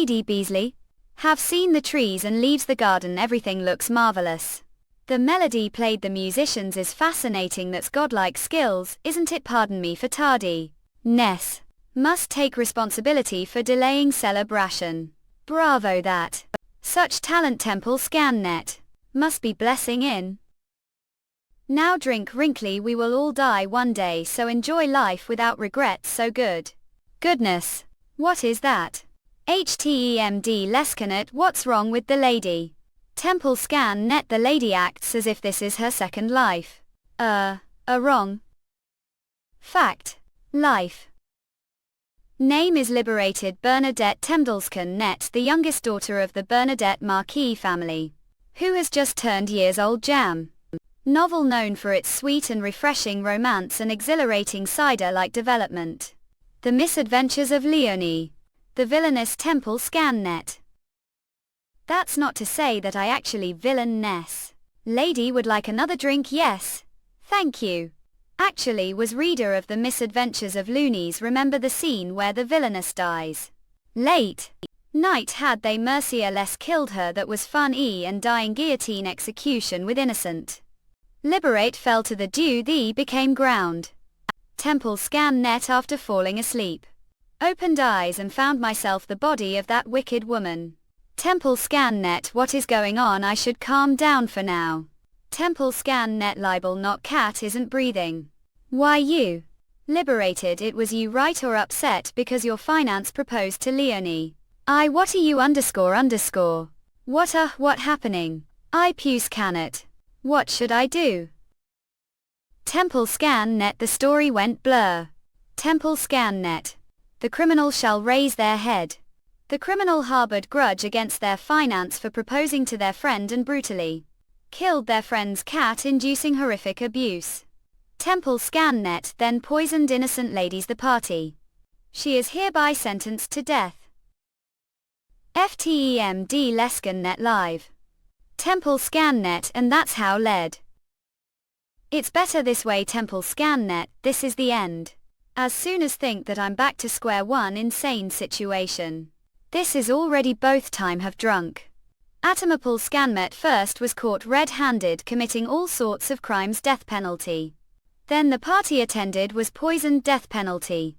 Lady Beasley. Have seen the trees and leaves, the garden, everything looks marvelous. The melody played the musicians is fascinating, that's godlike skills, isn't it? Pardon me for tardiness. Must take responsibility for delaying celebration. Bravo that. Such talent, Temple Scannet. Must be blessing in. Now drink wrinkly, we will all die one day, so enjoy life without regrets, so good. Goodness. What is that? HTEMD Lescanet, what's wrong with the lady? Temple Scan Net, the lady acts as if this is her second life. Wrong. Fact. Life. Name is Liberated Bernadette Temdelsken Net, the youngest daughter of the Bernadette Marquis family, who has just turned years old. Jam. Novel known for its sweet and refreshing romance and exhilarating cider-like development. The Misadventures of Leonie. The Villainess Temple Scan Net. That's not to say that I actually Villainess. Lady would like another drink, yes. Thank you. Actually was reader of The Misadventures of Loonies, remember the scene where the Villainess dies. Late night had they merciless killed her, that was funny, and dying guillotine execution with innocent. Liberate fell to the dew, the became ground. Temple Scan Net after falling asleep. Opened eyes and found myself the body of that wicked woman. Temple Scan Net, what is going on? I should calm down for now. Temple Scan Net libel, not cat isn't breathing. Why you? Liberated, it was you right, or upset because your finance proposed to Leonie? What are you __? What happening? I puce cannot. What should I do? Temple Scan Net, the story went blur. Temple Scan Net. The criminal shall raise their head. The criminal harbored grudge against their finance for proposing to their friend and brutally killed their friend's cat, inducing horrific abuse. Temple Scan Net then poisoned innocent ladies. The party. She is hereby sentenced to death. FTEMD Lescan Net live. Temple Scan Net, and that's how led. It's better this way, Temple Scan Net, this is the end. As soon as think that I'm back to square one, insane situation. This is already both time have drunk. Atomapol Scanmet first was caught red-handed committing all sorts of crimes, death penalty. Then the party attended was poisoned, death penalty.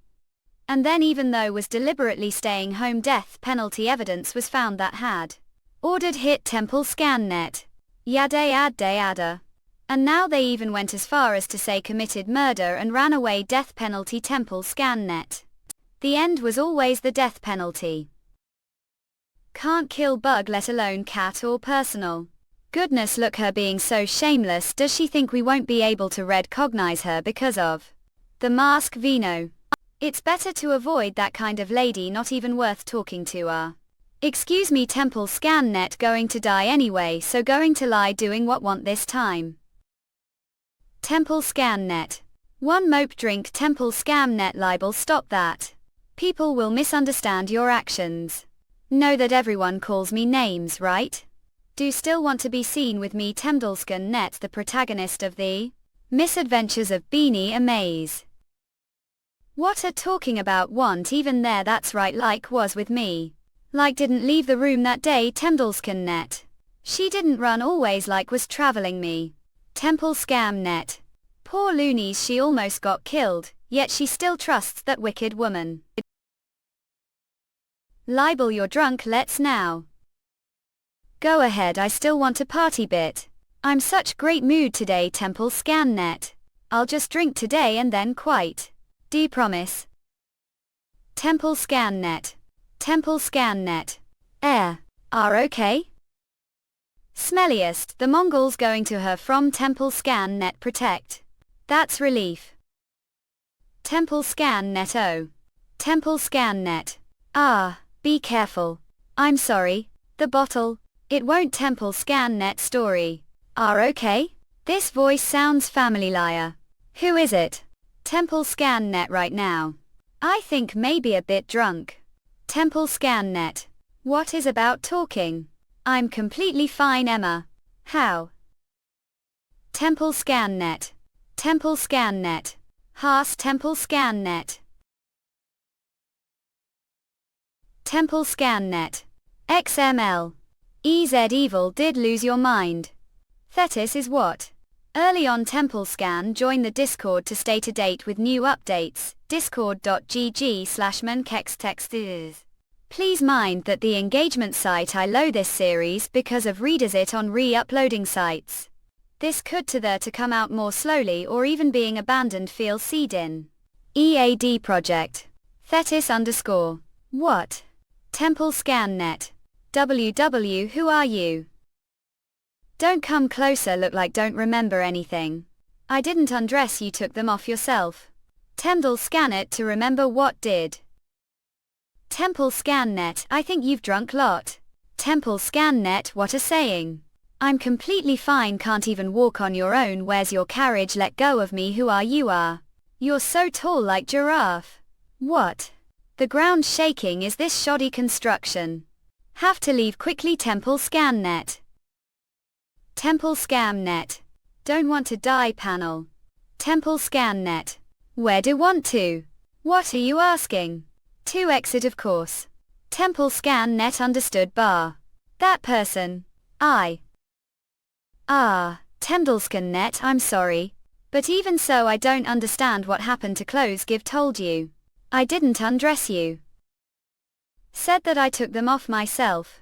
And then, even though was deliberately staying home, death penalty evidence was found that had ordered hit Temple Scannet. Yada. And now they even went as far as to say committed murder and ran away, death penalty Temple Scannet. The end was always the death penalty. Can't kill bug, let alone cat or personal. Goodness, look her being so shameless. Does she think we won't be able to recognize her because of the mask? Vino. It's better to avoid that kind of lady, not even worth talking to. Excuse me, Temple Scannet going to die anyway, so going to lie, doing what want this time. Temple Scannet. One mope drink, Temple Scamnet libel, stop that. People will misunderstand your actions. Know that everyone calls me names, right? Do still want to be seen with me, Temdelsken Net, the protagonist of the Misadventures of Beanie Amaze. What are talking about, want even there, that's right, like was with me. Like didn't leave the room that day, Temdelsken Net. She didn't run always, like was traveling me. Temple Scam Net. Poor loonies, she almost got killed, yet she still trusts that wicked woman. Libel, you're drunk, let's now. Go ahead, I still want a party bit. I'm such great mood today, Temple Scannet. I'll just drink today and then quite. Do you promise? Temple Scannet. Temple Scannet. Okay? Smelliest, the Mongols going to her from Temple Scannet, protect. That's relief. Temple Scannet, oh. Temple Scannet. Be careful. I'm sorry. The bottle. It won't. Temple Scannet story. Okay? This voice sounds familiar. Who is it? Temple Scannet right now. I think maybe a bit drunk. Temple Scannet. What is about talking? I'm completely fine, Emma. How? Temple Scannet. Temple Scannet. Haas Temple Scannet. Temple Scan Net. XML. EZ Evil did lose your mind. Thetis is what? Early on Temple Scan join the Discord to stay to date with new updates, discord.gg/mankextexts. Please mind that the engagement site I load this series because of readers it on re-uploading sites. This could to come out more slowly or even being abandoned feel seed-in. EAD project. Thetis _ What? Temple Scan Net. WW who are you? Don't come closer look like don't remember anything. I didn't undress you took them off yourself. Temple Scan It to remember what did. Temple Scan Net I think you've drunk lot. Temple Scan Net what a saying. I'm completely fine can't even walk on your own where's your carriage let go of me who are you are. You're so tall like giraffe. What? The ground shaking is this shoddy construction. Have to leave quickly Temple Scan Net. Temple Scam Net. Don't want to die panel. Temple Scan Net. Where do want to? What are you asking? To exit of course. Temple Scan Net understood bar. That person. Templescan Net I'm sorry. But even so I don't understand what happened to clothes give told you. I didn't undress you. Said that I took them off myself.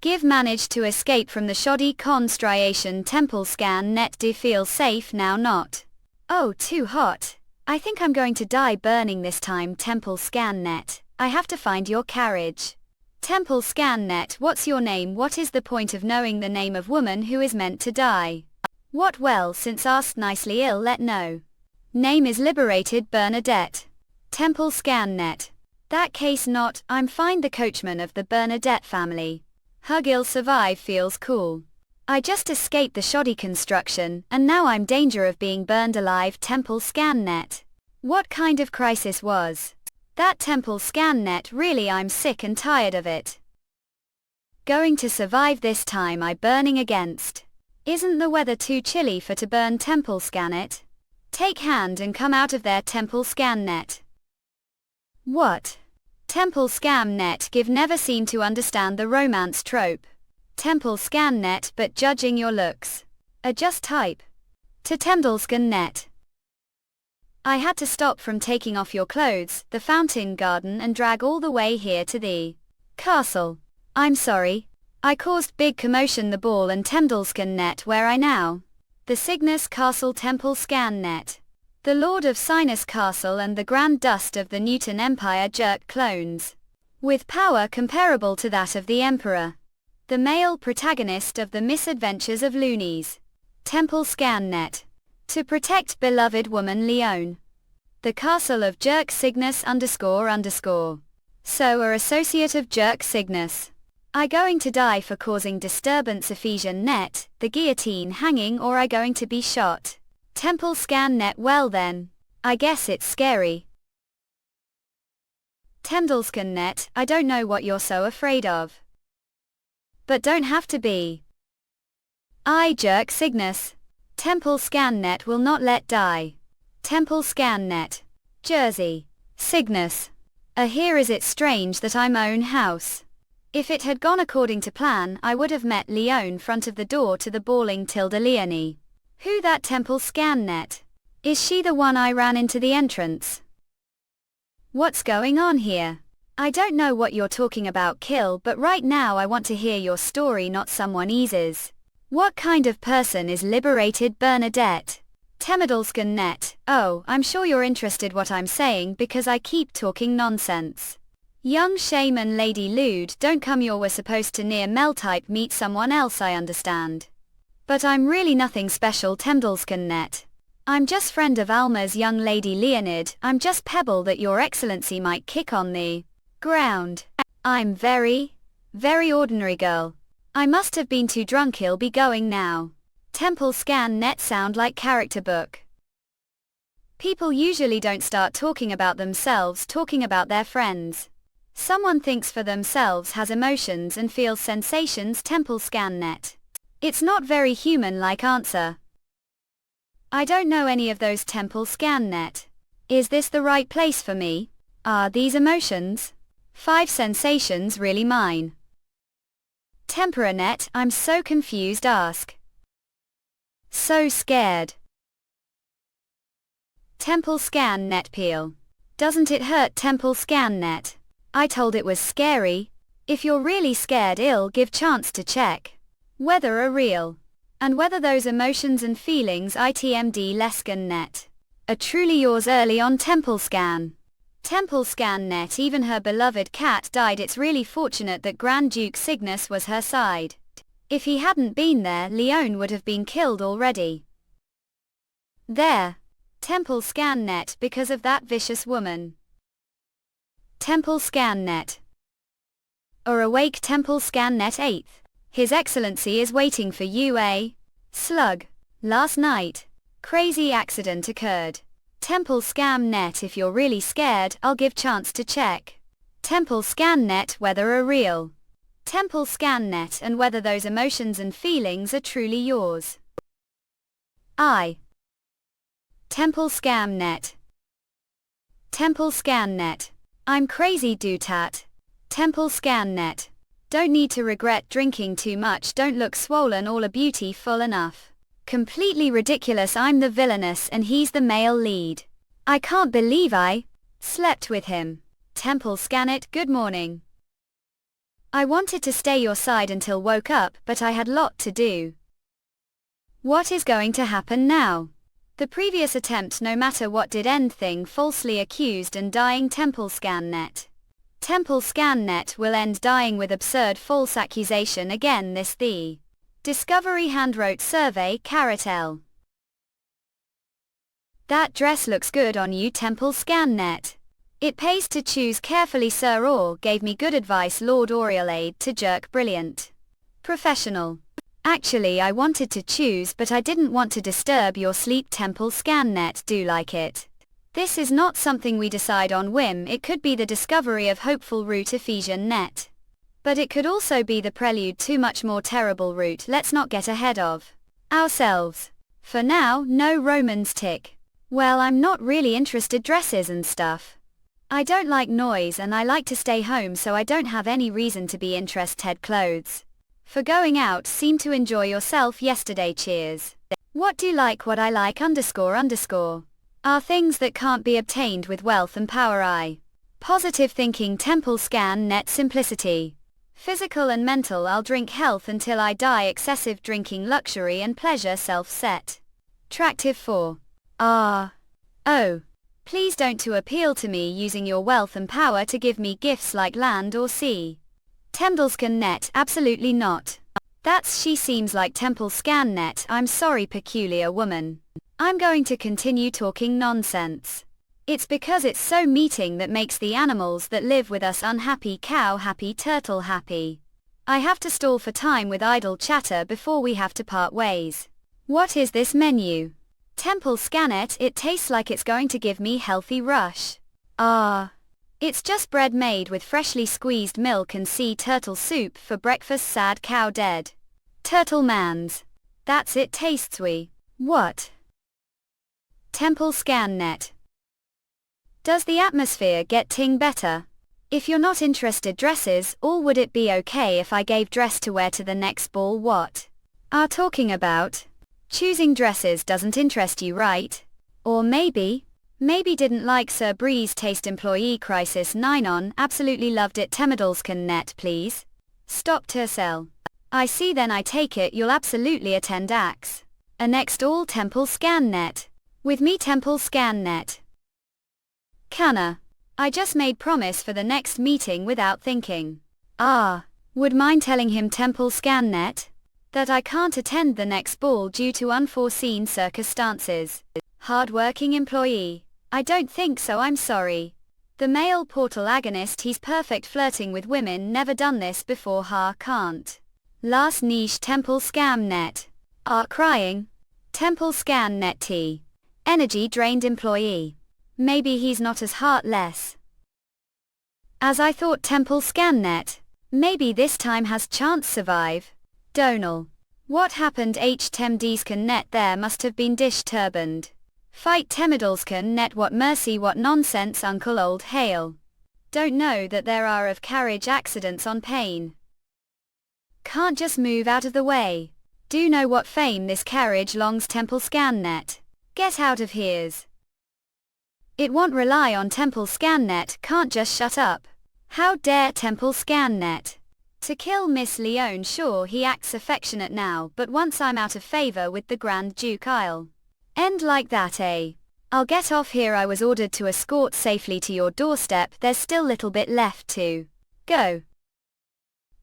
Give managed to escape from the shoddy constriation Temple Scan Net do feel safe now not. Oh too hot. I think I'm going to die burning this time Temple Scan Net. I have to find your carriage. Temple Scan Net what's your name what is the point of knowing the name of woman who is meant to die? What well since asked nicely ill let know. Name is Liberated Bernadette. Temple Scan Net. That case not, I'm fine the coachman of the Bernadette family. Hug ill survive feels cool. I just escaped the shoddy construction and now I'm danger of being burned alive Temple Scan Net. What kind of crisis was that Temple Scan Net really I'm sick and tired of it. Going to survive this time I burning against. Isn't the weather too chilly for to burn Temple Scan It? Take hand and come out of there Temple Scan Net. What? Temple Scam Net give never seem to understand the romance trope. Temple Scan Net but judging your looks. Adjust type. To Templescan Net. I had to stop from taking off your clothes, the fountain garden and drag all the way here to the castle. I'm sorry. I caused big commotion the ball and Templescan Net where I now. The Cygnus Castle Temple Scan Net. The Lord of Sinus Castle and the Grand Dust of the Newton Empire jerk clones. With power comparable to that of the Emperor. The male protagonist of the misadventures of Loonies. Temple Scan Net. To protect beloved woman Leone. The castle of Jerk Cygnus __. So are associate of Jerk Cygnus. I going to die for causing disturbance Ephesian Net, the guillotine hanging or I going to be shot. Temple Scan Net well then. I guess it's scary. Templescan Net I don't know what you're so afraid of. But don't have to be. I Jerk Cygnus. Temple Scan Net will not let die. Temple Scan Net. Jersey. Cygnus. Here is it strange that I'm own house. If it had gone according to plan I would have met Leone front of the door to the bawling Tilda Leonie. Who that Temple Scan Net? Is she the one I ran into the entrance? What's going on here? I don't know what you're talking about kill but right now I want to hear your story not someone else's. What kind of person is Liberated Bernadette? Templescan Net. Oh, I'm sure you're interested what I'm saying because I keep talking nonsense. Young shaman Lady Lude don't come your were supposed to near Mel type meet someone else I understand. But I'm really nothing special Templescan Net. I'm just friend of Alma's young lady Leonid, I'm just pebble that your excellency might kick on the ground. I'm very ordinary girl. I must have been too drunk he'll be going now. Temple Scan Net sound like character book. People usually don't start talking about themselves talking about their friends. Someone thinks for themselves has emotions and feels sensations Temple Scan Net. It's not very human-like answer. I don't know any of those Temple Scan Net. Is this the right place for me? Are these emotions? 5 sensations really mine. Temperanet, I'm so confused ask. So scared. Temple scan net peel. Doesn't it hurt temple scan net? I told it was scary. If you're really scared ill give chance to check. Whether are real. And whether those emotions and feelings itmd lescan net. Are truly yours early on temple scan. Temple scan net even her beloved cat died it's really fortunate that Grand Duke Cygnus was her side. If he hadn't been there Leone would have been killed already. There. Temple scan net because of that vicious woman. Temple scan net. Or awake temple scan net 8th. His Excellency is waiting for you slug. Last night. Crazy accident occurred. Temple scam net if you're really scared I'll give chance to check. Temple scan net whether are real. Temple scan net and whether those emotions and feelings are truly yours. Temple scam net. Temple scan net. I'm crazy dutat. Temple scan net. Don't need to regret drinking too much don't look swollen all a beauty full enough. Completely ridiculous I'm the villainess and he's the male lead. I can't believe I slept with him. Temple scan it good morning. I wanted to stay your side until woke up but I had lot to do. What is going to happen now? The previous attempt no matter what did end thing falsely accused and dying temple scan net. Temple scan net will end dying with absurd false accusation again this the Discovery handwrote survey L. That dress looks good on you temple scan net. It pays to choose carefully Sir Orr gave me good advice Lord Oriel to jerk brilliant. Professional. Actually I wanted to choose but I didn't want to disturb your sleep temple scan net do like it. This is not something we decide on whim it could be the discovery of hopeful route Ephesian net. But it could also be the prelude to much more terrible route let's not get ahead of ourselves. For now no Romans tick. Well I'm not really interested dresses and stuff. I don't like noise and I like to stay home so I don't have any reason to be interested clothes. For going out seem to enjoy yourself yesterday cheers. What do like what I like __ are things that can't be obtained with wealth and power positive thinking temple scan net simplicity. Physical and mental I'll drink health until I die excessive drinking luxury and pleasure self-set. Tractive 4. Please don't to appeal to me using your wealth and power to give me gifts like land or sea. Temdelscan net absolutely not. That's she seems like temple scan net I'm sorry peculiar woman. I'm going to continue talking nonsense. It's because it's so meeting that makes the animals that live with us unhappy cow happy turtle happy. I have to stall for time with idle chatter before we have to part ways. What is this menu? Temple scanet it tastes like it's going to give me healthy rush. It's just bread made with freshly squeezed milk and sea turtle soup for breakfast sad cow dead. Turtle mans. That's it tastes we. What? Temple scan net. Does the atmosphere get ting better? If you're not interested dresses or would it be okay if I gave dress to wear to the next ball what? Are talking about? Choosing dresses doesn't interest you right? Or maybe didn't like Sir Breeze taste employee crisis 9 on absolutely loved it Temidalscan net please. Stop Tercel. I see then I take it you'll absolutely attend axe. A next all temple scan net. With me temple scan net. Canna. I just made promise for the next meeting without thinking. Would mind telling him temple scan net? That I can't attend the next ball due to unforeseen circumstances. Hard-working employee. I don't think so I'm sorry. The male portal agonist he's perfect flirting with women never done this before can't. Last niche temple scam net. Crying. Temple scan net T. Energy drained employee. Maybe he's not as heartless as I thought temple scan net. Maybe this time has chance survive. Donal. What happened Temdescan net there must have been dish turbaned. Fight Temidalscan net what mercy what nonsense uncle old hail. Don't know that there are of carriage accidents on pain. Can't just move out of the way. Do know what fame this carriage longs temple scan net. Get out of here's. It won't rely on temple scan net, can't just shut up. How dare temple scan net. To kill Miss Leone, sure he acts affectionate now, but once I'm out of favor with the Grand Duke I'll end like that, eh? I'll get off here. I was ordered to escort safely to your doorstep, there's still little bit left to go.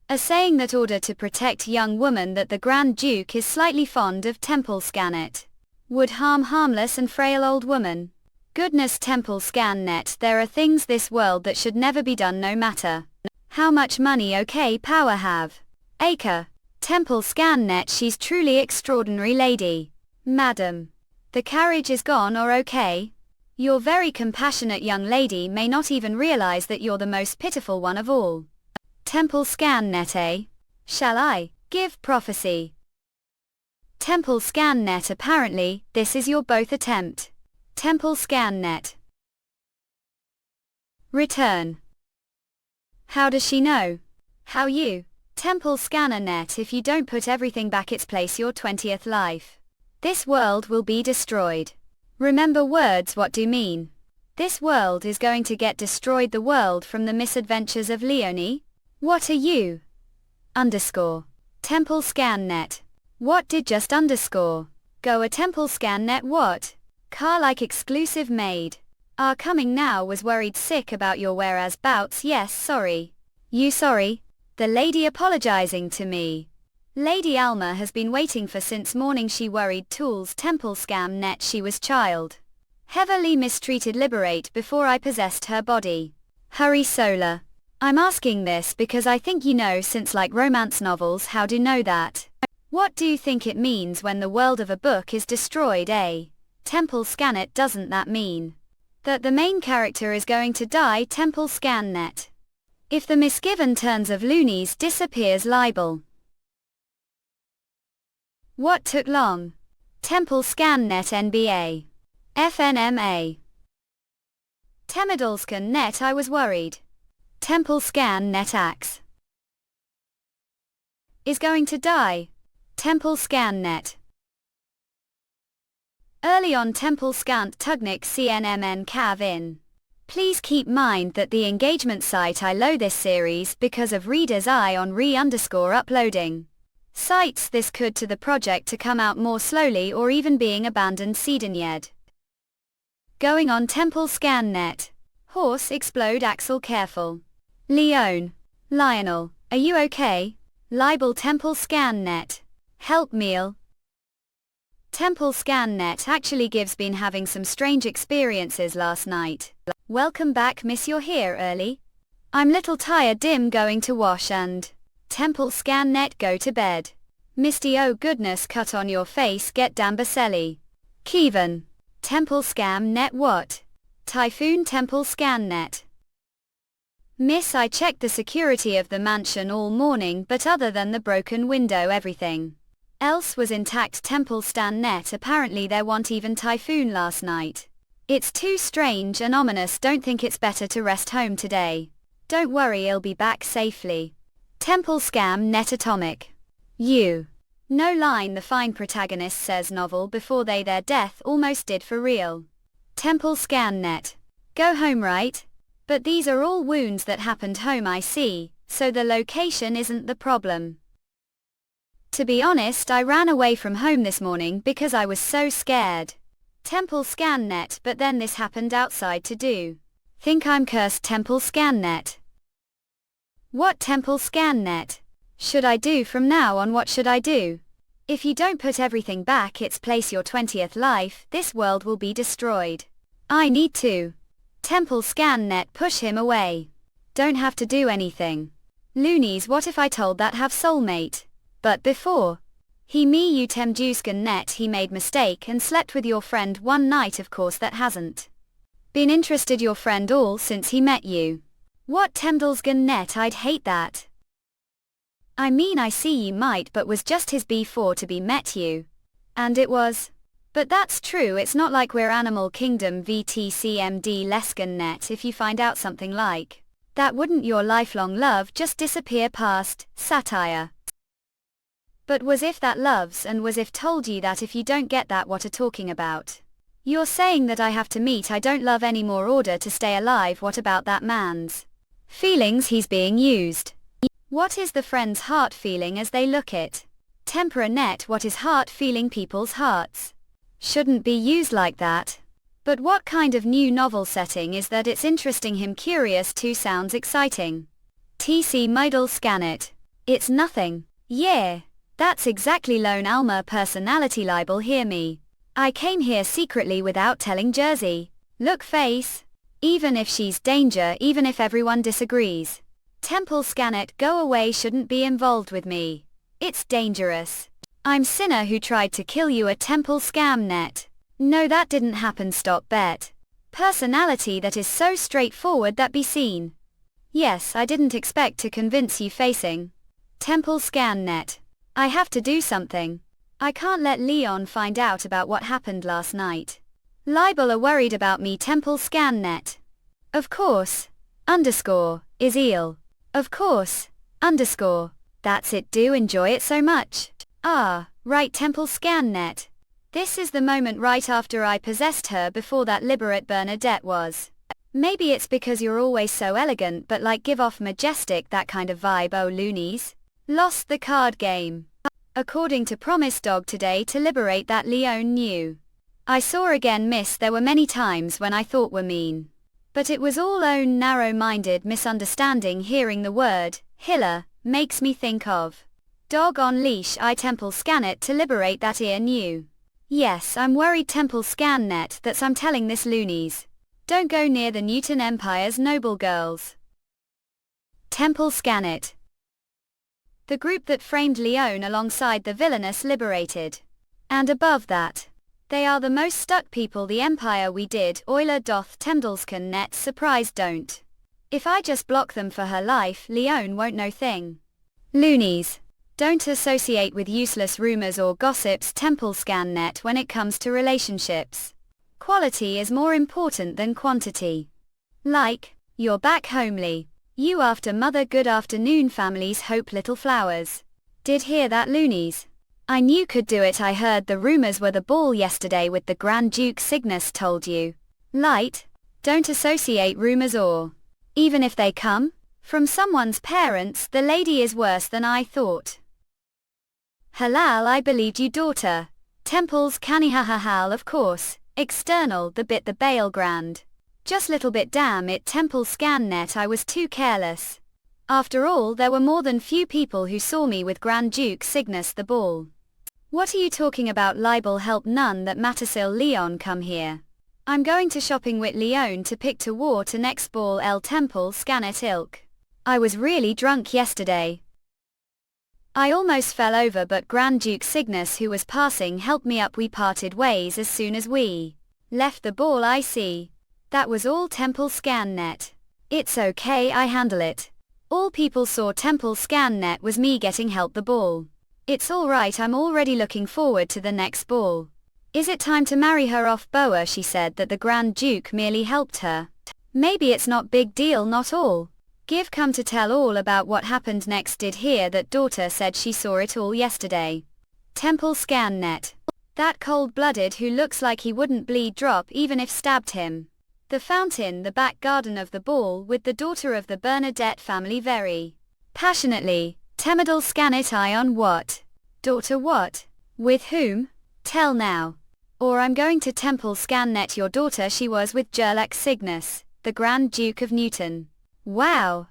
A saying that order to protect young woman that the Grand Duke is slightly fond of temple scan it. Would harm harmless and frail old woman. Goodness temple scan net, there are things this world that should never be done no matter how much money okay power have. Acre. Temple scan net, she's truly extraordinary lady. Madam. The carriage is gone or okay? Your very compassionate young lady may not even realize that you're the most pitiful one of all. Temple scan net, eh? Shall I give prophecy? Temple scan net, apparently, this is your both attempt. Temple scan net. Return. How does she know? How you? Temple scanner net, if you don't put everything back its place your 20th life. This world will be destroyed. Remember words what do mean. This world is going to get destroyed, the world from the misadventures of Leone. What are you? Underscore. Temple scan net. What did just underscore? Go a temple scan net what? Car like exclusive made. Are coming now, was worried sick about your whereas bouts, yes sorry. You sorry? The lady apologizing to me. Lady Alma has been waiting for since morning, she worried tools temple scam net, she was child. Heavily mistreated, liberate before I possessed her body. Hurry Solar. I'm asking this because I think you know, since like romance novels, how do know that? What do you think it means when the world of a book is destroyed, eh? Temple scan it, doesn't that mean that the main character is going to die? Temple scan net. If the misgiven turns of loonies disappears, libel. What took long? Temple scan net NBA. FNMA. Temidolskan net, I was worried. Temple scan net axe. Is going to die. Temple scan net. Early on temple scant tugnik cnmn cav in. Please keep mind that the engagement site I low this series because of reader's eye on re_uploading. Cites this could to the project to come out more slowly or even being abandoned yet. Going on temple scan net. Horse explode axle careful. Leone. Lionel, are you okay? Libel temple scan net. Help meal. Temple scan net actually gives been having some strange experiences last night. Welcome back miss, you're here early. I'm little tired dim going to wash and temple scan net go to bed. Misty oh goodness cut on your face get Dambaselli. Kevin. Temple scam net what? Typhoon temple scan net. Miss I checked the security of the mansion all morning but other than the broken window everything else was intact. Temple scan net, apparently there wasn't even typhoon last night. It's too strange and ominous, don't think it's better to rest home today. Don't worry, I'll be back safely. Temple scam net atomic. You. No line, the fine protagonist says novel before they their death almost did for real. Temple scan net. Go home right? But these are all wounds that happened home I see, so the location isn't the problem. To be honest, I ran away from home this morning because I was so scared. Temple scan net, but then this happened outside to do. Think I'm cursed. Temple scan net. What temple scan net? Should I do from now on? What should I do? If you don't put everything back its place your 20th life, this world will be destroyed. I need to. Temple scan net, push him away. Don't have to do anything. Loonies, what if I told that have soulmate? But before he me you temjuskan net, he made mistake and slept with your friend one night, of course that hasn't been interested your friend all since he met you. What temdalsgan net, I'd hate that. I mean I see you might but was just his before to be met you. And it was. But that's true, it's not like we're Animal Kingdom VTCMD leskan net if you find out something like That wouldn't your lifelong love just disappear past, satire. But was if that loves and was if told you that if you don't get that what are talking about. You're saying that I have to meet I don't love anymore order to stay alive. What about that man's feelings? He's being used. What is the friend's heart feeling as they look it? Tempera net. What is heart feeling? People's hearts shouldn't be used like that. But what kind of new novel setting is that? It's interesting. Him curious too sounds exciting. TC modal scan it. It's nothing. Yeah. That's exactly Lone Alma personality libel. Hear me. I came here secretly without telling Jersey. Look face. Even if she's danger, even if everyone disagrees. Temple scan it. Go away. Shouldn't be involved with me. It's dangerous. I'm sinner who tried to kill you. A temple scam net. No, that didn't happen. Stop bet. Personality that is so straightforward that be seen. Yes, I didn't expect to convince you facing. Temple scan net. I have to do something. I can't let Leon find out about what happened last night. Libel are worried about me. Temple scan net. Of course. Underscore. Is eel. Of course. Underscore. That's it. Do enjoy it so much. Ah, right. Temple scan net. This is the moment right after I possessed her. Before that Liberate Bernadette was. Maybe it's because you're always so elegant but like give off majestic, that kind of vibe. Oh loonies. Lost the card game. According to Promise Dog today to liberate that Leon knew. I saw again miss. There were many times when I thought were mean. But it was all own narrow-minded misunderstanding. Hearing the word, Hiller, makes me think of dog on leash. I temple scan it to liberate that ear knew. Yes, I'm worried. Temple scan net. That's I'm telling this loonies. Don't go near the Newton Empire's noble girls. Temple scan it. The group that framed Leon alongside the Villainess liberated. And above that. They are the most stuck people the Empire we did. Euler doth Temdelskan net. Surprise don't. If I just block them for her life, Leon won't know thing. Loonies. Don't associate with useless rumors or gossips. Temple scan net. When it comes to relationships, quality is more important than quantity. Like, you're back homely. You after mother. Good afternoon families. Hope little flowers. Did hear that loonies. I knew could do it. I heard the rumors were the ball yesterday with the Grand Duke Cygnus. Told you. Light. Don't associate rumors or. Even if they come from someone's parents, the lady is worse than I thought. Halal. I believed you daughter. Temples canihahahal. Of course. External. The bit the bail grand. Just little bit. Damn it. Temple scan net. I was too careless. After all, there were more than few people who saw me with Grand Duke Cygnus the ball. What are you talking about? Libel help none that mattasil. Leon come here. I'm going to shopping with Leon to pick to war to next ball. El temple scan it ilk. I was really drunk yesterday. I almost fell over but Grand Duke Cygnus who was passing helped me up. We parted ways as soon as we left the ball. I see. That was all. Temple scan net. It's okay, I handle it. All people saw Temple scan net was me getting help the ball. It's alright. I'm already looking forward to the next ball. Is it time to marry her off? Boa? She said that the Grand Duke merely helped her. Maybe it's not big deal. Not all. Give come to tell all about what happened next. Did hear that daughter said she saw it all yesterday. Temple scan net. That cold-blooded who looks like he wouldn't bleed drop even if stabbed him. The fountain, the back garden of the ball with the daughter of the Bernadette family very passionately. Temidal scan it. I on what? Daughter what? With whom? Tell now. Or I'm going to temple scan net your daughter. She was with Gerlach Cygnus, the Grand Duke of Newton. Wow.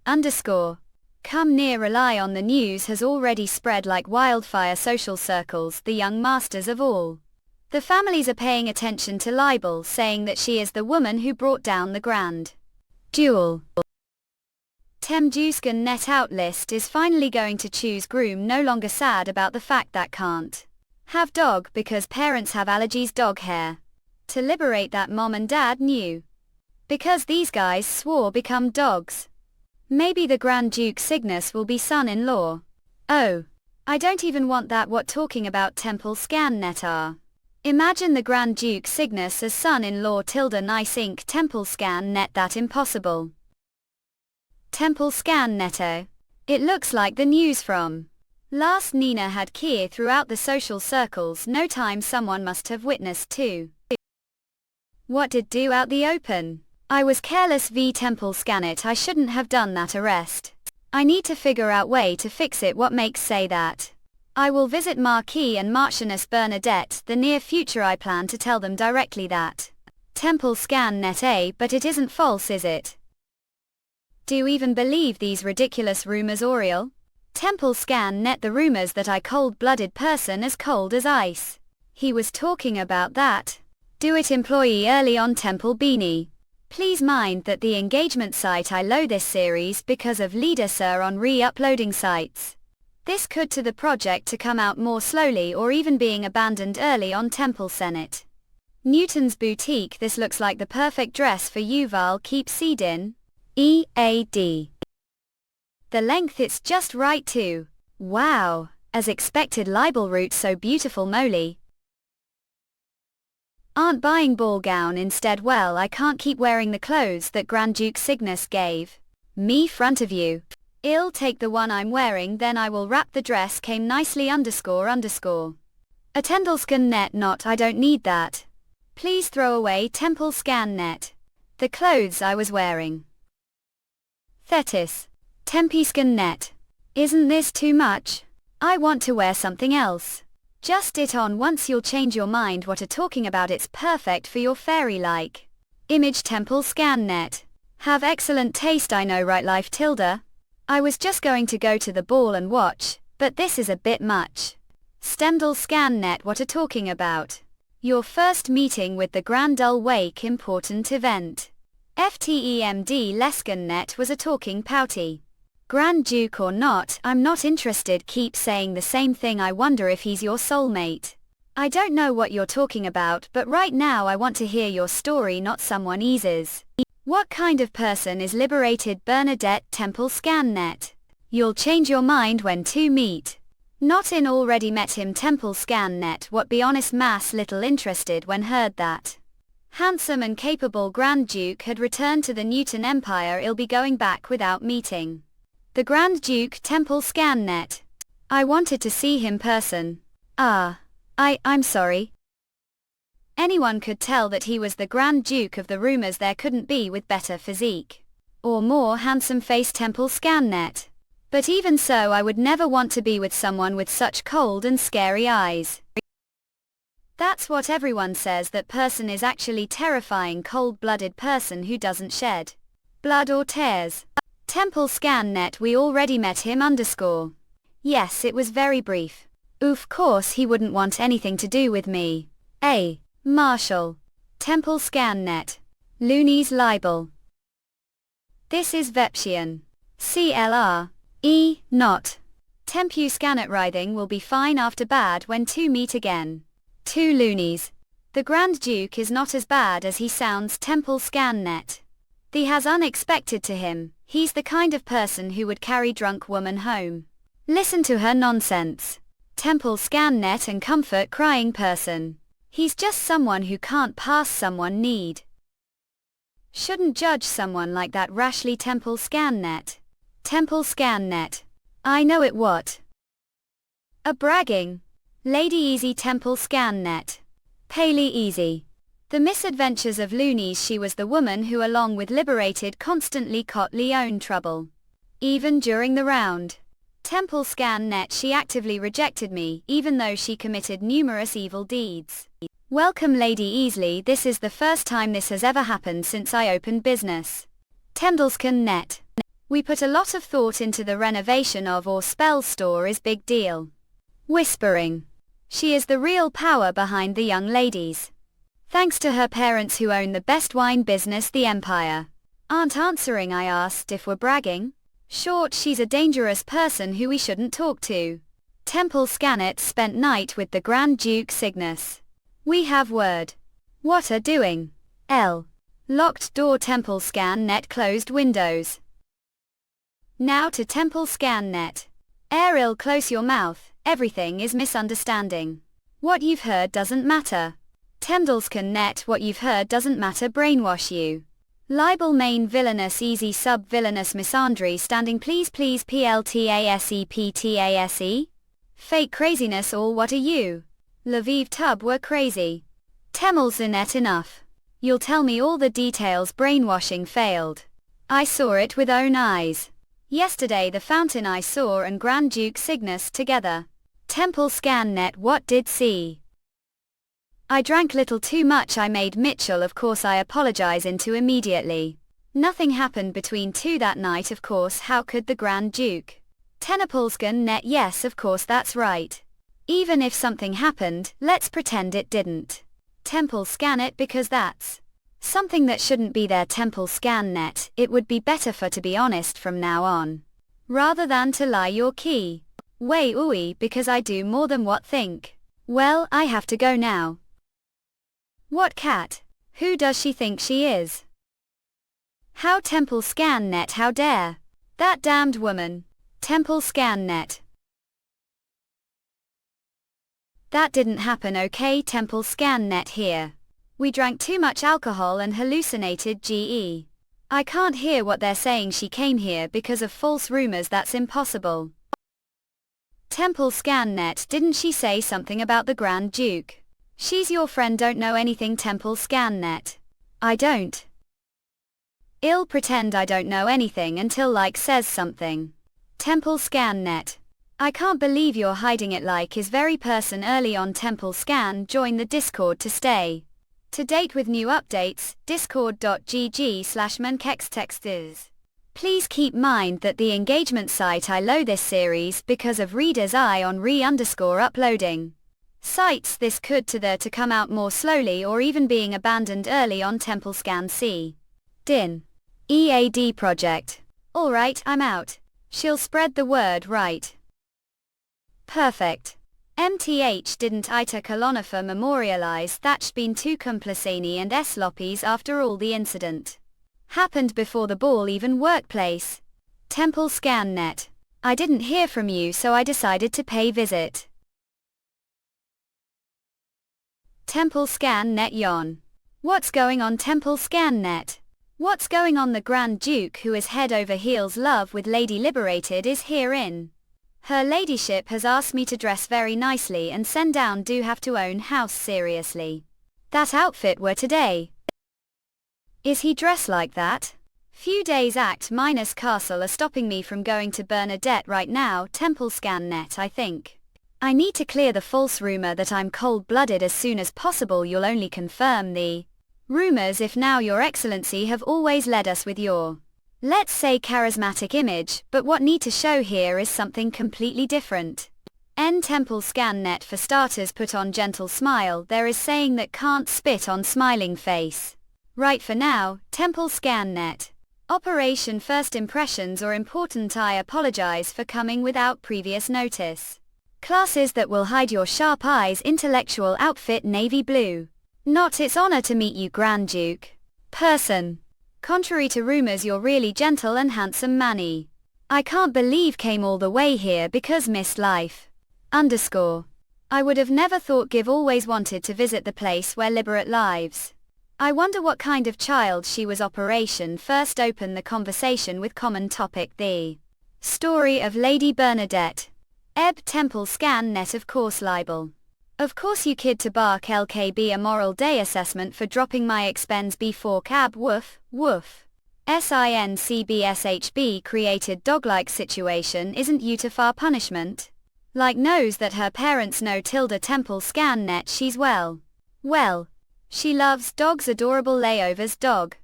Underscore. Come near. Rely on the news has already spread like wildfire. Social circles, the young masters of all. The families are paying attention to libel, saying that she is the woman who brought down the Grand Duel. Temduskan net out list is finally going to choose groom. No longer sad about the fact that can't have dog because parents have allergies. Dog hair. To liberate that mom and dad knew. Because these guys swore become dogs. Maybe the Grand Duke Cygnus will be son-in-law. Oh. I don't even want that. What talking about temple scan net are. Imagine the Grand Duke Cygnus as son-in-law. Tilda nice ink. Temple scan net. That impossible. Temple scan Neto. It looks like the news from last Nina had Kier throughout the social circles. No time someone must have witnessed too. What did do out the open? I was careless v Temple scan it. I shouldn't have done that arrest. I need to figure out way to fix it. What makes say that? I will visit Marquis and Marchioness Bernadette the near future. I plan to tell them directly that Temple scan net A, but it isn't false, is it? Do you even believe these ridiculous rumors, Oriel? Temple scan net the rumors that I cold-blooded person as cold as ice. He was talking about that. Do it employee early on Temple Beanie. Please mind that the engagement site I load this series because of leader sir on re-uploading sites. This could to the project to come out more slowly or even being abandoned early on Temple Senate. Newton's boutique. This looks like the perfect dress for Yuval. Keep seedin. EAD. The length it's just right too. Wow, as expected libel route so beautiful Molly. Aren't buying ball gown instead. Well, I can't keep wearing the clothes that Grand Duke Cygnus gave me. Front of you. I'll take the one I'm wearing, then I will wrap the dress. Came nicely __. Attendelscan net not. I don't need that. Please throw away Temple scan net. The clothes I was wearing. Thetis. Tempiscan net. Isn't this too much? I want to wear something else. Just it on once, you'll change your mind. What are talking about? It's perfect for your fairy-like image. Temple scan net. Have excellent taste, I know, right? Life tilde. I was just going to go to the ball and watch, but this is a bit much. Stemdal scan net. What are talking about? Your first meeting with the Grandul Wake important event. FTEMD Lescan net was a talking pouty. Grand Duke or not, I'm not interested. Keep saying the same thing. I wonder if he's your soulmate. I don't know what you're talking about, but right now I want to hear your story, not someone else's. What kind of person is liberated Bernadette? Temple scan net. You'll change your mind when two meet. Not in already met him. Temple scan net. What? Be honest, mass little interested when heard that handsome and capable Grand Duke had returned to the Newton Empire. I'll be going back without meeting the Grand Duke. Temple scan net. I wanted to see him person. I'm sorry. Anyone could tell that he was the Grand Duke of the rumors. There couldn't be with better physique or more handsome face. Temple scan net. But even so, I would never want to be with someone with such cold and scary eyes. That's what everyone says. That person is actually terrifying, cold-blooded person who doesn't shed blood or tears. Temple scan net. We already met him _. Yes, it was very brief. Oof, course he wouldn't want anything to do with me. Marshall. Temple scan net. Looney's libel. This is Vepsian. CLR. Not. Tempu scanet. Writhing will be fine after bad when two meet again. Two loonies. The Grand Duke is not as bad as he sounds. Temple scan net. The has unexpected to him. He's the kind of person who would carry drunk woman home. Listen to her nonsense. Temple scan net and comfort crying person. He's just someone who can't pass someone need. Shouldn't judge someone like that rashly. Temple scan net. Temple scan net. I know it. What? A bragging Lady Easy. Temple scan net. Paley Easy. The misadventures of Loonies. She was the woman who, along with Liberated, constantly caught Leone trouble. Even during the round. Temple scan net. She actively rejected me, even though she committed numerous evil deeds. Welcome Lady Easley. This is the first time this has ever happened since I opened business. Temdelscan net. We put a lot of thought into the renovation of our spell store. Is big deal. Whispering. She is the real power behind the young ladies. Thanks to her parents who own the best wine business the empire. Aren't answering. I asked if we're bragging. Short, she's a dangerous person who we shouldn't talk to. Temple scanet. Spent night with the Grand Duke Cygnus. We have word. What are doing? Locked door. Temple scan net. Closed windows. Now to Temple scan net. Ariel, close your mouth. Everything is misunderstanding. What you've heard doesn't matter. Temdelscan net. What you've heard doesn't matter. Brainwash you. Libel main villainous easy sub villainous misandry standing please PLTASEPTASE? Fake craziness all what are you? Lviv tub were crazy. Temmelzinet enough. You'll tell me all the details brainwashing failed. I saw it with own eyes. Yesterday the fountain I saw and Grand Duke Cygnus together. Temple scan net what did see. I drank little too much I made Mitchell of course I apologize into immediately. Nothing happened between two that night of course how could the Grand Duke? Tenapolskan net yes of course that's right. Even if something happened, let's pretend it didn't. Temple scan it because that's something that shouldn't be there temple scan net, it would be better for to be honest from now on. Rather than to lie your key. Way ooey because I do more than what think. Well, I have to go now. What cat? Who does she think she is? How temple scan net how dare? That damned woman. Temple scan net. That didn't happen okay temple scan net here. We drank too much alcohol and hallucinated GE. I can't hear what they're saying she came here because of false rumors that's impossible. Temple scan net didn't she say something about the Grand Duke? She's your friend don't know anything temple scan net. I don't. I'll pretend I don't know anything until like says something. Temple scan net. I can't believe you're hiding it like is very person early on temple scan join the Discord to stay. To date with new updates, discord.gg/mankextexts. Please keep mind that the engagement site I load this series because of reader's eye on re_uploading. Sites this could to come out more slowly or even being abandoned early on temple scan C. Din. EAD project. Alright I'm out. She'll spread the word right. Perfect. MTH didn't ita Kolonifer memorialize that'd been too complicini and sloppies after all the incident. Happened before the ball even workplace. Temple scan net. I didn't hear from you so I decided to pay visit. Temple scan net yon. What's going on temple scan net? What's going on the Grand Duke who is head over heels love with Lady Liberated is herein. Her ladyship has asked me to dress very nicely and send down do have to own house seriously. That outfit were today. Is he dressed like that? Few days act minus castle are stopping me from going to Bernadette right now temple scan net I think. I need to clear the false rumor that I'm cold-blooded as soon as possible you'll only confirm the rumors if now your excellency have always led us with your let's say charismatic image, but what need to show here is something completely different. N temple scan net for starters put on gentle smile there is saying that can't spit on smiling face. Right for now, temple scan net. Operation first impressions or important I apologize for coming without previous notice. Classes that will hide your sharp eyes intellectual outfit navy blue. Not its honor to meet you Grand Duke. Person. Contrary to rumors you're really gentle and handsome manny. I can't believe came all the way here because missed life. _ I would have never thought give always wanted to visit the place where liberate lives. I wonder what kind of child she was operation first open the conversation with common topic the story of Lady Bernadette. Ebb temple scan net of course libel. Of course you kid to bark LKB a moral day assessment for dropping my expense B4 cab woof, woof. SINCBSHB created dog-like situation isn't you to far punishment? Like knows that her parents know tilde temple scan net she's well. Well. She loves dogs adorable layovers dog.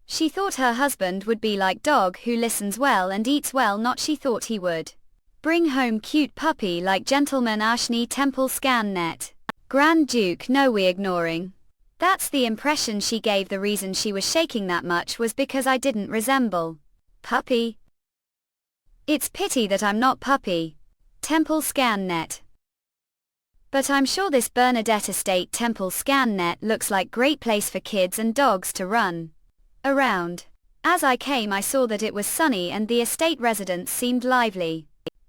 She thought her husband would be like dog who listens well and eats well not she thought he would. Bring home cute puppy like gentleman Ashni temple scan net. Grand Duke no we ignoring. That's the impression she gave the reason she was shaking that much was because I didn't resemble. Puppy. It's pity that I'm not puppy. Temple scan net. But I'm sure this Bernadette Estate temple scan net looks like great place for kids and dogs to run around. As I came I saw that it was sunny and the estate residents seemed lively.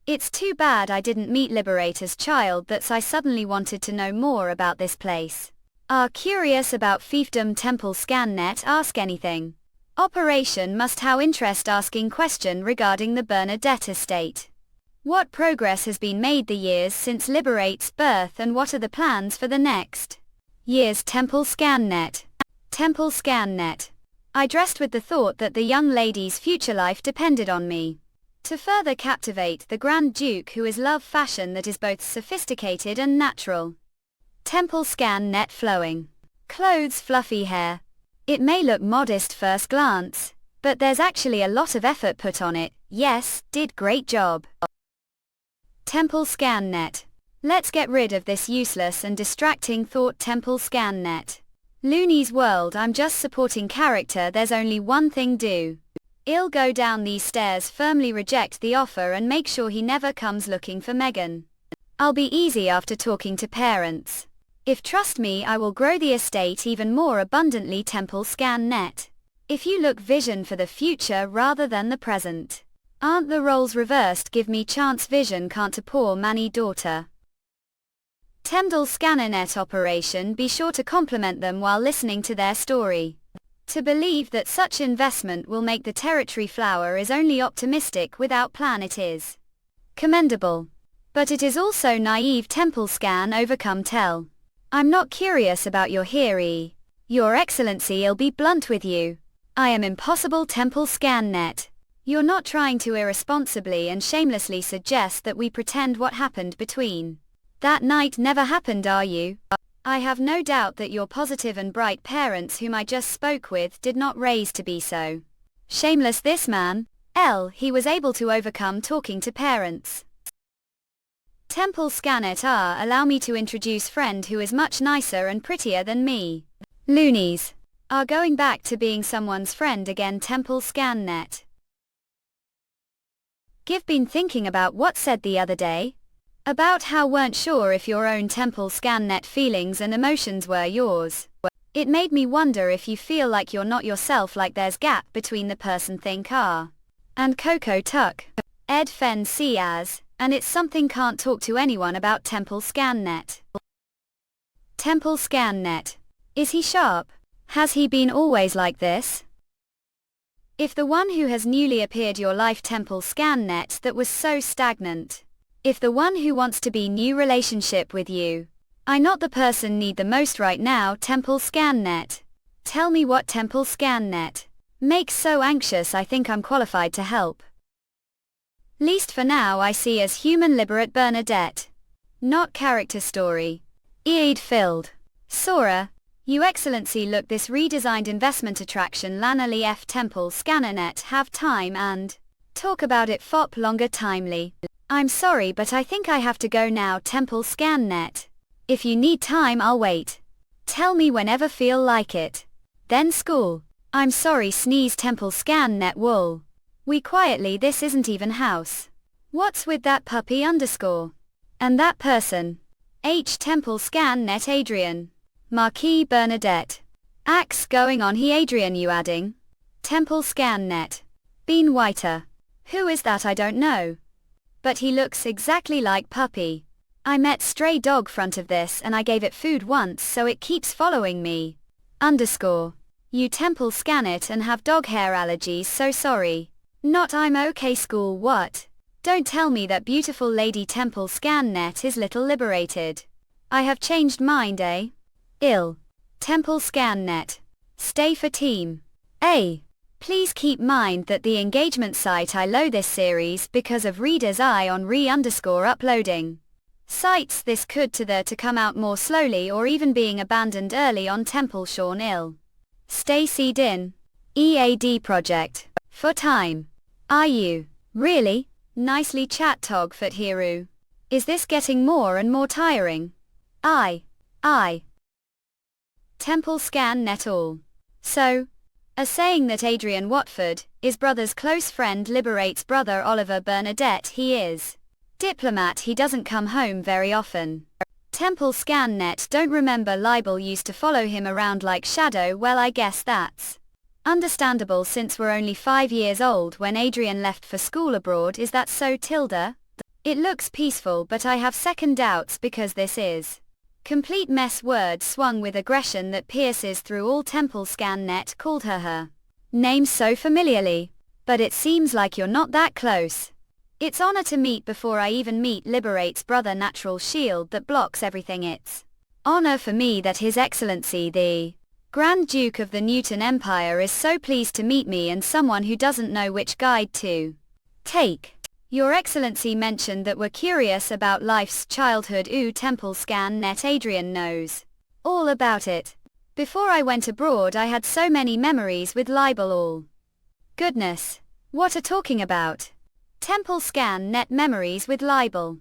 It's too bad I didn't meet Liberator's child that's I suddenly wanted to know more about this place. Are curious about fiefdom temple scan net ask anything. Operation must how interest asking question regarding the Bernadette estate. What progress has been made the years since Liberate's birth and what are the plans for the next year's Temple Scannet? Temple Scannet. I dressed with the thought that the young lady's future life depended on me. To further captivate the Grand Duke who is love fashion that is both sophisticated and natural. Temple Scannet flowing. Clothes, fluffy hair. It may look modest first glance, but there's actually a lot of effort put on it. Yes, did great job. Temple Scannet. Let's get rid of this useless and distracting thought. Temple Scannet. Looney's world. I'm just supporting character. There's only one thing do. I'll go down these stairs, firmly reject the offer and make sure he never comes looking for Megan. I'll be easy after talking to parents. If trust me, I will grow the estate even more abundantly. Temple Scannet. If you look vision for the future rather than the present. Aren't the roles reversed? Give me chance vision can't a poor manny daughter. Temple Scannet operation. Be sure to compliment them while listening to their story. To believe that such investment will make the territory flower is only optimistic without plan. It is commendable. But it is also naive. Temple Scan overcome tell. I'm not curious about your theory. Your Excellency, I'll be blunt with you. I am impossible. Temple Scannet. You're not trying to irresponsibly and shamelessly suggest that we pretend what happened between that night never happened, are you? I have no doubt that your positive and bright parents whom I just spoke with did not raise to be so shameless. This man, he was able to overcome talking to parents. Temple Scannet. Allow me to introduce friend who is much nicer and prettier than me. Loonies are going back to being someone's friend again. Temple Scannet. Give been thinking about what said the other day? About how weren't sure if your own Temple Scannet feelings and emotions were yours. It made me wonder if you feel like you're not yourself, like there's gap between the person think and Coco Tuck. Ed Fen see as, and it's something can't talk to anyone about. Temple Scannet. Temple Scannet. Is he sharp? Has he been always like this? If the one who has newly appeared your life. Temple Scannet that was so stagnant. If the one who wants to be new relationship with you. I not the person need the most right now. Temple Scannet. Tell me what Temple Scannet makes so anxious. I think I'm qualified to help. Least for now I see as human liberate Bernadette. Not character story. Eid filled. Sora. You Excellency, look this redesigned investment attraction Lanally F Temple Scannet have time and talk about it fop longer timely. I'm sorry but I think I have to go now. Temple Scannet. If you need time I'll wait. Tell me whenever feel like it. Then school. I'm sorry sneeze. Temple Scannet wool. We quietly, this isn't even house. What's with that puppy underscore? And that person? H Temple Scannet Adrian. Marquis Bernadette. Axe going on he Adrian you adding? Temple Scannet. Been whiter. Who is that? I don't know. But he looks exactly like puppy. I met stray dog front of this and I gave it food once so it keeps following me. Underscore. You Temple Scannet and have dog hair allergies, so sorry. Not I'm okay school. What? Don't tell me that beautiful lady Temple Scannet is little liberated. I have changed mind, eh? Ill. Temple Scannet. Stay for team. A. Please keep mind that the engagement site I load this series because of reader's eye on uploading. Sites this could to come out more slowly or even being abandoned early on. Temple Sean Ill. Stacy Din. EAD project. For time. Are you? Really? Nicely chat Togfoot Hiru. Is this getting more and more tiring? I. Temple Scannet all. So, a saying that Adrian Watford, his brother's close friend, liberates brother Oliver Bernadette. He is diplomat, he doesn't come home very often. Temple Scannet don't remember Libel used to follow him around like shadow. Well, I guess that's understandable since we're only 5 years old when Adrian left for school abroad. Is that so Tilda? It looks peaceful but I have second doubts because this is complete mess. Word swung with aggression that pierces through all. Temple Scannet called her Names so familiarly. But it seems like you're not that close. It's honor to meet before I even meet Liberate's brother natural shield that blocks everything. It's honor for me that His Excellency the Grand Duke of the Newton Empire is so pleased to meet me and someone who doesn't know which guide to take. Your Excellency mentioned that we're curious about life's childhood. Temple Scan Net. Adrian knows all about it. Before I went abroad I had so many memories with libel. All goodness. What are talking about? Temple Scan Net. Memories with libel.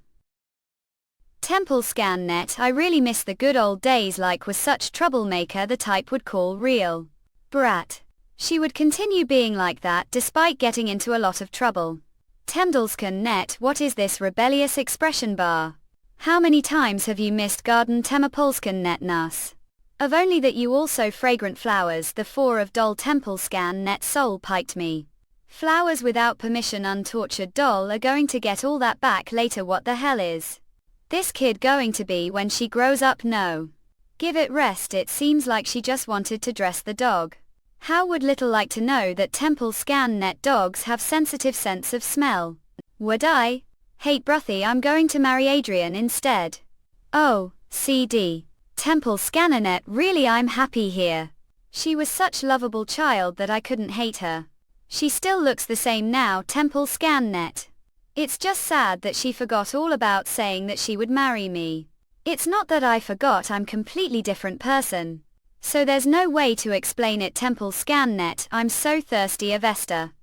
Temple Scan Net. I really miss the good old days. Like was such troublemaker the type would call real brat. She would continue being like that despite getting into a lot of trouble. Temdelskan Net. What is this rebellious expression bar? How many times have you missed Garden Temapolskan Net Nas? Of only that you also fragrant flowers. The four of doll Temple Scan Net. Soul piked me. Flowers without permission. Untortured doll are going to get all that back later. What the hell is this kid going to be when she grows up? No. Give it rest. It seems like she just wanted to dress the dog. How would little like to know that Temple Scan Net dogs have sensitive sense of smell. Would I? Hate bruthy. I'm going to marry Adrian instead. Oh, CD. Temple Scanner Net. Really I'm happy here. She was such lovable child that I couldn't hate her. She still looks the same now. Temple Scan Net. It's just sad that she forgot all about saying that she would marry me. It's not that I forgot, I'm completely different person. So there's no way to explain it. Temple Scan Net. I'm so thirsty. Avesta.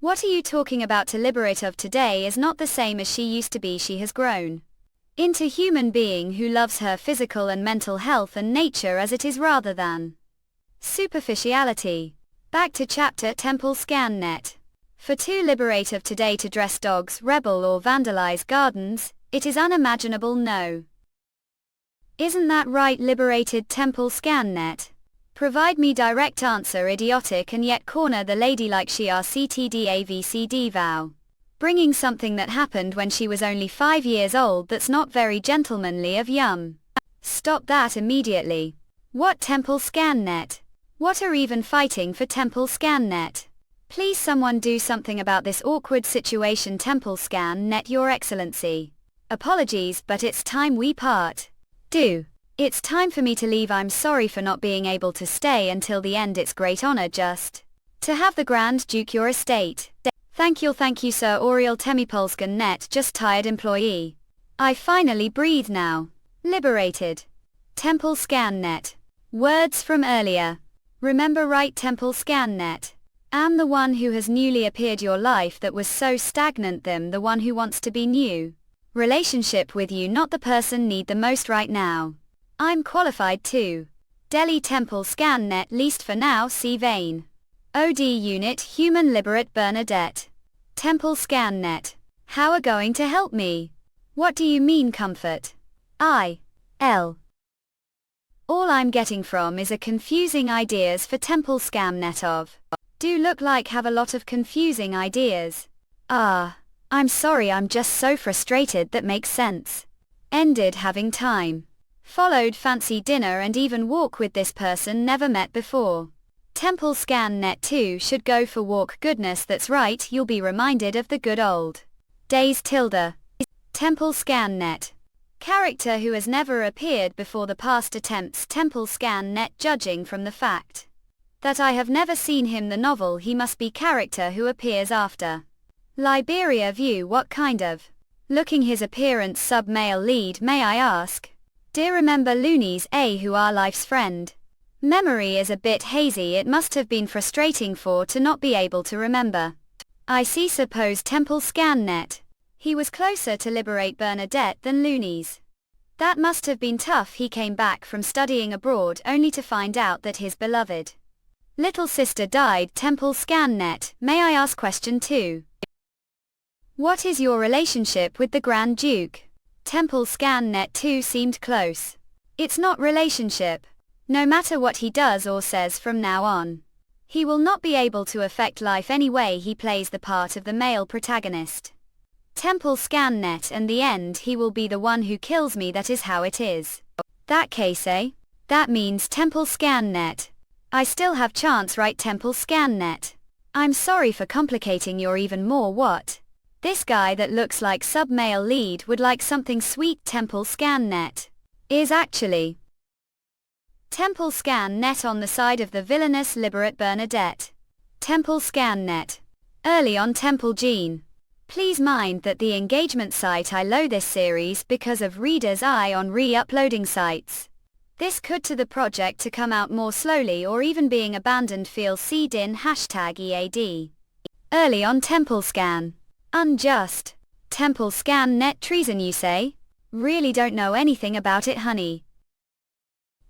What are you talking about? To Liberate of today is not the same as she used to be. She has grown into human being who loves her physical and mental health and nature as it is rather than superficiality. Back to chapter. Temple Scan Net. For to liberate of today to dress dogs, rebel or vandalize gardens, it is unimaginable. No. Isn't that right? Liberated. Temple Scan Net. Provide me direct answer. Idiotic and yet corner the lady like she are. CTDAVCD vow. Bringing something that happened when she was only 5 years old that's not very gentlemanly of Yum. Stop that immediately. What? Temple Scan Net. What are even fighting for? Temple Scan Net. Please someone do something about this awkward situation. Temple Scan Net. Your Excellency. Apologies, but it's time we part. It's time for me to leave. I'm sorry for not being able to stay until the end. It's great honor just to have the Grand Duke your estate. Thank you Sir Oriel Temipolskan Net. Just tired employee. I finally breathe now. Liberated. Temple Scan Net. Words from earlier. Remember right? Temple Scan Net. Am the one who has newly appeared your life that was so stagnant. Them the one who wants to be new. Relationship with you, not the person need the most right now. I'm qualified too. Delhi. Temple Scan Net. Least for now. See vein. OD unit. Human Liberate. Bernadette. Temple Scan Net. How are going to help me? What do you mean comfort? All I'm getting from is a confusing ideas for Temple Scam Net of. Do look like have a lot of confusing ideas. I'm sorry, I'm just so frustrated. That makes sense. Ended having time. Followed fancy dinner and even walk with this person never met before. Temple Scan Net 2 should go for walk. Goodness, that's right, you'll be reminded of the good old days. Temple Scan Net. Character who has never appeared before. The past attempts. Temple Scan Net. Judging from the fact that I have never seen him the novel, he must be character who appears after. Liberia view. What kind of looking his appearance? Sub-male lead. May I ask? Dear, remember loonies, who are life's friend. Memory is a bit hazy. It must have been frustrating for to not be able to remember. I see. Suppose Temple Scan Net. He was closer to Liberate Bernadette than loonies. That must have been tough. He came back from studying abroad only to find out that his beloved little sister died. Temple Scan Net. May I ask question 2? What is your relationship with the Grand Duke? Temple Scan Net 2 seemed close. It's not relationship. No matter what he does or says from now on, he will not be able to affect life anyway. He plays the part of the male protagonist. Temple Scan Net, and the end he will be the one who kills me. That is how it is. That case, That means Temple Scan Net. I still have chance, right? Temple Scan Net. I'm sorry for complicating your even more. What? This guy that looks like sub-male lead would like something sweet. Temple Scan Net is actually Temple Scan Net on the side of the Villainess Liberate Bernadette. Temple Scan Net. Early on Temple Jean. Please mind that the engagement site I load this series because of readers' eye on re-uploading sites. This could to the project to come out more slowly or even being abandoned feel #din #EAD. Early on Temple Scan. Unjust. Temple Scan Net treason you say? Really don't know anything about it honey.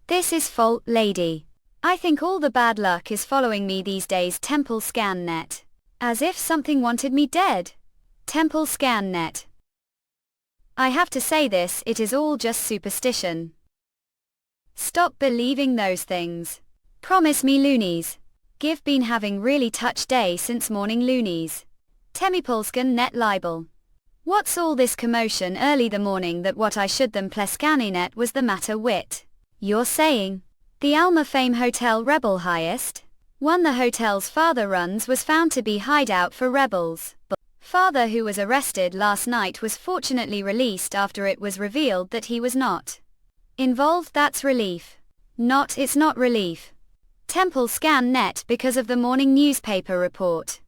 This is fault lady. I think all the bad luck is following me these days. Temple Scan Net. As if something wanted me dead. Temple Scan Net. I have to say this, it is all just superstition. Stop believing those things. Promise me loonies. Give been having really touch day since morning loonies. Temipolskan Net libel. What's all this commotion early the morning that what I should them Pleskaninet was the matter wit? You're saying the Alma Fame Hotel rebel highest? One the hotel's father runs was found to be hideout for rebels. Father who was arrested last night was fortunately released after it was revealed that he was not involved. That's relief. It's not relief. Temple Scan Net because of the morning newspaper report.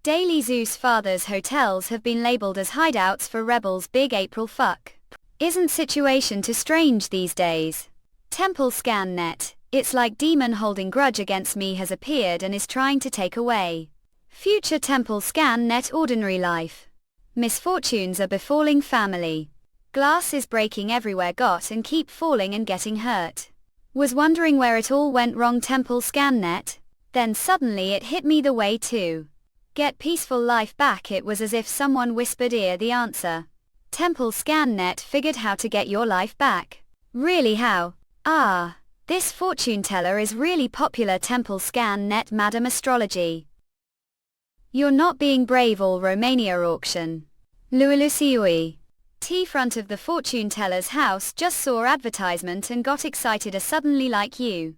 Daily Zeus father's hotels have been labeled as hideouts for rebels. Big April fuck. Isn't situation too strange these days? Temple Scan Net. It's like demon holding grudge against me has appeared and is trying to take away future. Temple Scan Net ordinary life. Misfortunes are befalling family. Glass is breaking everywhere. Got and keep falling and getting hurt. Was wondering where it all went wrong. Temple Scan Net. Then suddenly it hit me the way to get peaceful life back. It was as if someone whispered ear the answer. Temple Scan Net figured how to get your life back. Really how? This fortune teller is really popular. Temple Scan Net Madam Astrology. You're not being brave. All Romania auction. Luilusiui. T-front of the fortune teller's house just saw advertisement and got excited. A suddenly like you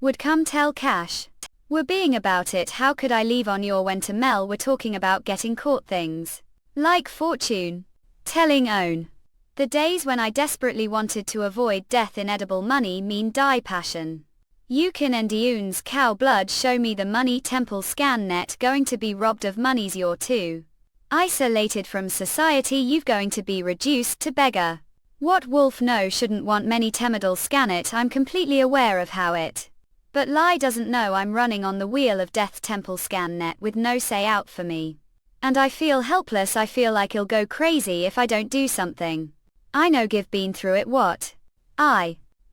would come tell cash. We're being about it. How could I leave on your when to Mel we're talking about getting caught things like fortune telling own. The days when I desperately wanted to avoid death inedible money mean die passion. Yukin and Dioun's cow blood show me the money. Temple Scan Net going to be robbed of monies. You're too isolated from society. You've going to be reduced to beggar. What wolf no shouldn't want many. Temidal Scan It. I'm completely aware of how it but lie doesn't know I'm running on the wheel of death. Temple Scan Net with no say out for me. And I feel helpless. I feel like I'll go crazy if I don't do something. I know give been through it. What?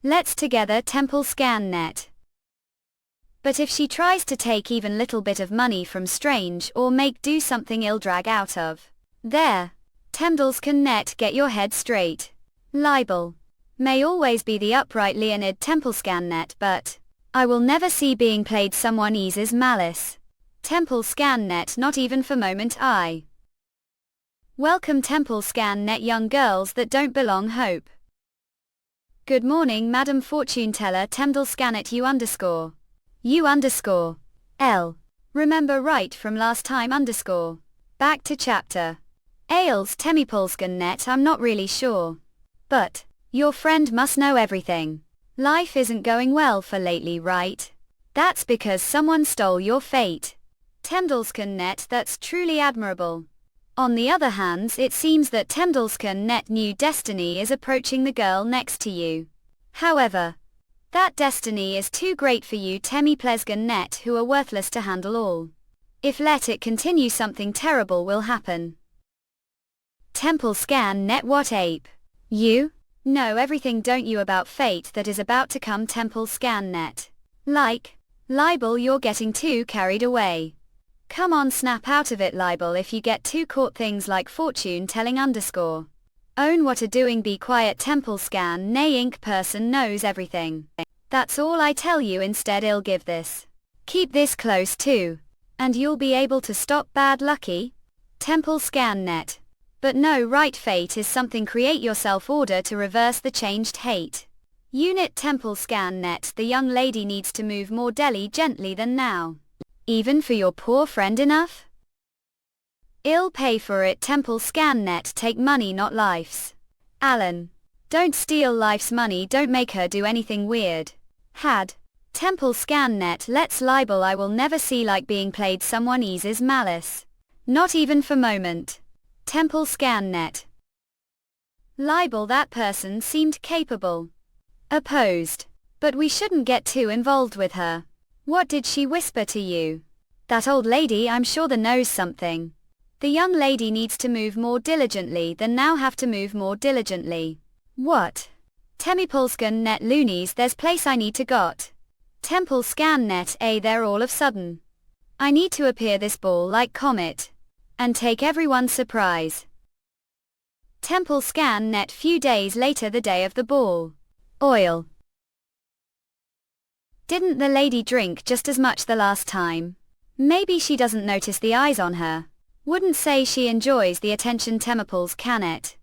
Let's together. Temple Scan Net. But if she tries to take even little bit of money from strange or make do something ill drag out of there. Temdals can net get your head straight. Libel. May always be the upright Leonid. Temple Scan Net but I will never see being played someone eases malice. Temple Scan Net not even for moment. Welcome Temple Scan Net young girls that don't belong hope. Good morning Madam Fortune Teller. Temdal Scan It U _ L. Remember right from last time _ Back to chapter. Ales Temipolskan Net. I'm not really sure. But your friend must know everything. Life isn't going well for lately, right? That's because someone stole your fate. Temdalskan Net. That's truly admirable. On the other hand, it seems that Temdalskan Net new destiny is approaching the girl next to you. However, that destiny is too great for you Temiplesgan Net who are worthless to handle all. If let it continue something terrible will happen. Temple Scan Net. What ape? You? Know everything don't you about fate that is about to come. Temple Scan Net. Like libel. You're getting too carried away. Come on snap out of it libel if you get too caught. Things like fortune telling _ own what are doing. Be quiet. Temple Scan Nay Inc. person knows everything. That's all I tell you. Instead I'll give this. Keep this close too. And you'll be able to stop bad lucky. Temple Scan Net. But no right fate is something create yourself order to reverse the changed hate. Unit Temple Scan Net. The young lady needs to move more gently than now. Even for your poor friend enough? I'll pay for it. Temple Scan Net. Take money, not life's. Alan. Don't steal life's money. Don't make her do anything weird. Had. Temple Scan Net. Let's libel. I will never see like being played. Someone eases malice. Not even for moment. Temple Scan Net. Libel. That person seemed capable. Opposed. But we shouldn't get too involved with her. What did she whisper to you? That old lady, I'm sure that knows something. The young lady needs to move more diligently than now. Have to move more diligently. What? Temipolskan Net loonies. There's place I need to got. Temple Scan Net. There all of sudden. I need to appear this ball like comet. And take everyone surprise. Temple Scan Net. Few days later, the day of the ball. Oil. Didn't the lady drink just as much the last time? Maybe she doesn't notice the eyes on her. Wouldn't say she enjoys the attention. Temiples can it.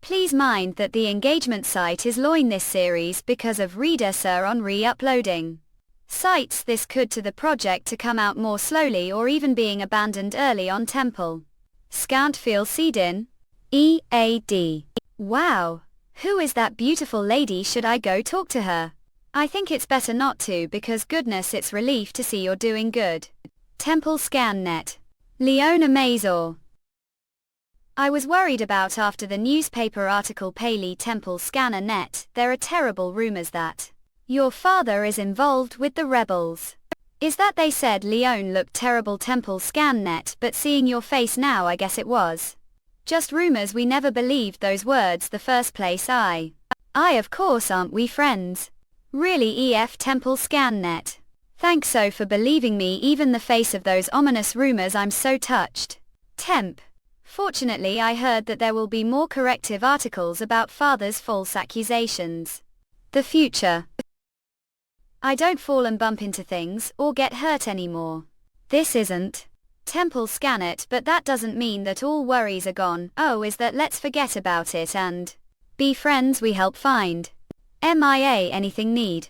Please mind that the engagement site is loin this series because of reader sir on re-uploading. Cites this could to the project to come out more slowly or even being abandoned early on. Temple Scant feel Seedin. EAD. Wow. Who is that beautiful lady? Should I go talk to her? I think it's better not to because goodness it's relief to see you're doing good. Temple Scan Net. Leona Mazur. I was worried about after the newspaper article Paley Temple Scanner Net. There are terrible rumors that your father is involved with the rebels. Is that they said Leon looked terrible? Temple Scan Net. But seeing your face now, I guess it was just rumors. We never believed those words the first place. I of course, aren't we friends? Really? EF Temple Scan Net. Thanks so for believing me even the face of those ominous rumors. I'm so touched. Temp. Fortunately I heard that there will be more corrective articles about father's false accusations. The future. I don't fall and bump into things or get hurt anymore. This isn't Temple Scan It, but that doesn't mean that all worries are gone. Oh, is that let's forget about it and be friends. We help find MIA anything need.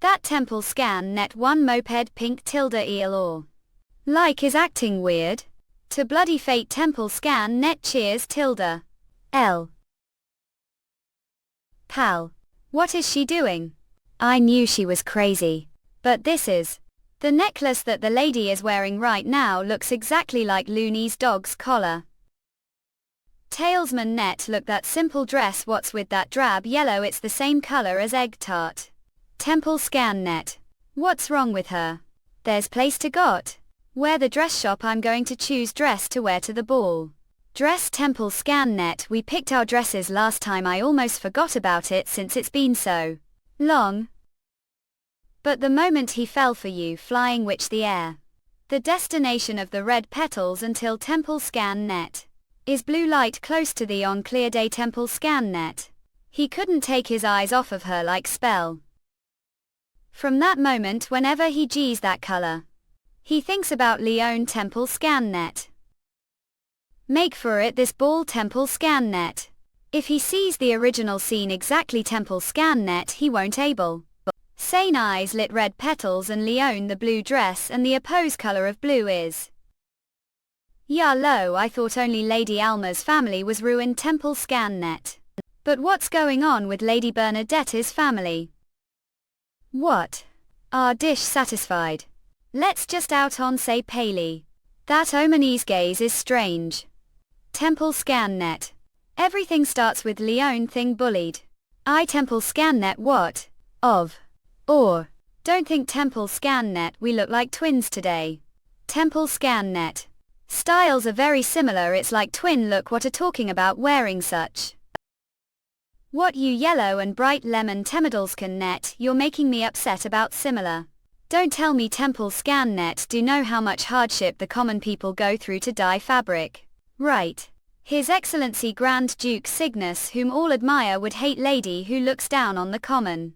That Temple Scan Net. One moped pink tilde eel or like is acting weird. To bloody fate. Temple Scan Net. Cheers tilde. L. Pal. What is she doing? I knew she was crazy. But this is the necklace that the lady is wearing right now. Looks exactly like Looney's dog's collar. Talesman Net. Look, that simple dress. What's with that drab yellow? It's the same color as egg tart. Temple Scan Net. What's wrong with her? There's place to got. Where the dress shop. I'm going to choose dress to wear to the ball. Dress. Temple Scan Net. We picked our dresses last time. I almost forgot about it since it's been so long. But the moment he fell for you, flying which the air. The destination of the red petals until Temple Scan Net. Is blue light close to thee on clear day. Temple Scan Net. He couldn't take his eyes off of her like spell. From that moment, whenever he G's that color, he thinks about Leon. Temple Scan Net. Make for it this ball. Temple Scan Net. If he sees the original scene exactly. Temple Scan Net. He won't able. Sane eyes lit red petals and Leon the blue dress, and the opposed color of blue is. Ya lo, I thought only Lady Alma's family was ruined. Temple Scan Net. But what's going on with Lady Bernadette's family? What? Our dish satisfied. Let's just out on say Paley. That Omanese gaze is strange. Temple Scan Net. Everything starts with Leon thing bullied. I Temple Scan Net. What? Of. Or. Don't think Temple Scan Net. We look like twins today. Temple Scan Net. Styles are very similar. It's like twin look. What are talking about wearing such? What you yellow and bright lemon Temidalskan Net. You're making me upset about similar. Don't tell me Temple Scan Net. Do know how much hardship the common people go through to dye fabric. Right. His Excellency Grand Duke Cygnus, whom all admire, would hate lady who looks down on the common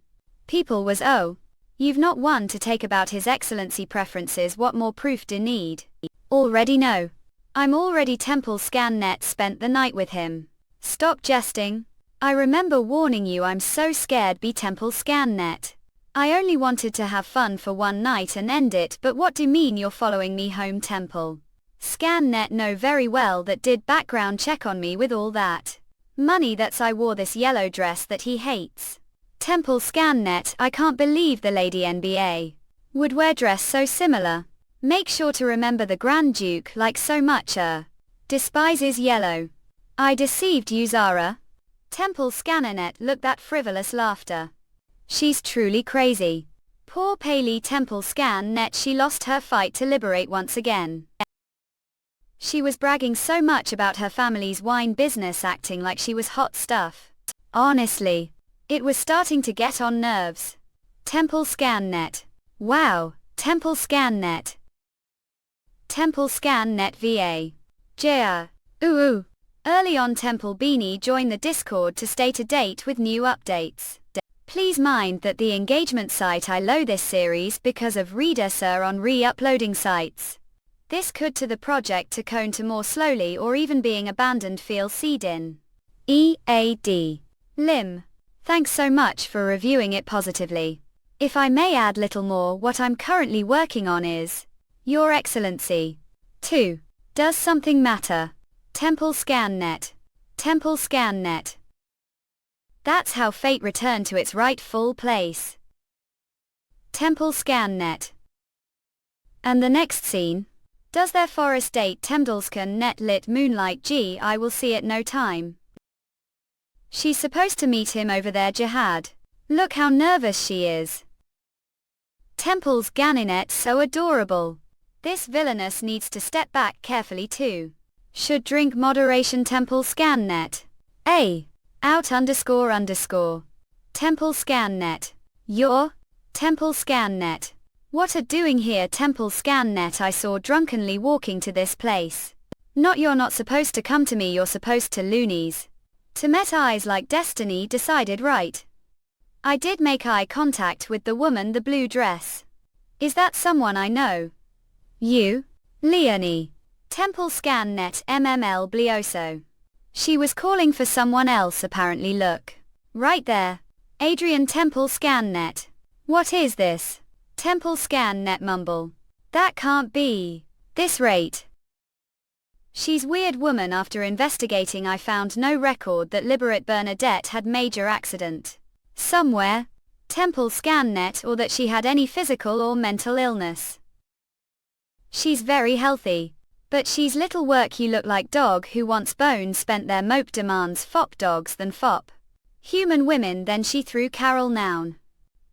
people was. Oh. You've not one to take about His Excellency preferences. What more proof do need? Already know. I'm already Temple Scan Net. Spent the night with him. Stop jesting. I remember warning you I'm so scared be temple scan net. I only wanted to have fun for one night and end it, but what do you mean you're following me home temple? Scannet know very well that did background check on me with all that money that's I wore this yellow dress that he hates. Temple Scannet, I can't believe the lady NBA would wear dress so similar. Make sure to remember the Grand Duke like so much despises yellow. I deceived you Zara? Temple Scannet looked that frivolous laughter. She's truly crazy. Poor Paley Temple Scannet, she lost her fight to liberate once again. She was bragging so much about her family's wine business, acting like she was hot stuff. Honestly, it was starting to get on nerves. Temple Scannet. Wow, Temple Scannet. Temple Scannet VA. Jia. Ooh. Early on Temple Beanie joined the Discord to stay to date with new updates. Please mind that the engagement site I low this series because of reader sir on re-uploading sites. This could to the project to cone to more slowly or even being abandoned feel seed in. EAD. Lim. Thanks so much for reviewing it positively. If I may add little more, what I'm currently working on is Your Excellency. 2. Does something matter? Temple Scannet. Temple Scannet. That's how fate returned to its rightful place. Temple Scannet. And the next scene? Does their forest date Temdalskan net lit moonlight gee I will see it no time. She's supposed to meet him over there jihad. Look how nervous she is. Temple's Ganinet so adorable. This Villainess needs to step back carefully too. Should drink moderation Temple Scannet. A. Out __. Temple Scannet. Your? Temple Scannet. What are doing here Temple Scannet? I saw drunkenly walking to this place. Not you're not supposed to come to me, you're supposed to loonies. To met eyes like destiny decided right. I did make eye contact with the woman the blue dress. Is that someone I know? You? Leonie. Temple Scannet MML Blioso. She was calling for someone else apparently. Look. Right there. Adrian Temple Scannet. What is this? Temple Scannet mumble. That can't be. This rate. She's weird woman. After investigating I found no record that Liberate Bernadette had major accident. Somewhere. Temple Scannet, or that she had any physical or mental illness. She's very healthy. But she's little work. You look like dog who wants bone spent their mope demands fop dogs than fop human women. Then she threw Carol noun.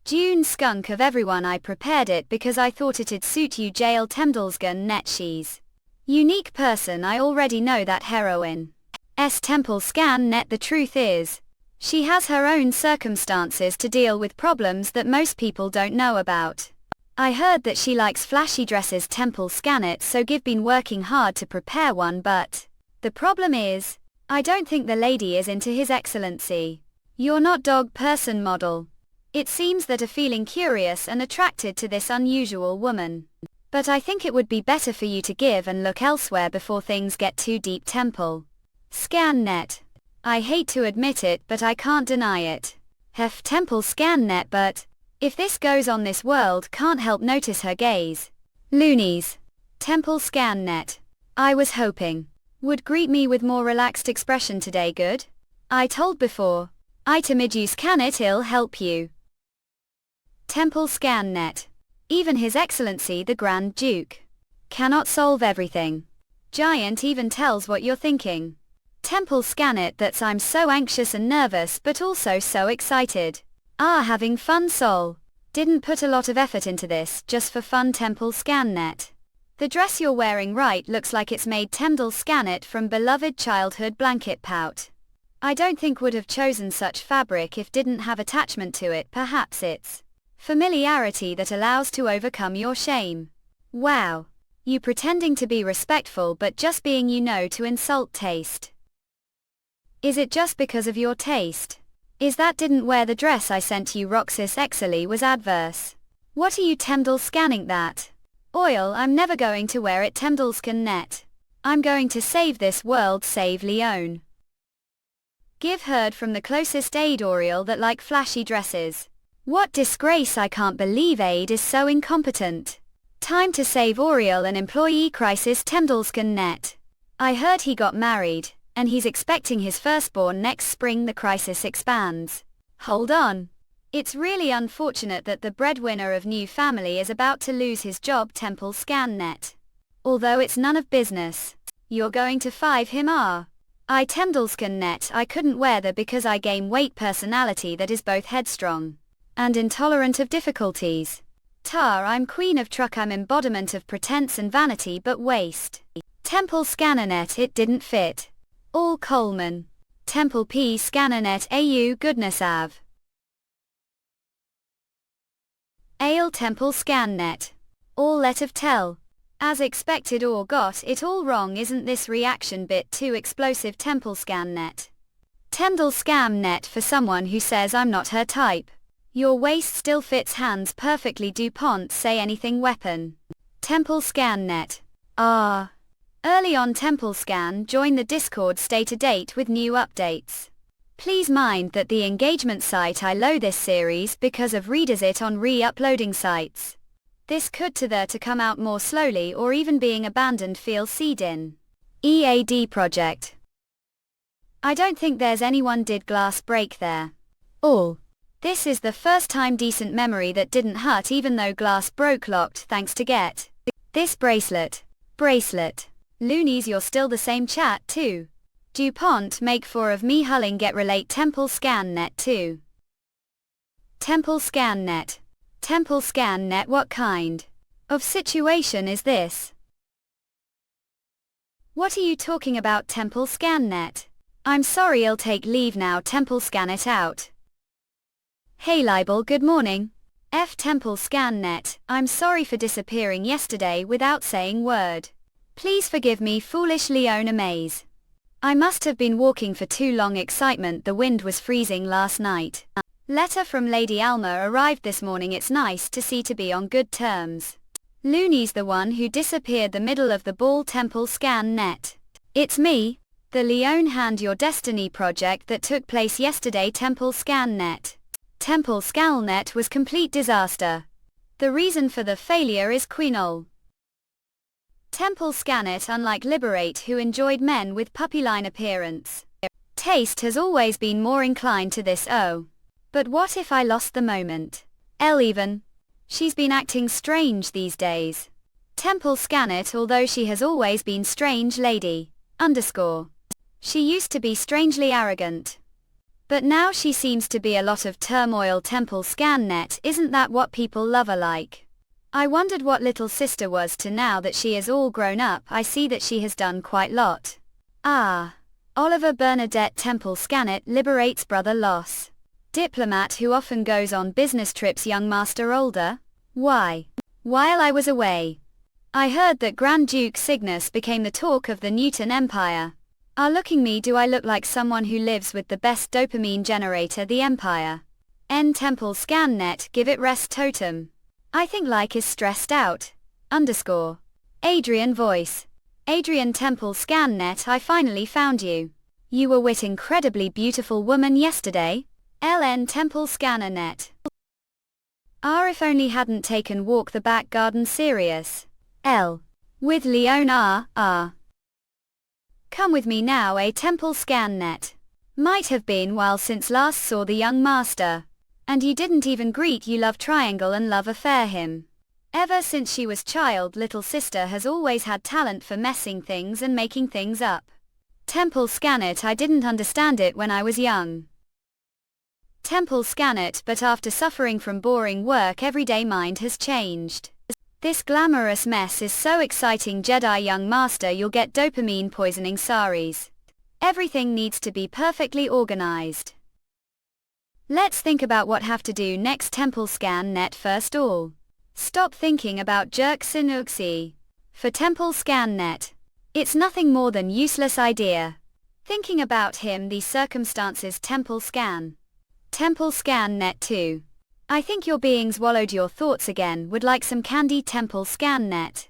June skunk of everyone. I prepared it because I thought it'd suit you jail Temdalsgan net. She's unique person. I already know that heroine. Temple Scan net. The truth is, she has her own circumstances to deal with, problems that most people don't know about. I heard that she likes flashy dresses Temple Scannet, so I've been working hard to prepare one, but the problem is, I don't think the lady is into His Excellency. You're not dog person model. It seems that are feeling curious and attracted to this unusual woman. But I think it would be better for you to give and look elsewhere before things get too deep. Temple Scannet. I hate to admit it, but I can't deny it. Temple Scannet, but if this goes on, this world can't help notice her gaze. Loonies. Temple Scannet. I was hoping would greet me with more relaxed expression today. Good. I told before. Itemidus can it'll help you. Temple Scannet. Even His Excellency the Grand Duke cannot solve everything. Giant even tells what you're thinking. Temple Scannet. That's I'm so anxious and nervous but also so excited. Having fun Sol. Didn't put a lot of effort into this, just for fun. Temple Scannet. The dress you're wearing right looks like it's made Temdal Scannet from beloved childhood blanket pout. I don't think would have chosen such fabric if didn't have attachment to it. Perhaps it's familiarity that allows to overcome your shame. Wow. You pretending to be respectful but just being to insult taste. Is it just because of your taste? Is that didn't wear the dress I sent you? Roxas Exely was adverse. What are you Temdal scanning that? Oil. I'm never going to wear it Temdalscan net. I'm going to save this world, save Leone. Give heard from the closest aid Oriel that like flashy dresses. What disgrace, I can't believe aid is so incompetent. Time to save Oriel an employee crisis Temdelskan net. I heard he got married, and he's expecting his firstborn next spring. The crisis expands. Hold on. It's really unfortunate that the breadwinner of new family is about to lose his job Temple Scan net. Although it's none of business. You're going to five him I Temdelskan net I couldn't wear the because I gain weight personality that is both headstrong and intolerant of difficulties. Tar I'm queen of truck I'm embodiment of pretense and vanity but waste. Temple Scannernet it didn't fit. All Coleman. Temple P Scannernet AU goodness av. Ale Temple Scannet. All let of tell. As expected or got it all wrong isn't this reaction bit too explosive Temple Scannet. Temdel Scam net for someone who says I'm not her type. Your waist still fits hands perfectly DuPont say anything weapon. Temple Scan net. Early on Temple Scan join the Discord stay to date with new updates. Please mind that the engagement site I load this series because of readers it on re-uploading sites. This could to come out more slowly or even being abandoned feel seed in. EAD project. I don't think there's anyone did glass break there. All. This is the first time decent memory that didn't hurt even though glass broke locked thanks to get. This bracelet. Loonies you're still the same chat too. DuPont make four of me hulling get relate Temple Scan net too. Temple Scan net. Temple Scan net what kind of situation is this? What are you talking about Temple Scan net? I'm sorry I'll take leave now Temple Scan it out. Hey Libel good morning. F Temple Scan net, I'm sorry for disappearing yesterday without saying word. Please forgive me foolish Leona Maze. I must have been walking for too long excitement the wind was freezing last night. Letter from Lady Alma arrived this morning it's nice to see to be on good terms. Looney's the one who disappeared the middle of the ball Temple Scan net. It's me, the Leone Hand Your Destiny project that took place yesterday Temple Scan net. Temple Scalnet was complete disaster. The reason for the failure is Queenol. Temple Scanet unlike Liberate who enjoyed men with puppy-line appearance. Taste has always been more inclined to this But what if I lost the moment? Even. She's been acting strange these days. Temple Scanet although she has always been strange lady. She used to be strangely arrogant. But now she seems to be a lot of turmoil Temple Scannet isn't that what people love her like? I wondered what little sister was to now that she is all grown up I see that she has done quite lot. Oliver Bernadette Temple Scanet liberates brother loss. Diplomat who often goes on business trips young master older? Why? While I was away. I heard that Grand Duke Cygnus became the talk of the Newton Empire. Looking me do I look like someone who lives with the best dopamine generator the Empire? N Temple Scannet give it rest totem. I think like is stressed out. Adrian voice. Adrian Temple Scannet I finally found you. You were with incredibly beautiful woman yesterday. LN Temple Scanner net. If only hadn't taken walk the back garden serious. L. With Leon Come with me now a Temple Scan net. Might have been while since last saw the young master. And you didn't even greet you love triangle and love affair him. Ever since she was child little sister has always had talent for messing things and making things up. Temple Scanet I didn't understand it when I was young. Temple Scanet but after suffering from boring work everyday mind has changed. This glamorous mess is so exciting Jedi young master you'll get dopamine poisoning saris. Everything needs to be perfectly organized. Let's think about what have to do next Temple Scan net first all. Stop thinking about Jerkson Uxie. For Temple Scan net. It's nothing more than useless idea. Thinking about him these circumstances Temple Scan. Temple Scan net 2. I think your beings wallowed your thoughts again would like some candy Temple Scan net.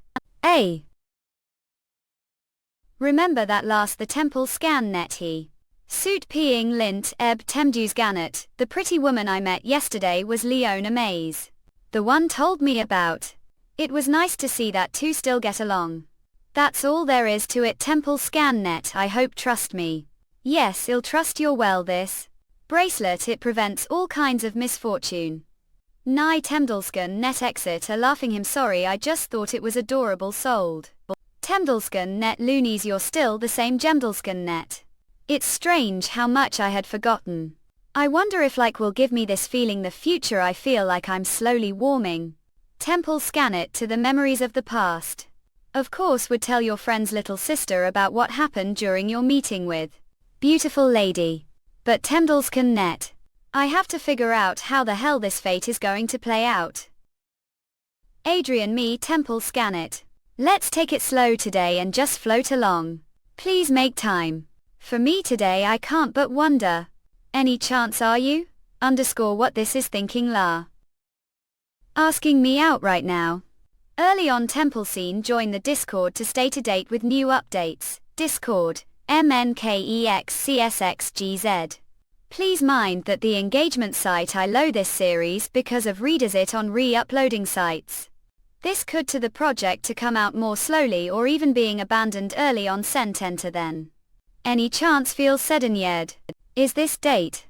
Remember that last the Temple Scan net he Suit peeing lint eb temdus ganet, the pretty woman I met yesterday was Leona Mays. The one told me about. It was nice to see that two still get along. That's all there is to it. Temple scan net. I hope trust me. Yes, I'll trust your well this. Bracelet it prevents all kinds of misfortune. Nye Temdelskan net exit a laughing him sorry I just thought it was adorable sold. Temdelskan net loonies you're still the same Gemdelskan net. It's strange how much I had forgotten. I wonder if like will give me this feeling the future I feel like I'm slowly warming. Temple scan it to the memories of the past. Of course would tell your friend's little sister about what happened during your meeting with beautiful lady. But Temdelskan net. I have to figure out how the hell this fate is going to play out. Adrian me Temple scan it. Let's take it slow today and just float along. Please make time. For me today I can't but wonder. Any chance are you? What this is thinking la. Asking me out right now. Early on Temple scene join the Discord to stay to date with new updates. Discord, MNKEXCSXGZ. Please mind that the engagement site I load this series because of readers it on re-uploading sites. This could to the project to come out more slowly or even being abandoned early on sent enter then. Any chance feels sedden yet? Is this date?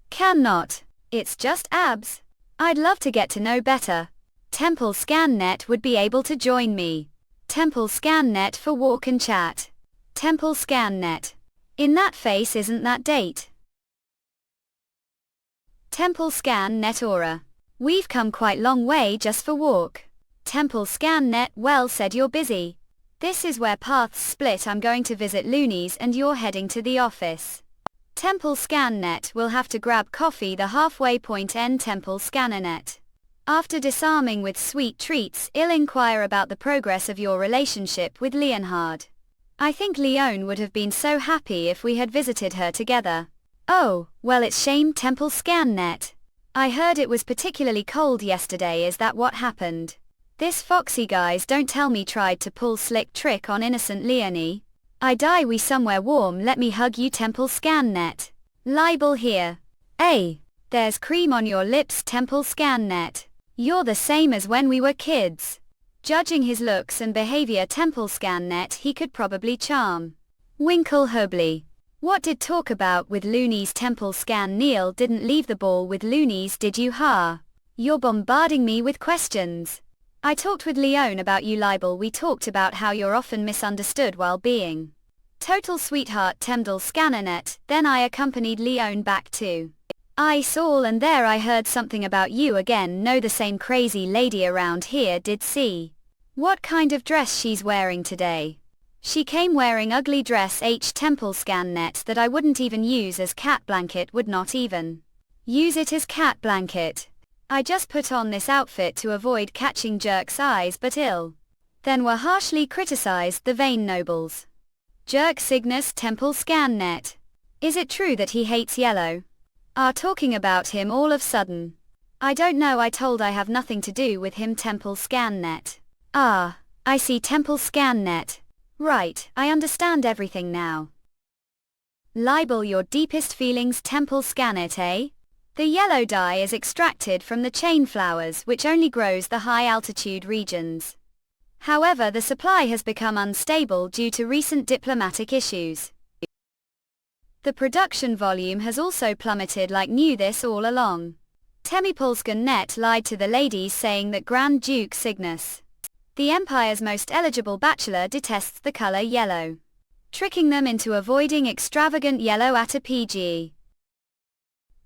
Cannot. It's just abs. I'd love to get to know better. Temple ScanNet would be able to join me. Temple ScanNet for walk and chat. Temple ScanNet. In that face isn't that date? Temple ScanNet aura. We've come quite long way just for walk. Temple ScanNet well said you're busy. This is where paths split. I'm going to visit Loonies and you're heading to the office. Temple ScanNet will have to grab coffee the halfway point end Temple ScannerNet. After disarming with sweet treats I'll inquire about the progress of your relationship with Leonhard. I think Leon would have been so happy if we had visited her together. Oh, well it's shame Temple ScanNet. I heard it was particularly cold yesterday. Is that what happened? This foxy guys don't tell me tried to pull slick trick on innocent Leonie. I die we somewhere warm let me hug you Temple ScanNet. Libel here. Ay, there's cream on your lips Temple ScanNet. You're the same as when we were kids. Judging his looks and behavior Temple ScanNet he could probably charm. Winkle Hubley. What did talk about with Loonies Temple Scan Neil didn't leave the ball with Loonies did you ha? You're bombarding me with questions. I talked with Leon about you libel we talked about how you're often misunderstood while being total sweetheart Temdel ScannerNet then I accompanied Leon back to I saw and there I heard something about you again know the same crazy lady around here did see. What kind of dress she's wearing today? She came wearing ugly dress H Temple ScanNet that I wouldn't even use as cat blanket would not even use it as cat blanket. I just put on this outfit to avoid catching Jerk's eyes but ill. Then were harshly criticized the vain nobles. Jerk Cygnus Temple ScanNet. Is it true that he hates yellow? Are talking about him all of sudden. I don't know I told I have nothing to do with him Temple ScanNet. Ah, I see Temple ScanNet. Right, I understand everything now. Libel your deepest feelings Temple ScanNet eh? The yellow dye is extracted from the chain flowers which only grows the high altitude regions. However the supply has become unstable due to recent diplomatic issues. The production volume has also plummeted like knew this all along. Temipolskan net lied to the ladies saying that Grand Duke Cygnus, the Empire's most eligible bachelor detests the color yellow, tricking them into avoiding extravagant yellow at a PG.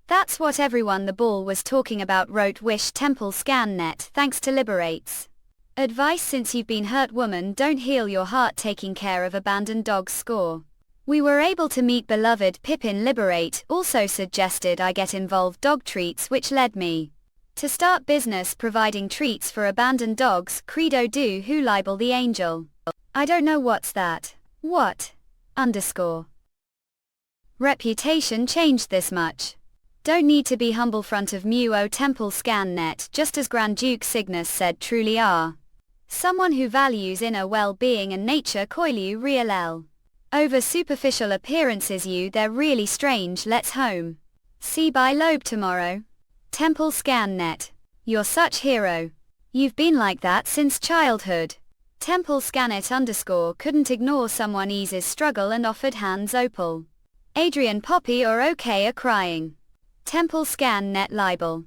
That's what everyone the ball was talking about wrote Wish Temple ScanNet thanks to Liberates. Advice since you've been hurt woman don't heal your heart taking care of abandoned dogs score. We were able to meet beloved Pippin Liberate also suggested I get involved dog treats which led me to start business providing treats for abandoned dogs credo do who libel the angel. I don't know what's that. What? Underscore. Reputation changed this much. Don't need to be humble front of Mu O Temple ScanNet just as Grand Duke Cygnus said truly are. Someone who values inner well-being and nature Koilu Real L. Over superficial appearances they're really strange, let's home. See by Loeb tomorrow. Temple Scan Net. You're such hero. You've been like that since childhood. Temple Scanet _ couldn't ignore someone Ease's struggle and offered hands Opal. Adrian Poppy or OK are crying. Temple Scan Net libel.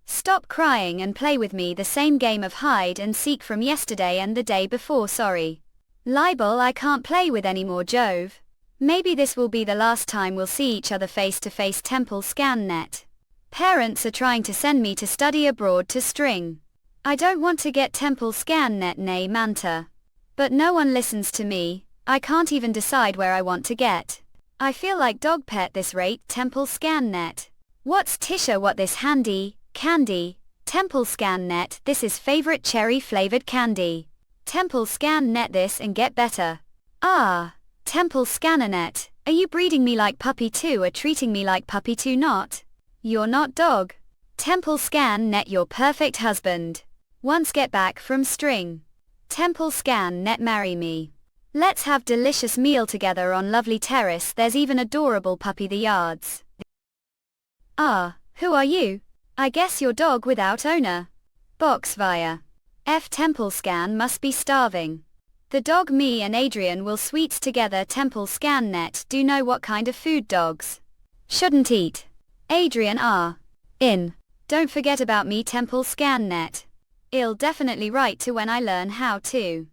Stop crying and play with me the same game of hide and seek from yesterday and the day before, sorry. Libel I can't play with anymore, Jove. Maybe this will be the last time we'll see each other face to face. Temple Scan Net. Parents are trying to send me to study abroad to string. I don't want to get Temple Scan Net nay Manta. But no one listens to me, I can't even decide where I want to get. I feel like dog pet this rate. Temple Scan Net. What's Tisha what this handy, candy, Temple Scan Net this is favorite cherry flavored candy. Temple Scan Net this and get better. Ah, Temple Scannernet, are you breeding me like puppy 2 or treating me like puppy 2 not? You're not dog. Temple Scan Net your perfect husband. Once get back from string. Temple Scan Net marry me. Let's have delicious meal together on lovely terrace, there's even adorable puppy the yards. Ah, who are you? I guess you're dog without owner. Box via. F Temple Scan must be starving. The dog me and Adrian will sweets together. Temple Scan Net do know what kind of food dogs shouldn't eat. Adrian in. Don't forget about me. Temple Scan Net. I'll definitely write to when I learn how to.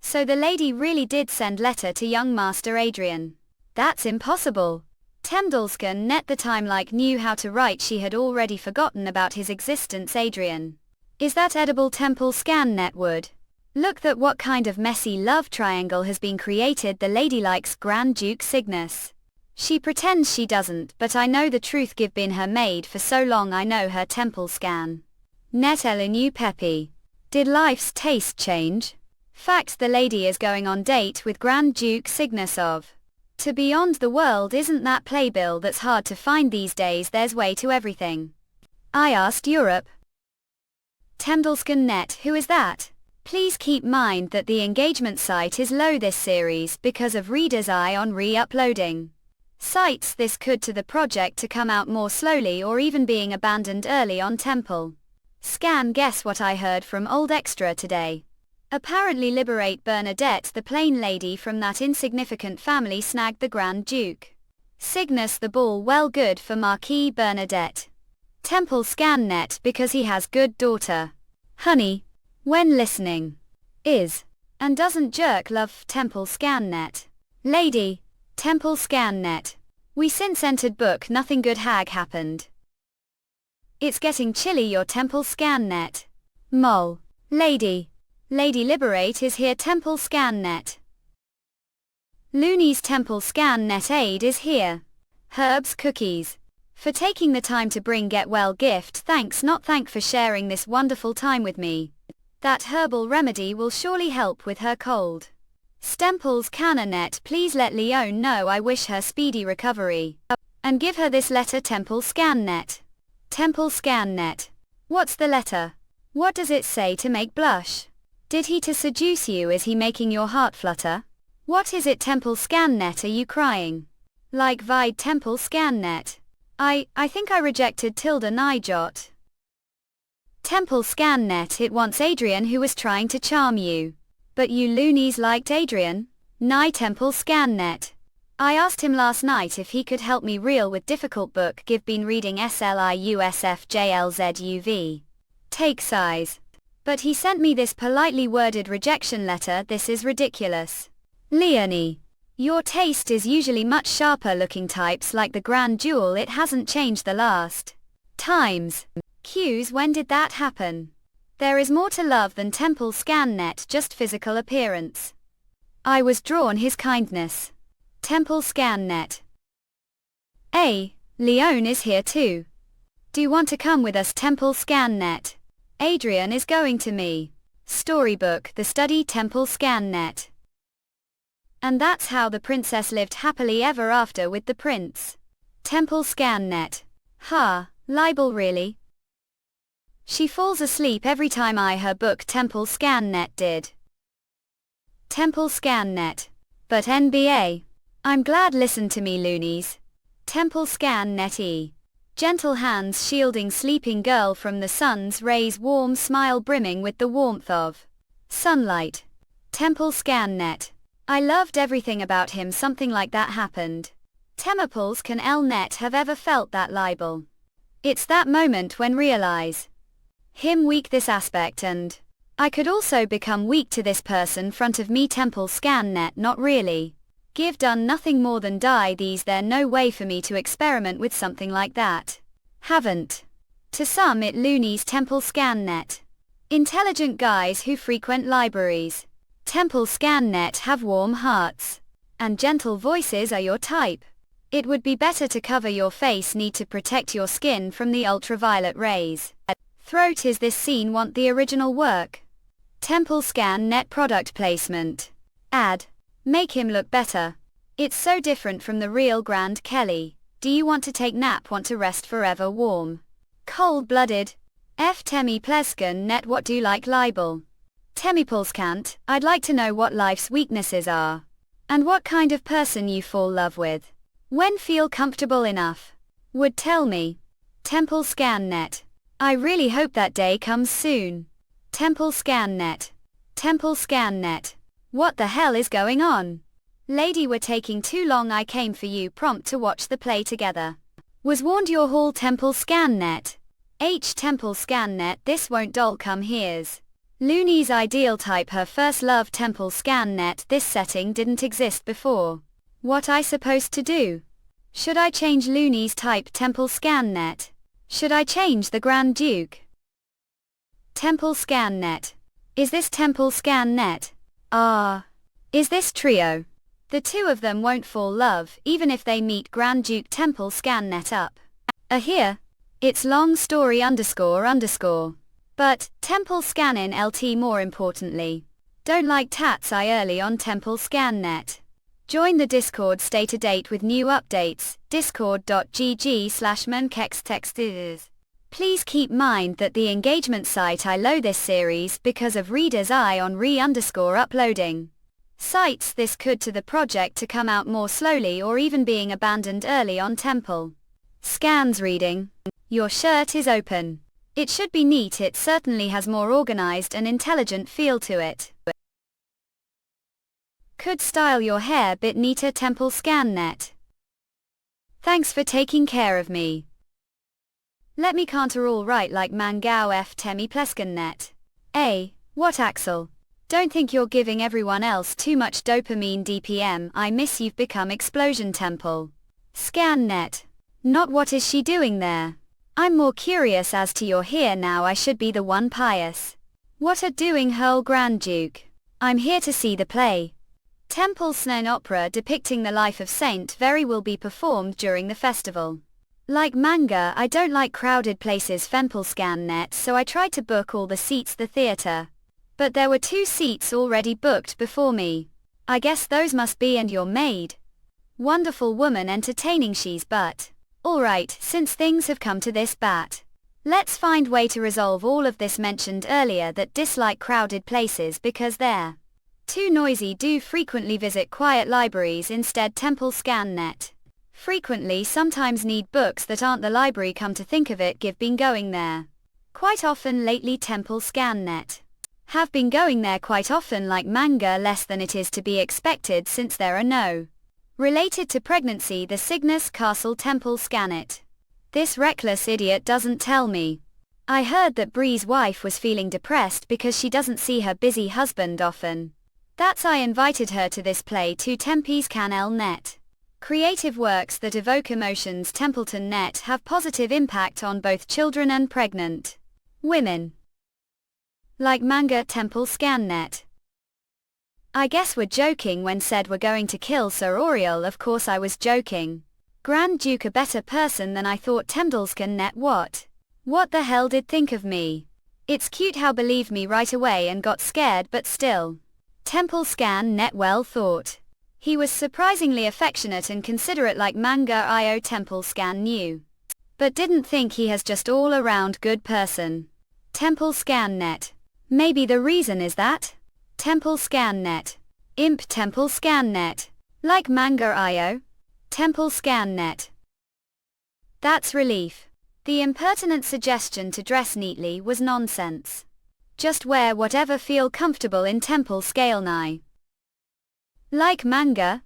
So the lady really did send letter to young Master Adrian. That's impossible. Temdlescan Net the time like knew how to write, she had already forgotten about his existence. Adrian. Is that edible? Temple Scan Net would. Look that what kind of messy love triangle has been created. The lady likes Grand Duke Cygnus. She pretends she doesn't, but I know the truth. Give been her maid for so long, I know her. Temple Scan Net Elenu Peppy. Did life's taste change? Fact the lady is going on date with Grand Duke Cygnus of To Beyond the World. Isn't that playbill that's hard to find these days? There's way to everything. I asked Europe. Temdlescan Net who is that? Please keep mind that the engagement site is low this series because of reader's eye on re-uploading. Sites this could to the project to come out more slowly or even being abandoned early on. Temple Scan guess what I heard from old extra today. Apparently Liberate Bernadette the plain lady from that insignificant family snagged the Grand Duke Cygnus the ball. Well, good for Marquis Bernadette. Temple Scan Net because he has good daughter. Honey. When listening. Is. And doesn't jerk love. Temple Scan Net. Lady. Temple Scan Net. We since entered book nothing good hag happened. It's getting chilly. Your Temple Scan Net. Mol. Lady. Lady Liberate is here. Temple Scan Net. Looney's Temple Scan Net aid is here. Herbs cookies. For taking the time to bring get well gift. Thanks not thank for sharing this wonderful time with me. That herbal remedy will surely help with her cold. Stemples Cannonet please let Leone know I wish her speedy recovery. And give her this letter. Temple Scan Net. Temple Scan Net. What's the letter? What does it say to make blush? Did he to seduce you? Is he making your heart flutter? What is it? Temple Scan Net are you crying? Like Vide. Temple Scan Net. I think I rejected Tilda Nijot. Temple Scan Net it wants Adrian who was trying to charm you. But you loonies liked Adrian? Nye Temple Scan Net. I asked him last night if he could help me reel with difficult book. Give been reading SLIUSFJLZUV. Take size. But he sent me this politely worded rejection letter. This is ridiculous. Leonie. Your taste is usually much sharper looking types like the Grand Jewel. It hasn't changed the last times. Cues when did that happen? There is more to love than Temple Scan Net, just physical appearance. I was drawn his kindness. Temple Scan Net. Leone is here too. Do you want to come with us? Temple Scan Net. Adrian is going to me. Storybook The Study. Temple Scan Net. And that's how the princess lived happily ever after with the prince. Temple Scan Net. Ha, libel really? She falls asleep every time I her book. Temple Scan Net did. Temple Scan Net. But NBA. I'm glad, listen to me loonies. Temple scan net E. Gentle hands shielding sleeping girl from the sun's rays, warm smile brimming with the warmth of sunlight. Temple scan net. I loved everything about him, something like that happened. Temples can L net have ever felt that libel. It's that moment when realize him weak this aspect and I could also become weak to this person front of me. Temple scan net not really. Give done nothing more than die these, there no way for me to experiment with something like that. Haven't. To some it loonies. Temple scan net. Intelligent guys who frequent libraries. Temple scan net have warm hearts. And gentle voices are your type. It would be better to cover your face, need to protect your skin from the ultraviolet rays. Throat is this scene want the original work. Temple scan net product placement. Ad. Make him look better. It's so different from the real Grand Kelly. Do you want to take nap, want to rest forever warm? Cold-blooded. F Temi Pleskan net what do you like libel? Temipolskant, I'd like to know what life's weaknesses are. And what kind of person you fall love with. When feel comfortable enough. Would tell me. Temple scan net. I really hope that day comes soon. Temple scan net. Temple scan net. What the hell is going on? Lady, we're taking too long. I came for you prompt to watch the play together. Was warned your hall. Temple scan net. H Temple scan net, this won't doll come here's. Looney's ideal type, her first love. Temple scan net, this setting didn't exist before. What I supposed to do? Should I change Looney's type? Temple scan net. Should I change the Grand Duke? Temple scan net. Is this Temple scan net? Is this trio? The two of them won't fall love, even if they meet. Grand Duke. Temple scan net up. Here. It's long story __. But, Temple scan in LT more importantly. Don't like tats I early on Temple scan net. Join the Discord, stay to date with new updates, discord.gg/menkextexts. Please keep mind that the engagement site I load this series because of readers eye on _uploading. Cites this could to the project to come out more slowly or even being abandoned early on. Temple scans reading. Your shirt is open. It should be neat. It certainly has more organized and intelligent feel to it. Could style your hair bit neater. Temple scan net. Thanks for taking care of me. Let me canter all right like Mangao F Temi Pleskan net. What Axel? Don't think you're giving everyone else too much dopamine. DPM I miss you've become explosion. Temple scan net. Not what is she doing there? I'm more curious as to you're here now. I should be the one pious. What are doing Hurl Grand Duke? I'm here to see the play. Temple Snen opera depicting the life of Saint Very will be performed during the festival. Like manga, I don't like crowded places. Temple scan net, so I tried to book all the seats the theater. But there were 2 seats already booked before me. I guess those must be and your maid. Wonderful woman, entertaining she's, but alright, since things have come to this bat. Let's find way to resolve all of this. Mentioned earlier that dislike crowded places because they're too noisy. Do frequently visit quiet libraries instead. Temple scan net. Frequently, sometimes need books that aren't the library. Come to think of it, give been going there quite often lately. Temple scan net. Have been going there quite often, like manga, less than it is to be expected since there are no related to pregnancy. The Cygnus Castle. Temple scan it. This reckless idiot doesn't tell me. I heard that Bree's wife was feeling depressed because she doesn't see her busy husband often. That's I invited her to this play to Tempe's Canal net. Creative works that evoke emotions. Templeton net have positive impact on both children and pregnant women. Like manga. Temple scan net. I guess we're joking when said we're going to kill Sir Oriel. Of course I was joking. Grand Duke a better person than I thought. Temdlescan net. What the hell did think of me? It's cute how believed me right away and got scared, but still. Temple scan net. Well thought. He was surprisingly affectionate and considerate like manga. IO Temple scan knew. But didn't think he has just all around good person. Temple scan net. Maybe the reason is that? Temple scan net. Imp Temple Scannet. Like manga.io? Temple Scannet. That's relief. The impertinent suggestion to dress neatly was nonsense. Just wear whatever feel comfortable in Temple Scannet. Like manga?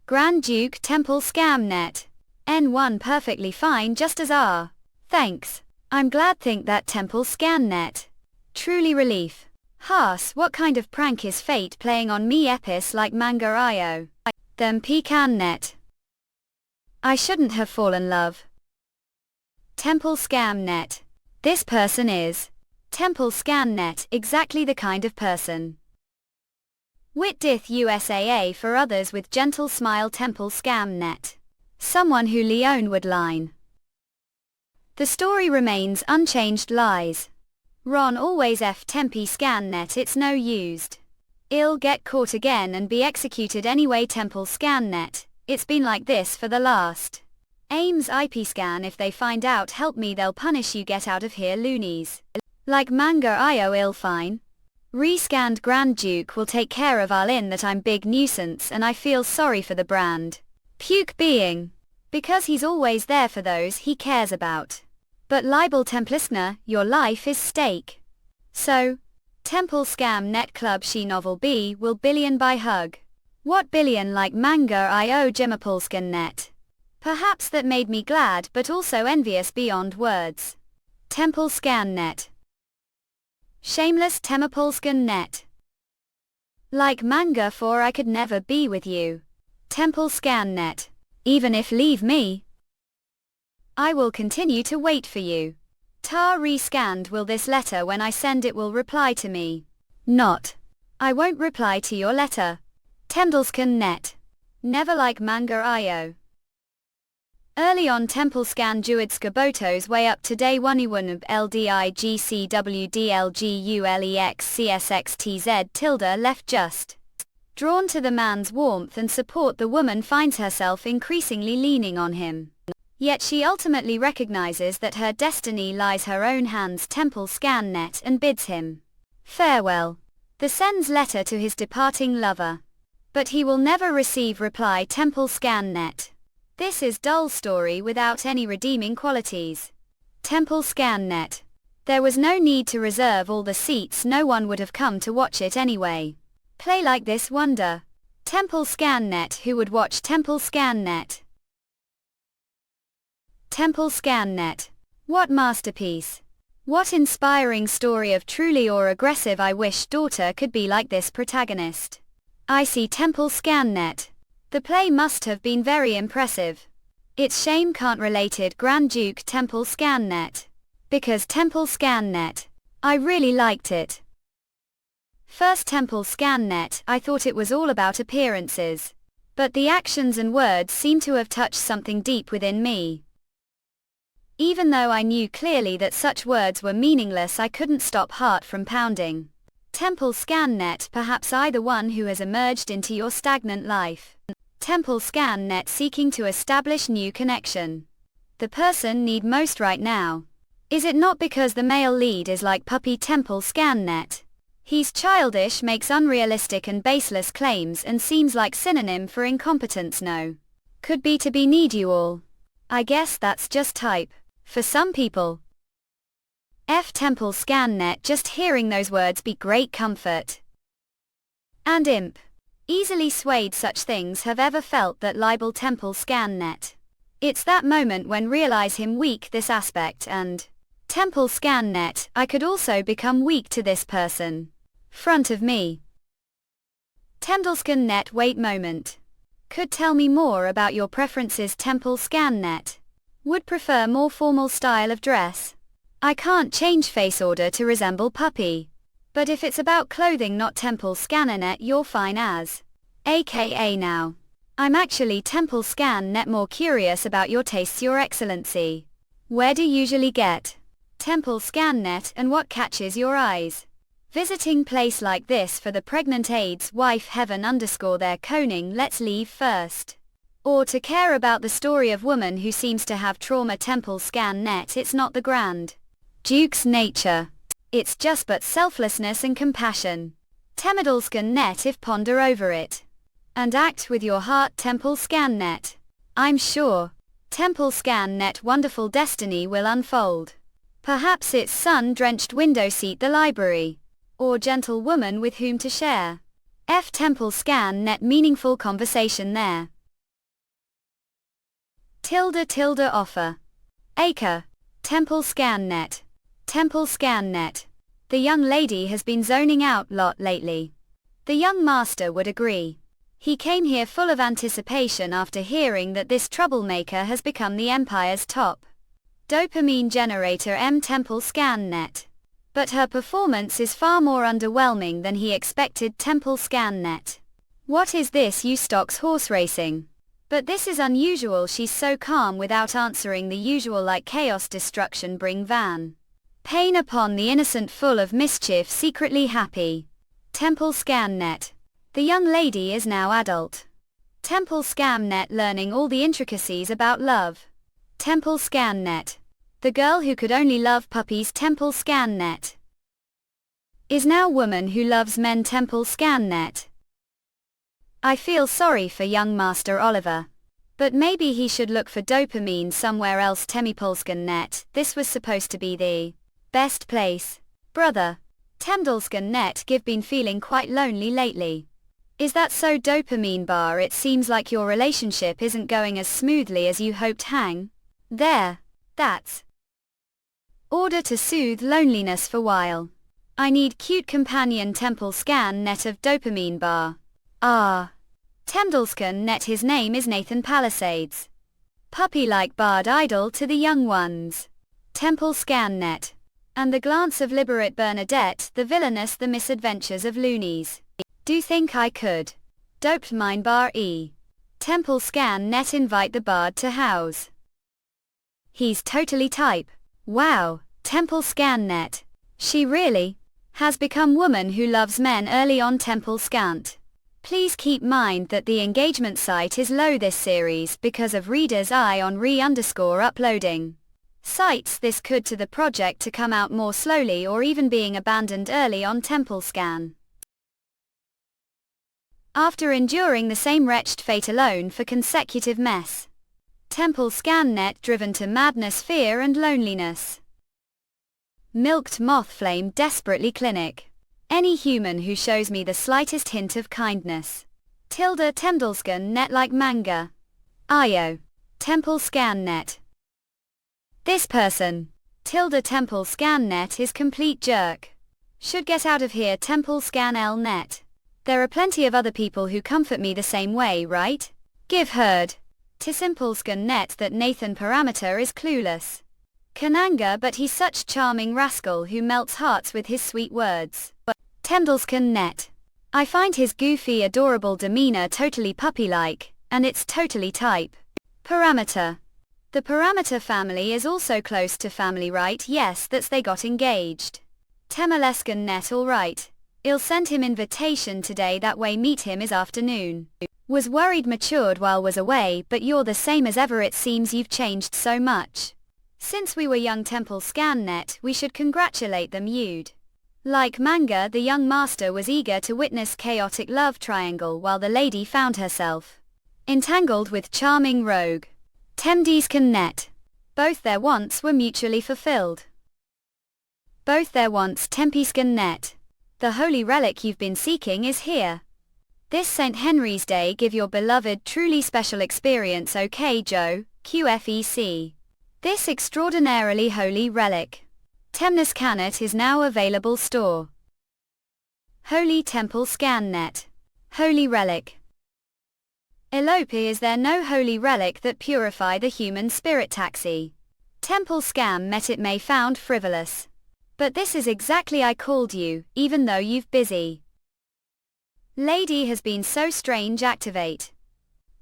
Grand Duke Temple Scamnet. N1 perfectly fine just as R. Thanks. I'm glad think that Temple Scannet. Truly relief. Haas, what kind of prank is fate playing on me epis like manga.io? Them Pecannet. I shouldn't have fallen love. Temple Scamnet. This person is. Temple Scannet, exactly the kind of person. Wit dith USAA for others with gentle smile Temple Scamnet. Someone who Leone would line. The story remains unchanged lies. Ron always F Tempe Scannet it's no used. I'll get caught again and be executed anyway Temple Scannet, it's been like this for the last. Ames IP scan if they find out help me they'll punish you get out of here loonies. Like manga.io ill fine. Rescanned Grand Duke will take care of all in that I'm big nuisance and I feel sorry for the brand. Puke being. Because he's always there for those he cares about. But libel Templiskner, your life is stake. So, Temple Scam Net Club She Novel B will billion by hug. What billion like manga.io Jimapolskan net? Perhaps that made me glad but also envious beyond words. Temple Scan Net. Shameless Temapolskan net. Like manga for I could never be with you. Temple Scan Net. Even if leave me. I will continue to wait for you. Tar rescanned will this letter when I send it will reply to me. Not. I won't reply to your letter. Temdleskan net. Never like manga.io. Early on Templescan Juid Skaboto's way up to day 1 LDIGCWDLGULEXCSXTZ tilde left just. Drawn to the man's warmth and support the woman finds herself increasingly leaning on him. Yet she ultimately recognizes that her destiny lies her own hands Temple Scan net and bids him farewell. The sends letter to his departing lover. But he will never receive reply Temple Scan net. This is dull story without any redeeming qualities. Temple Scan net. There was no need to reserve all the seats no one would have come to watch it anyway. Play like this wonder. Temple Scan net who would watch Temple Scan net? Temple Scan net. What masterpiece. What inspiring story of truly or aggressive I wish daughter could be like this protagonist. I see Temple Scan net. The play must have been very impressive. It's shame can't related Grand Duke Temple Scan net. Because Temple Scan net. I really liked it. First Temple Scan net I thought it was all about appearances. But the actions and words seem to have touched something deep within me. Even though I knew clearly that such words were meaningless I couldn't stop heart from pounding. Temple Scan net perhaps I the one who has emerged into your stagnant life. Temple Scan net seeking to establish new connection. The person need most right now. Is it not because the male lead is like puppy Temple Scan net? He's childish makes unrealistic and baseless claims and seems like synonym for incompetence no. Could be to be need you all. I guess that's just type. For some people. F Temple Scan net just hearing those words be great comfort. And imp. Easily swayed such things have ever felt that libel Temple Scan net. It's that moment when realize him weak this aspect and Temple Scan net I could also become weak to this person. Front of me. Temdleskan net wait moment. Could tell me more about your preferences Temple Scan net. Would prefer more formal style of dress. I can't change face order to resemble puppy. But if it's about clothing not Temple Scanner net you're fine as. AKA now. I'm actually Temple Scan net more curious about your tastes your excellency. Where do you usually get Temple Scan net and what catches your eyes? Visiting place like this for the pregnant AIDS wife heaven _ their coning let's leave first. Or to care about the story of woman who seems to have trauma Temple Scan net it's not the Grand Duke's nature. It's just but selflessness and compassion. Temidalskan net if ponder over it. And act with your heart temple scan net. I'm sure. Temple scan net wonderful destiny will unfold. Perhaps it's sun-drenched window seat the library. Or gentle woman with whom to share. Temple scan net meaningful conversation there. Tilde offer. Acre. Temple scan net. Temple scan net. The young lady has been zoning out lot lately. The young master would agree. He came here full of anticipation after hearing that this troublemaker has become the empire's top dopamine generator Temple scan net. But her performance is far more underwhelming than he expected Temple scan net. What is this you stocks horse racing? But this is unusual, she's so calm without answering the usual like chaos destruction bring van. Pain upon the innocent full of mischief secretly happy. Temple scan net. The young lady is now adult. Temple scam net learning all the intricacies about love. Temple scan net. The girl who could only love puppies Temple scan net. Is now woman who loves men Temple scan net. I feel sorry for young Master Oliver. But maybe he should look for dopamine somewhere else Temipolskan net, this was supposed to be the best place. Brother. Temdalskan net give been feeling quite lonely lately. Is that so dopamine bar? It seems like your relationship isn't going as smoothly as you hoped. Hang there. That's order to soothe loneliness for while. I need cute companion Temple scan net of dopamine bar. Ah. Temdalskan net his name is Nathan Palisades. Puppy-like bard idol to the young ones. Temple scan net. And the glance of Liberate Bernadette, the villainess, the misadventures of loonies. Do think I could. Doped mine bar e. Temple scan net invite the bard to house. He's totally type. Wow, Temple scan net. She really has become woman who loves men early on Temple scant. Please keep mind that the engagement site is low this series because of reader's eye on re_uploading. Cites this could to the project to come out more slowly or even being abandoned early on Temple scan. After enduring the same wretched fate alone for consecutive mess. Temple scan net driven to madness, fear and loneliness. Milked moth flame desperately clinic. Any human who shows me the slightest hint of kindness. Temdalskan net like manga. Io. Temple scan net. This person. Temple scan net is complete jerk. Should get out of here Temple scan L net. There are plenty of other people who comfort me the same way, right? Give heard. Tisimpleskan net that Nathan Parameter is clueless. Kananga but he's such charming rascal who melts hearts with his sweet words. Temdalskan net. I find his goofy adorable demeanor totally puppy-like, and it's totally type. Parameter. The Parameter family is also close to family, right? Yes, that's they got engaged. Temaleskan net alright. I'll send him invitation today that way meet him is afternoon. Was worried matured while was away but you're the same as ever it seems you've changed so much. Since we were young Temple scan net we should congratulate them you'd. Like manga the young master was eager to witness chaotic love triangle while the lady found herself entangled with charming rogue. Temdiskan net. Both their wants were mutually fulfilled. Both their wants Tempiskan net. The holy relic you've been seeking is here. This St. Henry's Day give your beloved truly special experience OK Joe, QFEC. This extraordinarily holy relic. Temniscanet is now available store. Holy Temple scan net. Holy relic. Elope is there no holy relic that purify the human spirit taxi. Temple scam met it may found frivolous. But this is exactly I called you, even though you've busy. Lady has been so strange activate.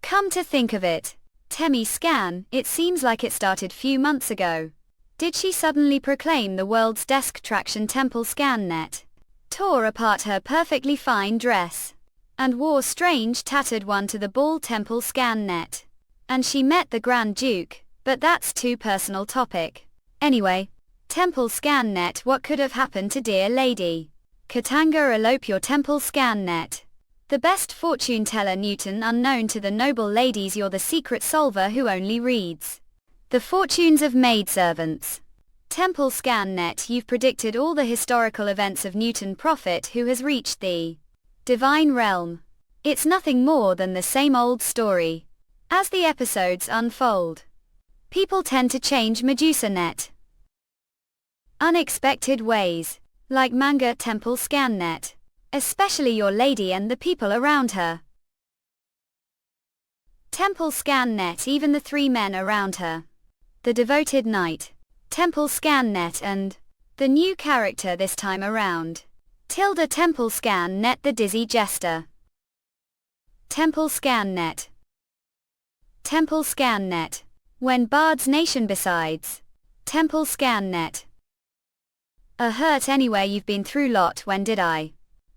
Come to think of it. Temi scan, it seems like it started few months ago. Did she suddenly proclaim the world's desk traction Temple scan net? Tore apart her perfectly fine dress. And wore strange tattered one to the ball Temple scan net. And she met the Grand Duke, but that's too personal topic. Anyway, Temple scan net what could have happened to dear lady? Katanga elope your temple scan net. The best fortune teller Newton unknown to the noble ladies, you're the secret solver who only reads the fortunes of maidservants. Temple scan net, you've predicted all the historical events of Newton prophet who has reached the divine realm. It's nothing more than the same old story. As the episodes unfold, people tend to change Medusa net. Unexpected ways, like manga temple scan net, especially your lady and the people around her. Temple scan net, even the three men around her. The devoted knight, temple scan net, and the new character this time around, Tilda temple scan net, the dizzy jester. Temple scan net. Temple scan net. When Bard's nation besides. Temple scan net. A hurt anywhere you've been through lot, when did I?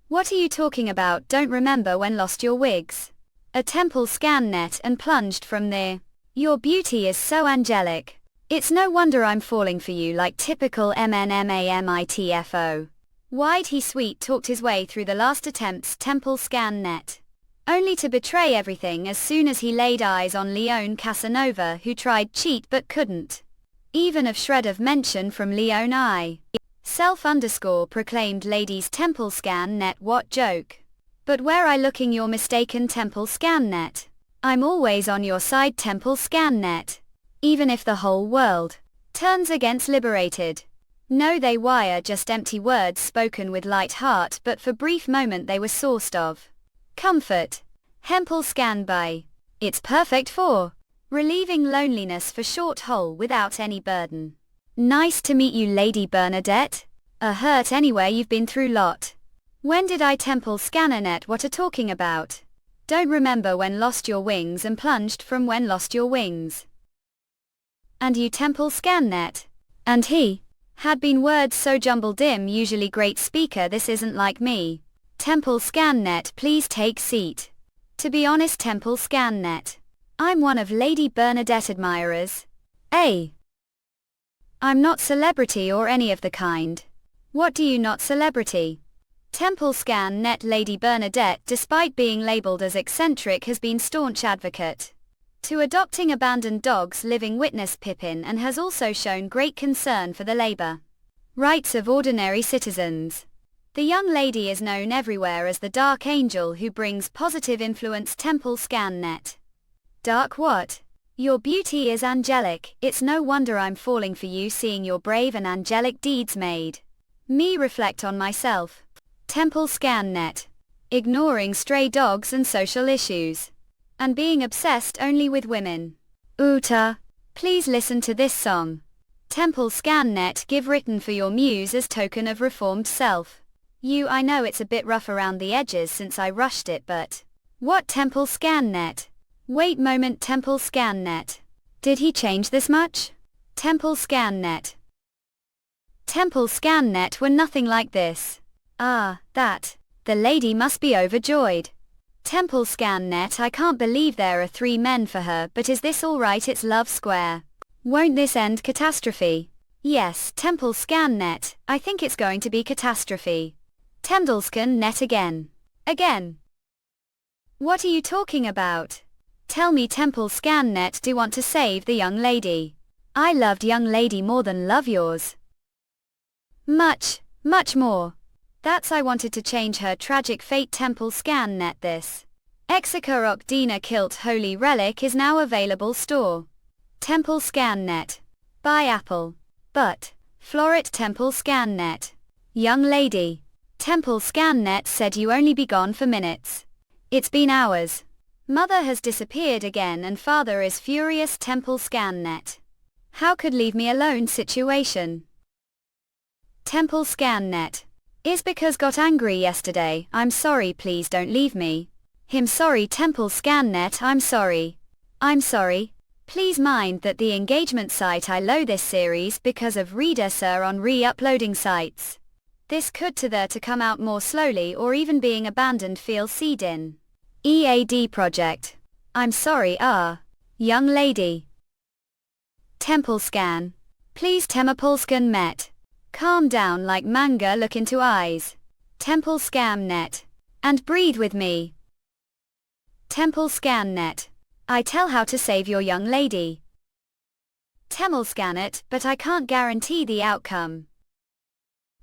What are you talking about? Don't remember when lost your wigs. A temple scan net and plunged from there. Your beauty is so angelic. It's no wonder I'm falling for you, like typical MNMAMITFO. Why'd he sweet talked his way through the last attempts temple scan net, only to betray everything as soon as he laid eyes on Leone Casanova, who tried cheat but couldn't. Even a shred of mention from Leone I. Self_proclaimed ladies temple scan net, what joke. But where I looking your mistaken temple scan net. I'm always on your side temple scan net. Even if the whole world turns against liberated. No, they were just empty words spoken with light heart, but for brief moment they were sourced of comfort. Hempel scan by. It's perfect for relieving loneliness for short hole without any burden. Nice to meet you, Lady Bernadette. A hurt anywhere you've been through lot. When did I temple scanner net? What are talking about? Don't remember when lost your wings and plunged from when lost your wings. And you temple scan net. And he had been words so jumbled dim, usually great speaker, this isn't like me. Temple scan net, please take seat. To be honest, temple scan net, I'm one of Lady Bernadette admirers. I'm not celebrity or any of the kind. What do you not celebrity? Temple scan net. Lady Bernadette, despite being labeled as eccentric, has been staunch advocate to adopting abandoned dogs, living witness Pippin, and has also shown great concern for the labor rights of ordinary citizens. The young lady is known everywhere as the Dark Angel who brings positive influence. Temple scan net. Dark what? Your beauty is angelic, it's no wonder I'm falling for you, seeing your brave and angelic deeds made me reflect on myself. Temple scan net. Ignoring stray dogs and social issues. And being obsessed only with women. Uta, please listen to this song. Temple scan net, give written for your muse as token of reformed self. I know it's a bit rough around the edges since I rushed it, but what temple scan net? Wait moment, temple scan net. Did he change this much? Temple scan net. Temple scan net were nothing like this. That. The lady must be overjoyed. Temple scan net, I can't believe there are 3 men for her, but is this alright? It's love square. Won't this end catastrophe? Yes, temple scan net, I think it's going to be catastrophe. Temdelskan net again. Again. What are you talking about? Tell me, temple scan net, do want to save the young lady. I loved young lady more than love yours. Much, much more. That's I wanted to change her tragic fate. Temple scan net. This Exekarok Dina Kilt Holy Relic is now available store. Temple scan net. By Apple. But Florit temple scan net. Young lady. Temple scan net said you only be gone for minutes. It's been hours. Mother has disappeared again and father is furious. Temple scan net. How could leave me alone situation. Temple scan net. Is because got angry yesterday. I'm sorry, please don't leave me. Him sorry. Temple scan net. I'm sorry. I'm sorry. Please mind that the engagement site I low this series because of reader sir on re-uploading sites. This could to there to come out more slowly or even being abandoned feel seed in. EAD project. I'm sorry young lady. Temple scan. Please Temapolskan met. Calm down like manga look into eyes. Temple Scam Net. And breathe with me. Temple Scan Net. I tell how to save your young lady. Temple scan it, but I can't guarantee the outcome.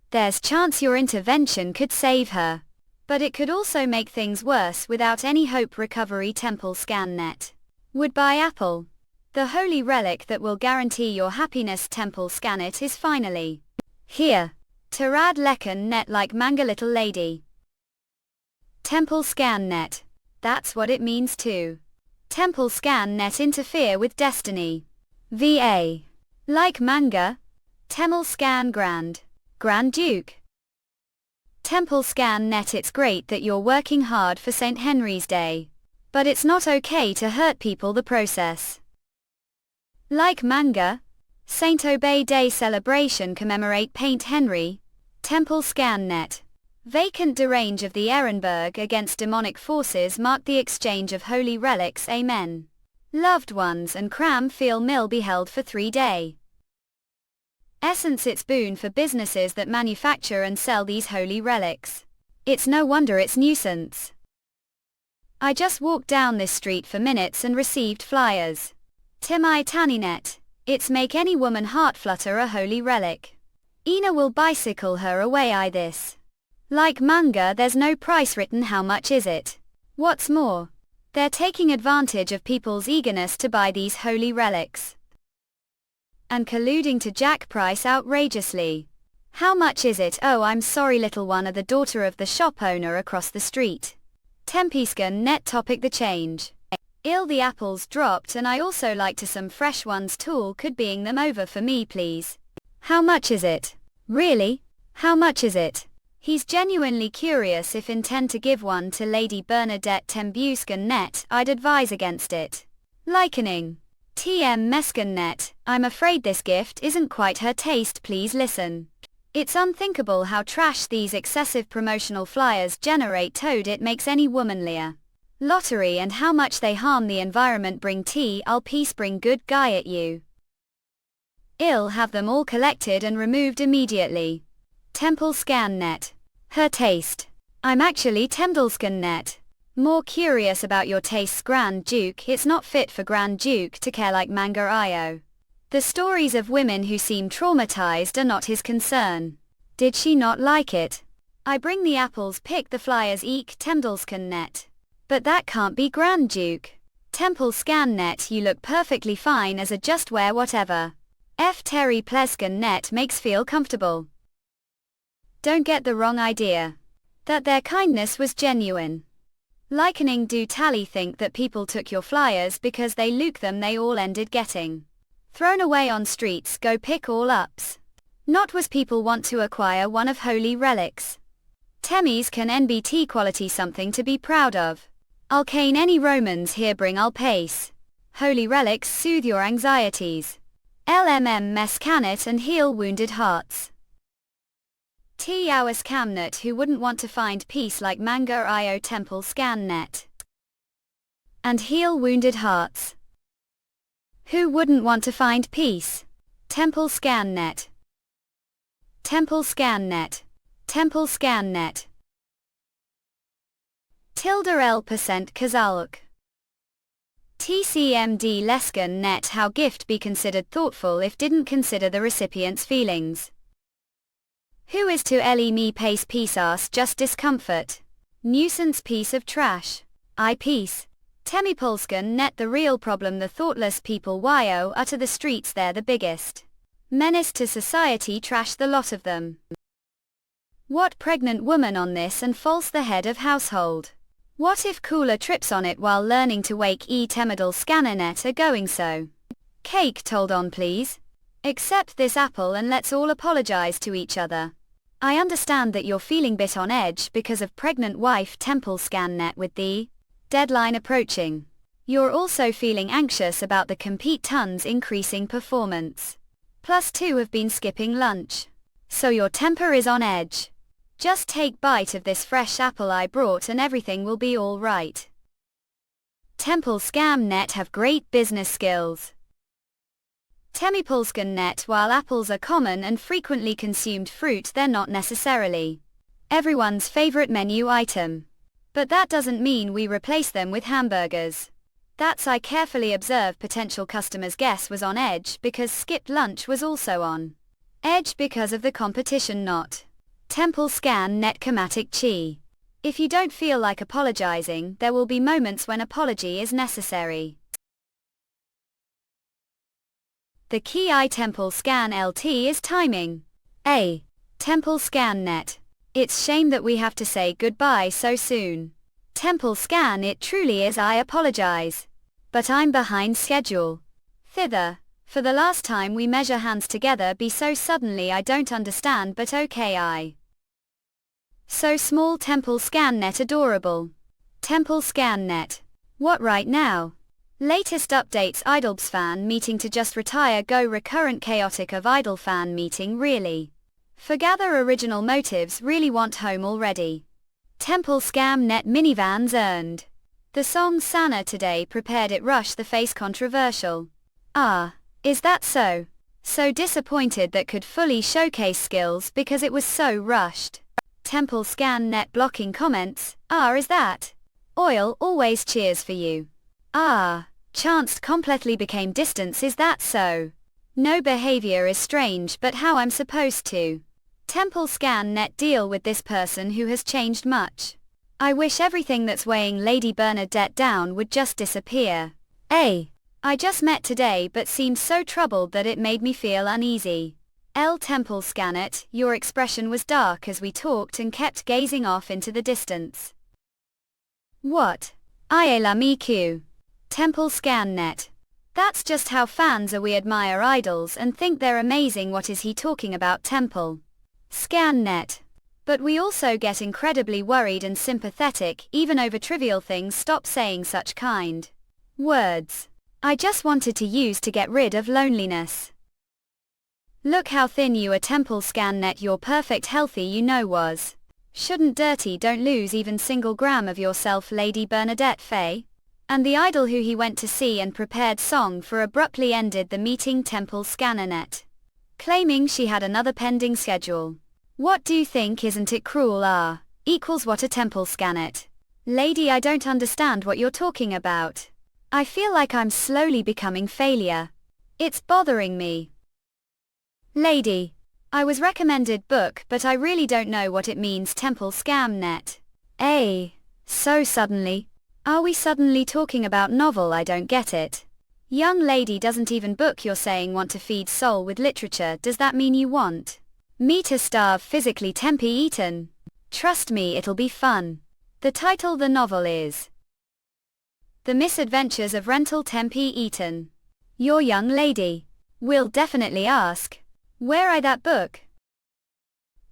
There's chance your intervention could save her. But it could also make things worse without any hope. Recovery. Temple Scan Net. Would buy Apple. The holy relic that will guarantee your happiness. Temple Scan It is finally here. Tarad Lekan Net like manga little lady. Temple Scan Net. That's what it means too. Temple Scan Net interfere with destiny. VA. Like manga. Temple Scan Grand Duke. Temple Scan Net. It's great that you're working hard for St. Henry's Day. But it's not okay to hurt people. The process. Like manga. Saint Obey Day celebration commemorate Paint Henry. Temple Scan Net. Vacant derange of the Ehrenberg against demonic forces mark the exchange of holy relics. Amen. Loved ones and cram feel mill be held for 3 day. Essence. It's boon for businesses that manufacture and sell these holy relics. It's no wonder it's nuisance. I just walked down this street for minutes and received flyers. Timai Taninet. It's make any woman heart flutter a holy relic. Ina will bicycle her away. I this. Like manga there's no price written. How much is it? What's more, they're taking advantage of people's eagerness to buy these holy relics. And colluding to jack price outrageously. How much is it? Oh, I'm sorry little one, are the daughter of the shop owner across the street. Tempiscan Net. Topic. The change. Ill the apples dropped and I also like to some fresh ones. Tool could being them over for me please. How much is it? Really? How much is it? He's genuinely curious. If intend to give one to Lady Bernadette Tembuscan Net, I'd advise against it. Likening. TM Mescan Net. I'm afraid this gift isn't quite her taste. Please listen. It's unthinkable how trash these excessive promotional flyers generate. Toad. It makes any womanlier. Lottery and how much they harm the environment. Bring tea, I'll peace bring good guy at you. Ill have them all collected and removed immediately. Temple Scan Net. Her taste. I'm actually Templescan Net. More curious about your tastes. Grand Duke. It's not fit for Grand Duke to care like manga. IO. The stories of women who seem traumatized are not his concern. Did she not like it? I bring the apples, pick the flyers. Eek. Templescan Net. But that can't be Grand Duke. Temple Scan Net. You look perfectly fine as a just wear whatever. F. Terry Plescan Net makes feel comfortable. Don't get the wrong idea. That their kindness was genuine. Likening. Do tally think that people took your flyers because they look them. They all ended getting thrown away on streets. Go pick all ups. Not was people want to acquire one of holy relics. Temis can NBT quality something to be proud of. I'll cane any Romans here. Bring I'll pace. Holy relics soothe your anxieties. LMM mess can it and heal wounded hearts. T. Hours Camnet. Who wouldn't want to find peace like manga. IO. Temple Scan Net. And heal wounded hearts. Who wouldn't want to find peace? Temple Scan Net. Temple Scan Net. Temple Scan Net. Tilde L% Kazaluk. TCMD Lescan Net. How gift be considered thoughtful if didn't consider the recipient's feelings? Who is to Ellie me pace piece ass just discomfort? Nuisance piece of trash. I piece. Temipolskan Net. The real problem the thoughtless people yo are to the streets. They're the biggest menace to society. Trash the lot of them. What pregnant woman on this and false the head of household? What if cooler trips on it while learning to wake temidal scanner net are going so? Cake told on please. Accept this apple and let's all apologize to each other. I understand that you're feeling bit on edge because of pregnant wife temple scan net with the deadline approaching. You're also feeling anxious about the compete tons increasing performance. +2 have been skipping lunch. So your temper is on edge. Just take bite of this fresh apple I brought and everything will be all right. Temple Scam Net have great business skills. Temipolskan Net. While apples are common and frequently consumed fruit, they're not necessarily Everyone's favorite menu item. But that doesn't mean we replace them with hamburgers. That's I carefully observe potential customers' guess was on edge because skipped lunch was also on edge because of the competition not. Temple scan net chromatic chi. If you don't feel like apologizing, there will be moments when apology is necessary. The key I temple scan LT is timing. A. Temple scan net. It's shame that we have to say goodbye so soon. Temple scan it truly is I apologize. But I'm behind schedule. Thither. For the last time we measure hands together be so suddenly I don't understand but okay I. So small temple scan net adorable. Temple scan net. What right now? Latest updates Idolbs fan meeting to just retire go recurrent chaotic of Idol fan meeting really. Forgather original motives really want home already. Temple scam net minivans earned. The song Sana today prepared it rush the face controversial. Ah, is that so? So disappointed that could fully showcase skills because it was so rushed. Temple scan net blocking comments, is that? Oil always cheers for you. Chanced completely became distance is that so? No behavior is strange but how I'm supposed to. Temple scan net deal with this person who has changed much. I wish everything that's weighing Lady Bernadette down would just disappear. I just met today but seemed so troubled that it made me feel uneasy. Temple scan it, your expression was dark as we talked and kept gazing off into the distance. What? I l'ami Q. Temple scan net. That's just how fans are we admire idols and think they're amazing what is he talking about Temple? Scan net. But we also get incredibly worried and sympathetic even over trivial things stop saying such kind words. I just wanted to use to get rid of loneliness. Look how thin you are temple scan net your perfect healthy you know was. Shouldn't dirty don't lose even single gram of yourself Lady Bernadette Faye. And the idol who he went to see and prepared song for abruptly ended the meeting temple scanner net. Claiming she had another pending schedule. What do you think isn't it cruel equals what a temple scan it. Lady I don't understand what you're talking about. I feel like I'm slowly becoming failure. It's bothering me. Lady. I was recommended book but I really don't know what it means temple scam net. So suddenly? Are we suddenly talking about novel I don't get it. Young lady doesn't even book you're saying want to feed soul with literature does that mean you want me to starve physically Tempe eaten? Trust me it'll be fun. The title the novel is The Misadventures of Rental Tempe Eaton. Your young lady will definitely ask. Where I that book?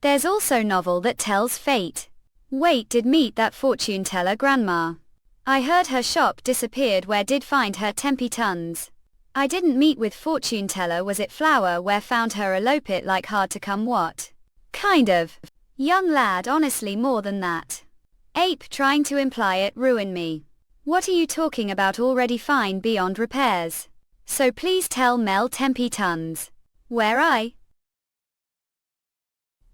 There's also novel that tells fate. Wait did meet that fortune teller grandma. I heard her shop disappeared where did find her Tempe tons. I didn't meet with fortune teller was it flower where found her elope it like hard to come what? Kind of. Young lad honestly more than that. Ape trying to imply it ruin me. What are you talking about already fine beyond repairs? So please tell Mel Tempe tons. Where I?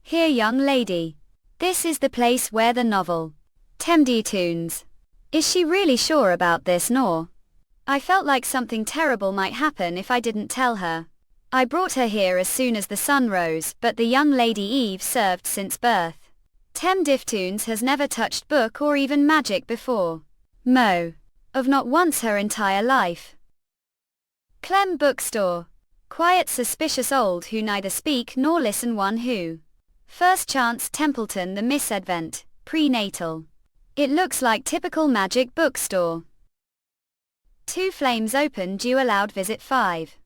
Here young lady. This is the place where the novel. Temdi tunes. Is she really sure about this nor? I felt like something terrible might happen if I didn't tell her. I brought her here as soon as the sun rose but the young lady Eve served since birth. Tem Diftoons has never touched book or even magic before. Mo. Of not once her entire life. Clem bookstore. Quiet suspicious old who neither speak nor listen one who. First chance Templeton the misadvent, prenatal. It looks like typical magic bookstore. 2 flames open due allowed visit 5.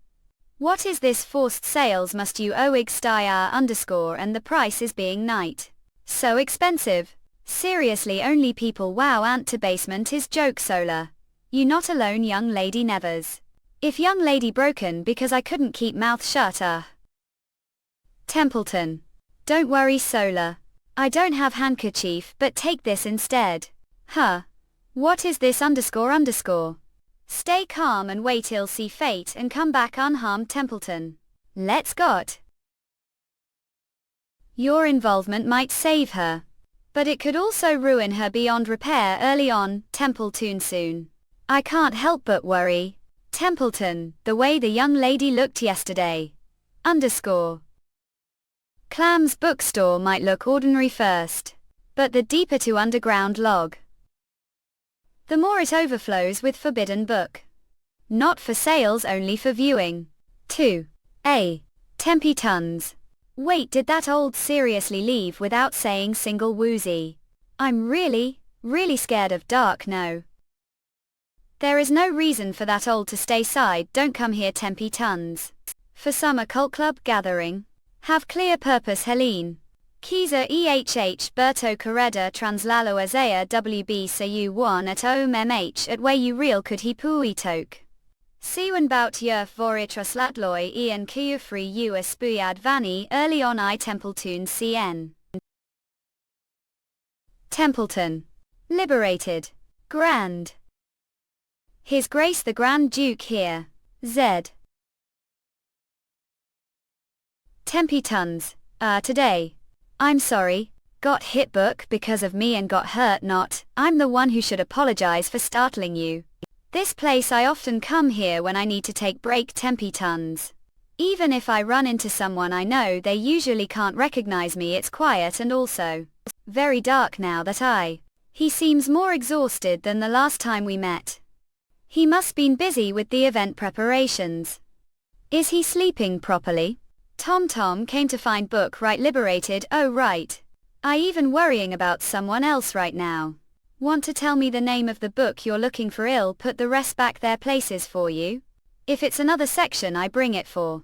What is this forced sales must you oig styr underscore and the price is being night. So expensive. Seriously only people wow ant to basement is joke solar. You not alone young lady nevers. If young lady broken because I couldn't keep mouth shut Templeton. Don't worry solar. I don't have handkerchief but take this instead. What is this underscore? Stay calm and wait till see fate and come back unharmed Templeton. Let's got. Your involvement might save her. But it could also ruin her beyond repair early on. Templeton soon. I can't help but worry. Templeton, the way the young lady looked yesterday. Underscore. Clam's bookstore might look ordinary first, but the deeper to underground log, the more it overflows with forbidden book. Not for sales, only for viewing. 2. A. Tempe tons. Wait, did that old seriously leave without saying single woozy? I'm really scared of dark. No. There is no reason for that old to stay side. Don't come here, Tempe tons. For some occult club gathering. Have clear purpose, Helene. Kiza ehh Berto Correda translalo azea wb sayu 1 at omh at way you real could he pui toke. Siwan bout yerf voritraslatloi ian kiyufri u espuyad vani early on I Templeton cn. Templeton. Liberated. Grand. His Grace the Grand Duke here. Z. Tempe tons. Today. I'm sorry. Got hit book because of me and got hurt not. I'm the one who should apologize for startling you. This place I often come here when I need to take break. Tempe tons. Even if I run into someone I know, they usually can't recognize me. It's quiet and also very dark now that He seems more exhausted than the last time we met. He must been busy with the event preparations. Is he sleeping properly? Tom came to find book right liberated. Oh right. I even worrying about someone else right now. Want to tell me the name of the book you're looking for? I'll put the rest back their places for you. If it's another section I bring it for.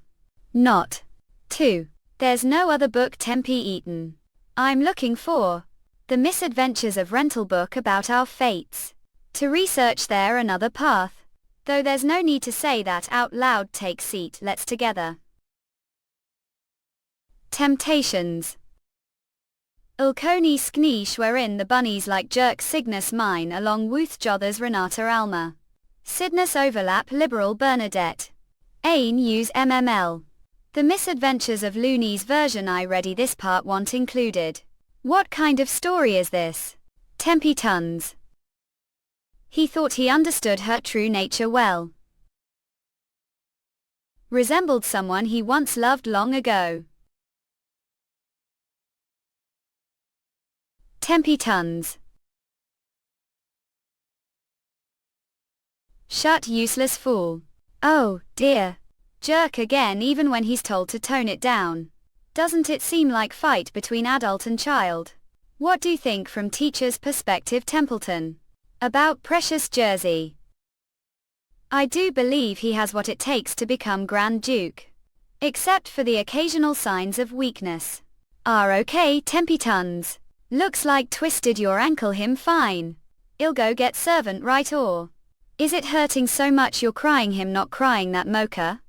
Not. 2. There's no other book Tempe Eaton. I'm looking for The Misadventures of Rental book about our fates. To research there another path. Though there's no need to say that out loud. Take seat, let's together. Temptations. Ulkoni sknish wherein the bunnies like jerk Cygnus mine along Wooth Jothers Renata Alma. Sidnus overlap liberal Bernadette. Ain use MML. The Misadventures of Looney's version I ready this part want included. What kind of story is this? Tempe tons. He thought he understood her true nature well. Resembled someone he once loved long ago. Tempe tons. Shut useless fool. Oh, dear. Jerk again even when he's told to tone it down. Doesn't it seem like fight between adult and child? What do you think from teacher's perspective? Templeton. About precious Jersey. I do believe he has what it takes to become Grand Duke. Except for the occasional signs of weakness. Are okay, Tempe tons. Looks like twisted your ankle him fine. I'll go get servant right or. Is it hurting so much you're crying him not crying that mocha?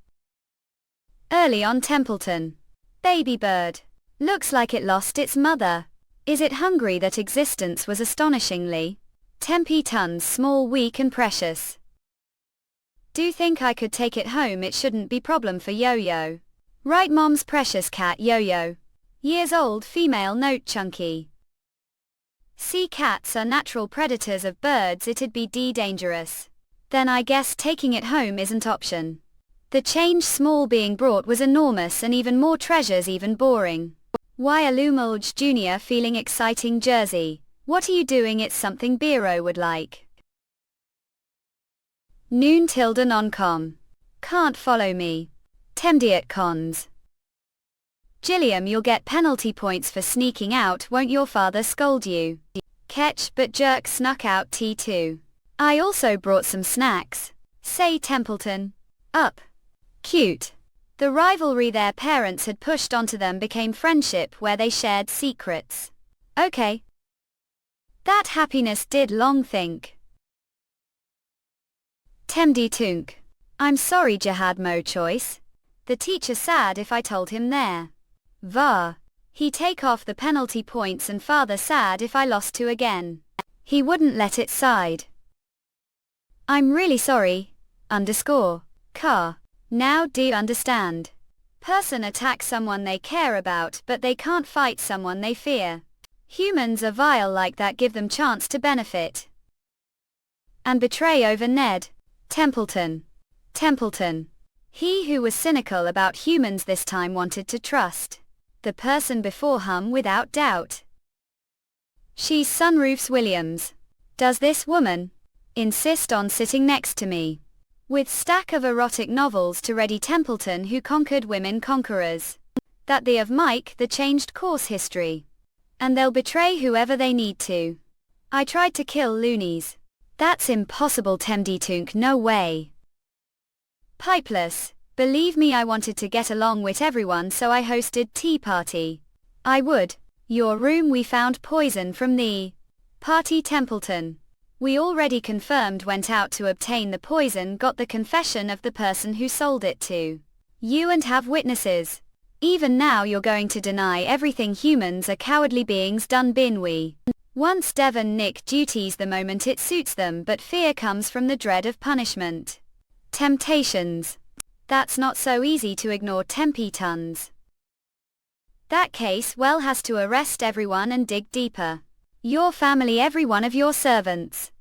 Early on Templeton. Baby bird. Looks like it lost its mother. Is it hungry that existence was astonishingly? Tempe tons small weak and precious. Do think I could take it home? It shouldn't be problem for Yo-Yo. Right mom's precious cat Yo-Yo. Years old female note chunky. Sea cats are natural predators of birds. It'd be dangerous. Then I guess taking it home isn't option. The change small being brought was enormous and even more treasures even boring. Why Alumulj Jr. feeling exciting Jersey. What are you doing? It's something Biro would like. Noon tilde non-com. Can't follow me. Temdiat cons. Gilliam, you'll get penalty points for sneaking out. Won't your father scold you? Catch, but Jerk snuck out T2. I also brought some snacks. Say Templeton. Up. Cute. The rivalry their parents had pushed onto them became friendship where they shared secrets. Okay. That happiness did long think. Temdi Tunk. I'm sorry Jihad Mo choice. The teacher sad if I told him there. Va. He take off the penalty points and father sad if I lost to again. He wouldn't let it side. I'm really sorry. Underscore. Car. Now do you understand? Person attack someone they care about but they can't fight someone they fear. Humans are vile like that, give them chance to benefit. And betray over Ned. Templeton. He who was cynical about humans this time wanted to trust the person before him without doubt. She's Sunroof's Williams. Does this woman insist on sitting next to me? With stack of erotic novels to ready Templeton who conquered women conquerors. That they of Mike the changed course history. And they'll betray whoever they need to. I tried to kill loonies. That's impossible Temditunk, no way. Pipeless. Believe me, I wanted to get along with everyone, so I hosted tea party. I would. Your room, we found poison from the party. Templeton. We already confirmed went out to obtain the poison, got the confession of the person who sold it to you and have witnesses. Even now you're going to deny everything. Humans are cowardly beings, done been we. Once Devon nick duties the moment it suits them, but fear comes from the dread of punishment. Temptations. That's not so easy to ignore. Tempetons. That case well has to arrest everyone and dig deeper. Your family, every one of your servants.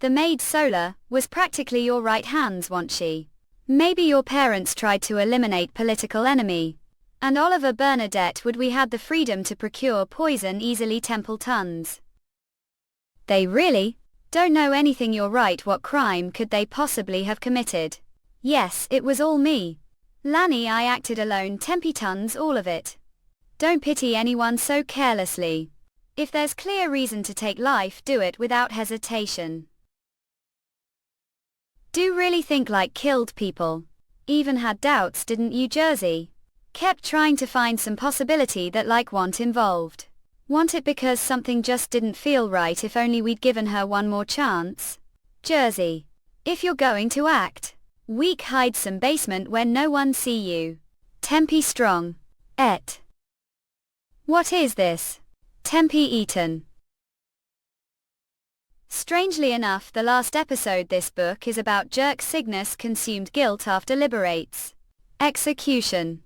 The maid Sola was practically your right hands, wasn't she? Maybe your parents tried to eliminate political enemy. And Oliver Bernadette would we had the freedom to procure poison easily. Templetons. They really don't know anything. You're right, what crime could they possibly have committed? Yes, it was all me. Lanny, I acted alone. Tempetons, all of it. Don't pity anyone so carelessly. If there's clear reason to take life, do it without hesitation. Do really think like killed people. Even had doubts, didn't you? Jersey kept trying to find some possibility that like want involved. Want it because something just didn't feel right. If only we'd given her one more chance. Jersey. If you're going to act weak, hide some basement where no one see you. Tempe strong. What is this? Tempe Eaton. Strangely enough, the last episode this book is about Jerk Cygnus consumed guilt after liberates execution.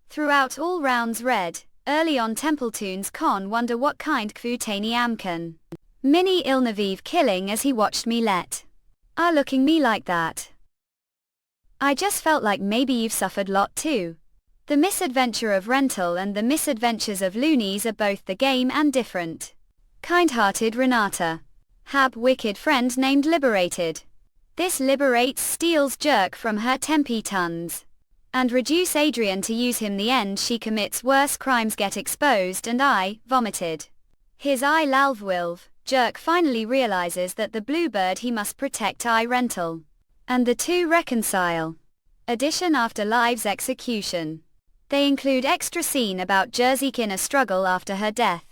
Throughout all rounds read, early on Templetoon's con wonder what kind Kvutani Amkan. Mini Ilnaviv killing as he watched me let looking me like that. I just felt like maybe you've suffered lot too. The misadventure of Rental and the misadventures of Loonies are both the game and different. Kind-hearted Renata. Hab wicked friend named Liberated. This liberates steals Jerk from her Tempetons. And reduce Adrian to use him. The end she commits worse crimes get exposed and I vomited. His eye Lalvwilv. Jerk finally realizes that the bluebird he must protect I Rental. And the two reconcile. Addition after Live's execution. They include extra scene about Jersey's inner struggle after her death.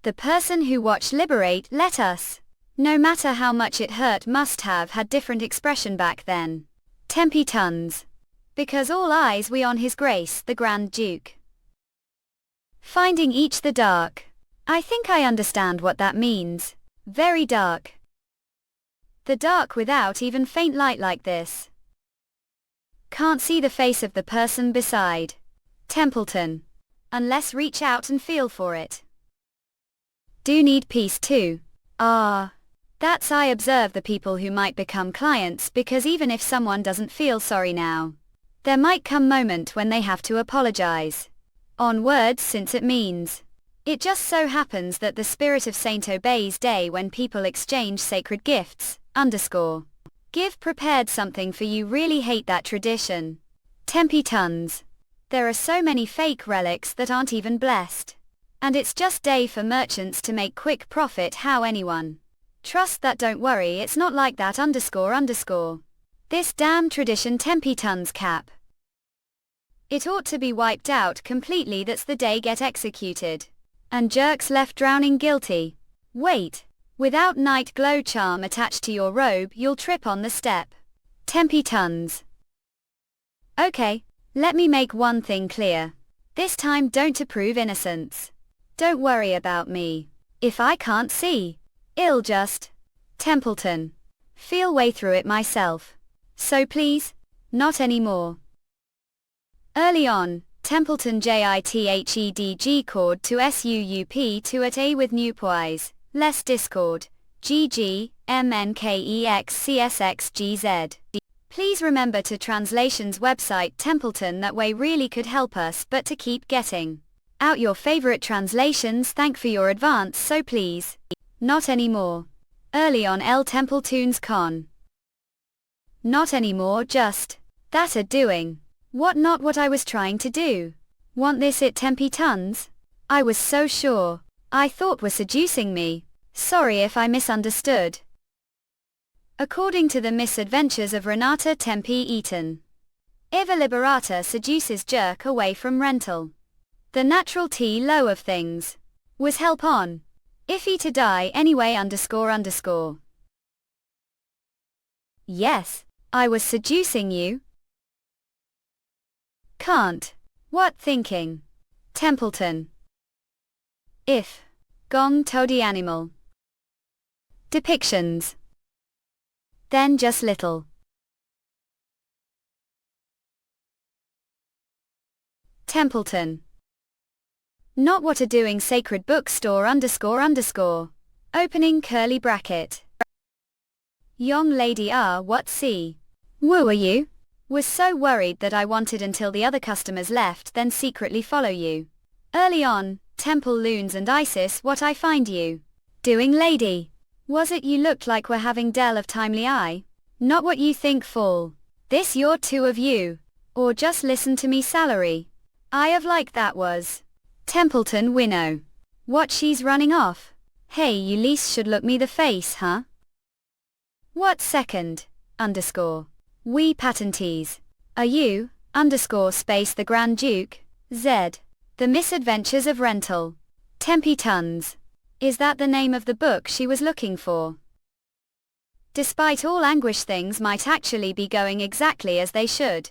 The person who watched Liberate let us. No matter how much it hurt must have had different expression back then. Tempetons. Because all eyes we on his grace the Grand Duke. Finding each the dark. I think I understand what that means. Very dark. The dark without even faint light like this. Can't see the face of the person beside. Templeton. Unless reach out and feel for it. Do need peace too. That's I observe the people who might become clients, because even if someone doesn't feel sorry now, there might come moment when they have to apologize. On words, since it means. It just so happens that the spirit of Saint Obeys Day when people exchange sacred gifts, give prepared something for you. Really hate that tradition. Tempetons. There are so many fake relics that aren't even blessed. And it's just day for merchants to make quick profit. How anyone trust that? Don't worry, it's not like that. This damn tradition. Tempetons cap. It ought to be wiped out completely. That's the day get executed. And Jerk's left drowning guilty. Wait. Without night glow charm attached to your robe you'll trip on the step. Tempetons. Okay, let me make one thing clear. This time don't approve innocence. Don't worry about me. If I can't see, I'll just Templeton. Feel way through it myself. So please, not anymore. Early on, Templeton JITHEDG cord to SUUP to at A with Newpwise, less Discord, GG, MNKEXCSXGZ. Please remember to translations website Templeton, that way really could help us but to keep getting out your favorite translations. Thank for your advance, so please. Not anymore. Early on L Templetoons con. Not anymore, just that a doing. What, not what I was trying to do. Want this it Tempe tons? I was so sure. I thought were seducing me. Sorry if I misunderstood. According to the misadventures of Renata Tempe Eaton. Eva Liberata seduces jerk away from rental. The natural T low of things. Was help on. Iffy to die anyway __. Yes, I was seducing you. Can't. What thinking? Templeton. If. Gong toady animal. Depictions. Then just little. Templeton. Not what a doing sacred bookstore __. Opening curly bracket. Young lady what see? Woo are you? Was so worried that I wanted until the other customers left then secretly follow you. Early on, Temple Loons and Isis what I find you. Doing lady. Was it you looked like were having del of timely eye? Not what you think fall. This your two of you. Or just listen to me salary. I have like that was. Templeton winnow. What she's running off. Hey you least should look me the face huh? What second? _ We patentees. Are you, _ the Grand Duke, Z. The Misadventures of Rental. Tempe tons. Is that the name of the book she was looking for? Despite all anguish things might actually be going exactly as they should.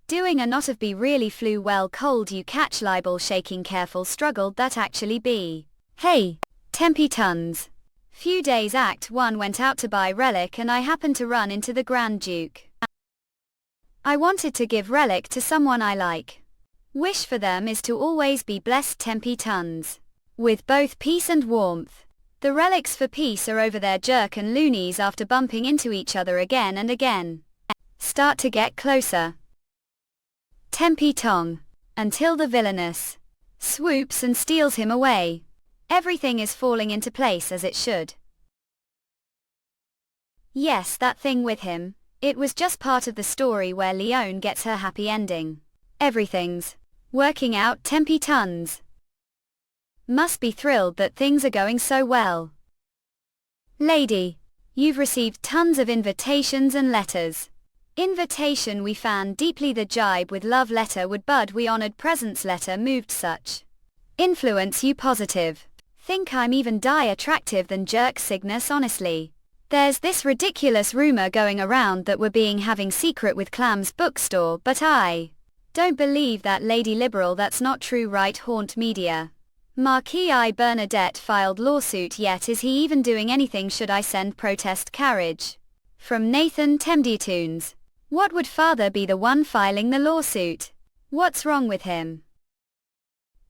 Doing a not of be really flew well cold you catch libel shaking careful struggled that actually be. Hey, Tempe tons. Few days Act 1 went out to buy Relic and I happened to run into the Grand Duke. I wanted to give Relic to someone I like. Wish for them is to always be blessed Tempe tons. With both peace and warmth. The relics for peace are over their jerk and loonies after bumping into each other again and again. Start to get closer. Tempe tong. Until the villainess swoops and steals him away. Everything is falling into place as it should. Yes, that thing with him. It was just part of the story where Leone gets her happy ending. Everything's working out Tempe tons. Must be thrilled that things are going so well. Lady. You've received tons of invitations and letters. Invitation we fan deeply the jibe with love letter would bud we honored presents letter moved such. Influence you positive. Think I'm even die attractive than jerk Cygnus honestly. There's this ridiculous rumor going around that we're being having secret with Clam's bookstore but I don't believe that lady liberal that's not true right haunt media. Marquis I Bernadette filed lawsuit yet is he even doing anything should I send protest carriage? From Nathan Temdetoons. What would father be the one filing the lawsuit? What's wrong with him?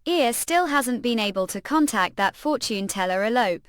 Ear still hasn't been able to contact that fortune teller elope.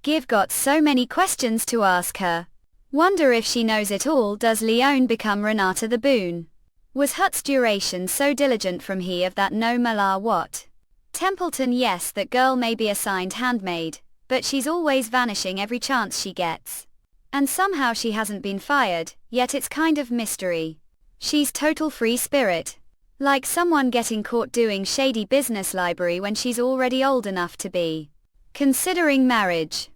Give got so many questions to ask her. Wonder if she knows it all. Does Leone become Renata the Boon? Was Hut's duration so diligent from he of that no mala what? Templeton yes that girl may be assigned handmaid, but she's always vanishing every chance she gets. And somehow she hasn't been fired, yet it's kind of mystery. She's total free spirit. Like someone getting caught doing shady business library when she's already old enough to be considering marriage.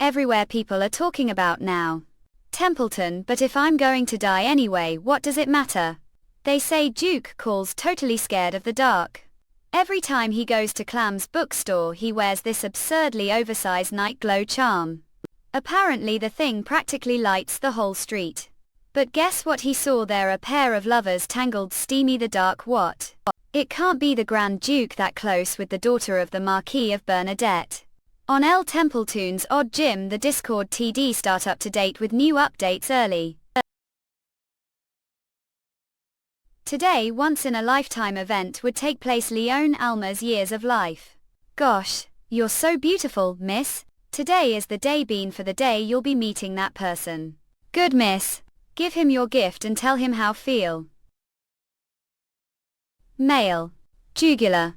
Everywhere people are talking about now. Templeton, but if I'm going to die anyway, what does it matter? They say Duke calls totally scared of the dark. Every time he goes to Clam's bookstore he wears this absurdly oversized night glow charm. Apparently the thing practically lights the whole street. But guess what he saw there? A pair of lovers tangled steamy the dark what? It can't be the Grand Duke that close with the daughter of the Marquis of Bernadette. On L Templetoons Odd Gym the Discord TD start up to date with new updates early. Today, once-in-a-lifetime event would take place. Leon Alma's years of life. Gosh, you're so beautiful, miss. Today is the day. Been for the day you'll be meeting that person. Good, miss. Give him your gift and tell him how feel. Male. Jugular.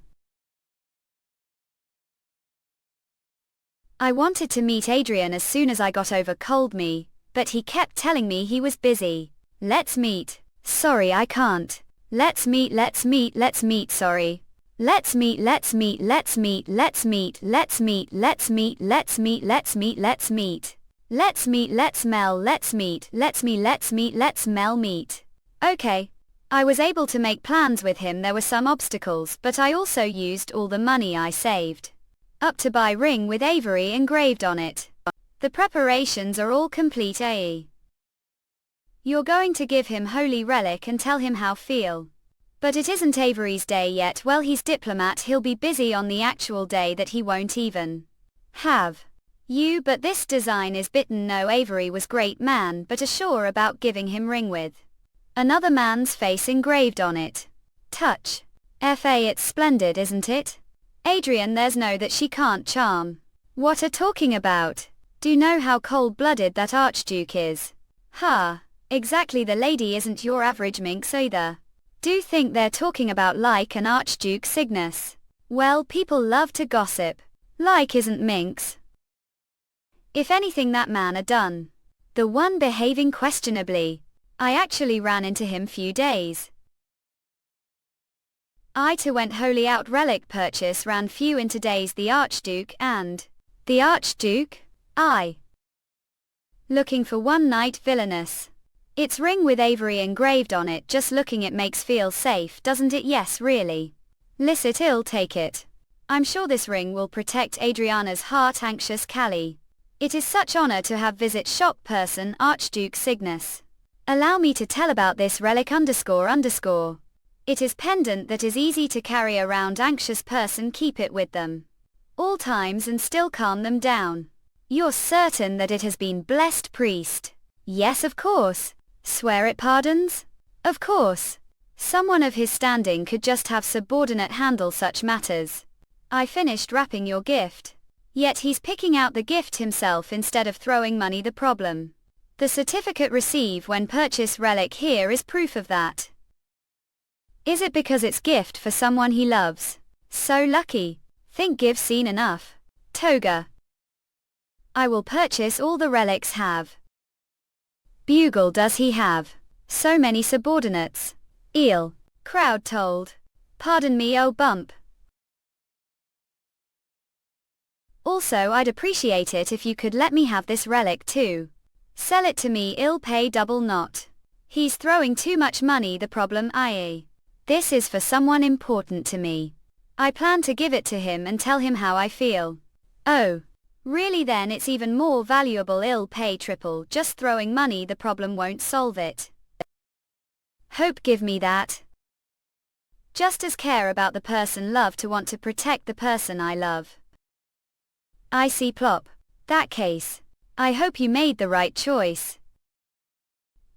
I wanted to meet Adrian as soon as I got over cold me, but he kept telling me he was busy. Let's meet. Sorry, I can't. Let's meet, sorry. Let's meet, let's meet, let's meet, let's meet, let's meet, let's meet, let's meet, let's meet, let's meet. Let's meet, let's mel, let's meet, let's meet, let's meet, let's mel meet. Okay. I was able to make plans with him. There were some obstacles, but I also used all the money I saved up to buy ring with Avery engraved on it. The preparations are all complete. You're going to give him holy relic and tell him how feel. But it isn't Avery's day yet. Well, he's diplomat. He'll be busy on the actual day that he won't even have you. But this design is bitten. No, Avery was great man, but unsure about giving him ring with another man's face engraved on it. Touch. It's splendid, isn't it? Adrian, there's no that she can't charm. What are talking about? Do you know how cold-blooded that Archduke is? Exactly. The lady isn't your average minx either. Do think they're talking about like an Archduke Cygnus? Well, people love to gossip. Like isn't minx. If anything, that man are done. The one behaving questionably. I actually ran into him few days. I too went wholly out relic purchase ran few into days. The Archduke and the Archduke? I looking for one night. Villainess. It's ring with Avery engraved on it. Just looking it makes feel safe, doesn't it? Yes, really. Licit, I'll take it. I'm sure this ring will protect Adriana's heart. Anxious Callie. It is such honor to have visit shop person Archduke Cygnus. Allow me to tell about this relic __. It is pendant that is easy to carry around. Anxious person keep it with them all times and still calm them down. You're certain that it has been blessed, priest? Yes, of course. Swear it pardons? Of course. Someone of his standing could just have subordinate handle such matters. I finished wrapping your gift. Yet he's picking out the gift himself instead of throwing money. The problem. The certificate receive when purchase relic here is proof of that. Is it because it's gift for someone he loves? So lucky. Think give seen enough. Toga. I will purchase all the relics have. Bugle, does he have so many subordinates? Eel. Crowd told. Pardon me, oh bump. Also, I'd appreciate it if you could let me have this relic too. Sell it to me, I'll pay double. Not. He's throwing too much money. The problem, ie. This is for someone important to me. I plan to give it to him and tell him how I feel. Oh. Really? Then it's even more valuable. I'll pay triple. Just throwing money. The problem won't solve it. Hope give me that. Just as care about the person love to want to protect the person I love. I see plop. That case. I hope you made the right choice.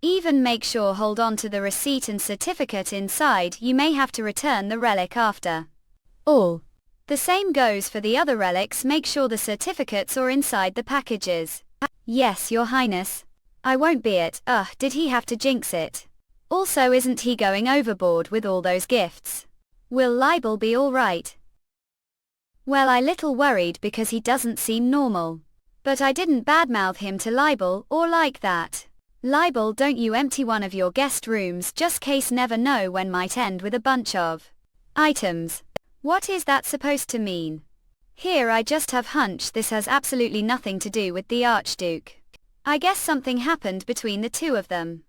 Even make sure hold on to the receipt and certificate inside. You may have to return the relic after all. The same goes for the other relics. Make sure the certificates are inside the packages. Yes, Your Highness. I won't be it. Did he have to jinx it? Also, isn't he going overboard with all those gifts? Will Libel be alright? Well, I little worried because he doesn't seem normal. But I didn't badmouth him to Libel or like that. Libel, don't you empty one of your guest rooms just case. Never know when might end with a bunch of items. What is that supposed to mean? Here I just have hunch this has absolutely nothing to do with the Archduke. I guess something happened between the two of them.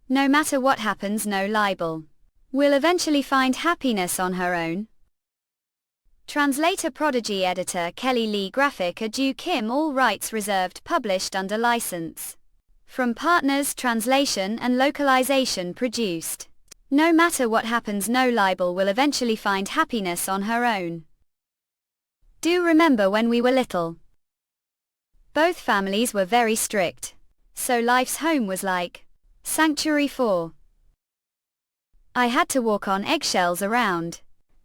No matter what happens, no Libel will eventually find happiness on her own. Translator Prodigy Editor Kelly Lee Graphic Adu Kim All rights reserved published under license. From partners translation and localization produced. No matter what happens, no Libel will eventually find happiness on her own. Do remember when we were little. Both families were very strict. So life's home was like Sanctuary 4. I had to walk on eggshells around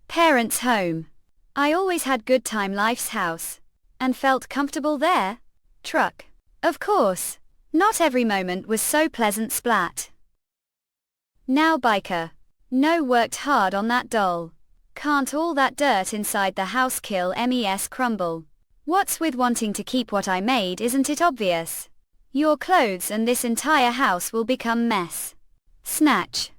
parents' home. I always had good time life's house. And felt comfortable there. Truck. Of course. Not every moment was so pleasant splat. Now biker. No, worked hard on that doll. Can't all that dirt inside the house kill mes crumble. What's with wanting to keep what I made, isn't it obvious? Your clothes and this entire house will become mess. Snatch.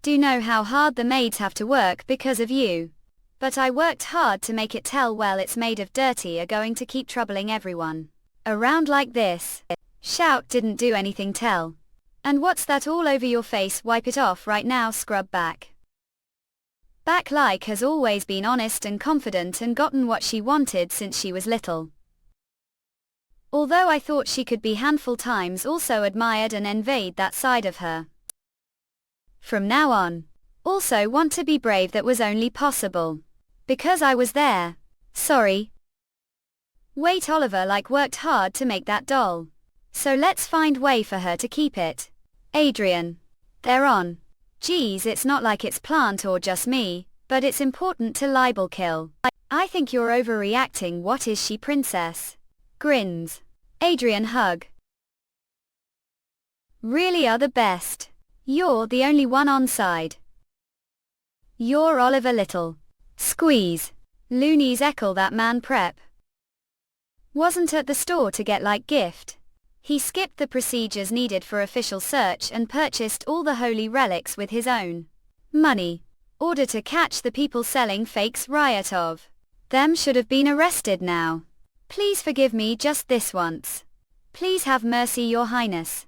Do know how hard the maids have to work because of you. But I worked hard to make it tell well it's made of dirty are going to keep troubling everyone around like this. Shout didn't do anything tell. And what's that all over your face, wipe it off right now, scrub back. Back like has always been honest and confident and gotten what she wanted since she was little. Although I thought she could be handful times, also admired and envied that side of her. From now on. Also want to be brave, that was only possible because I was there. Sorry. Wait, Oliver like worked hard to make that doll. So let's find way for her to keep it. Adrian. They're on. Geez, it's not like it's plant or just me, but it's important to libel kill. I think you're overreacting. What is she, princess? Grins. Adrian hug. Really are the best. You're the only one on side. You're Oliver Little. Squeeze. Loonies eckle that man prep. Wasn't at the store to get like gift. He skipped the procedures needed for official search and purchased all the holy relics with his own money. Order to catch the people selling fakes, riot of them should have been arrested now. Please forgive me just this once. Please have mercy, your highness.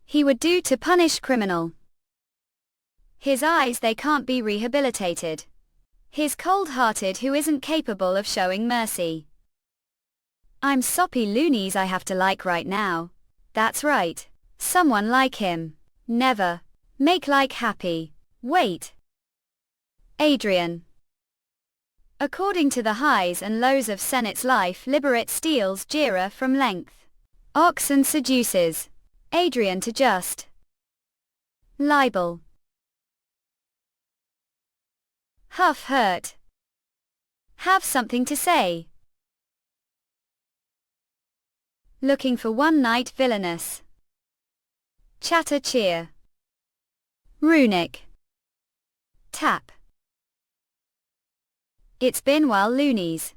He would do to punish criminal. His eyes, they can't be rehabilitated. His cold-hearted who isn't capable of showing mercy. I'm soppy loonies I have to like right now. That's right. Someone like him. Never. Make like happy. Wait. Adrian. According to the highs and lows of Senate's life, Liberate steals Jira from length. Ox and seduces Adrian to just libel. Huff hurt. Have something to say. Looking for one night villainess. Chatter cheer. Runic. Tap. It's been while loonies.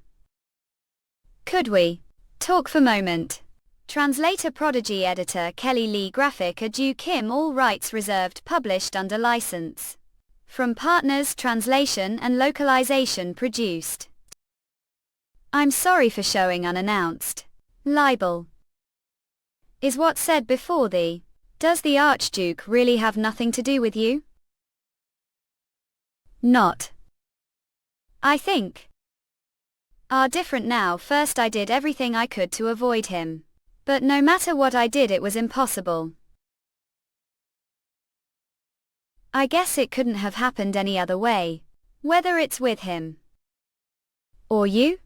Could we talk for moment? Translator prodigy editor Kelly Lee graphic Adu Kim, all rights reserved, published under license. From partners, translation and localization produced. I'm sorry for showing unannounced. Libel. Is what said before the does the Archduke really have nothing to do with you? Not. I think. Are different now. First I did everything I could to avoid him. But no matter what I did, it was impossible. I guess it couldn't have happened any other way. Whether it's with him. Or you?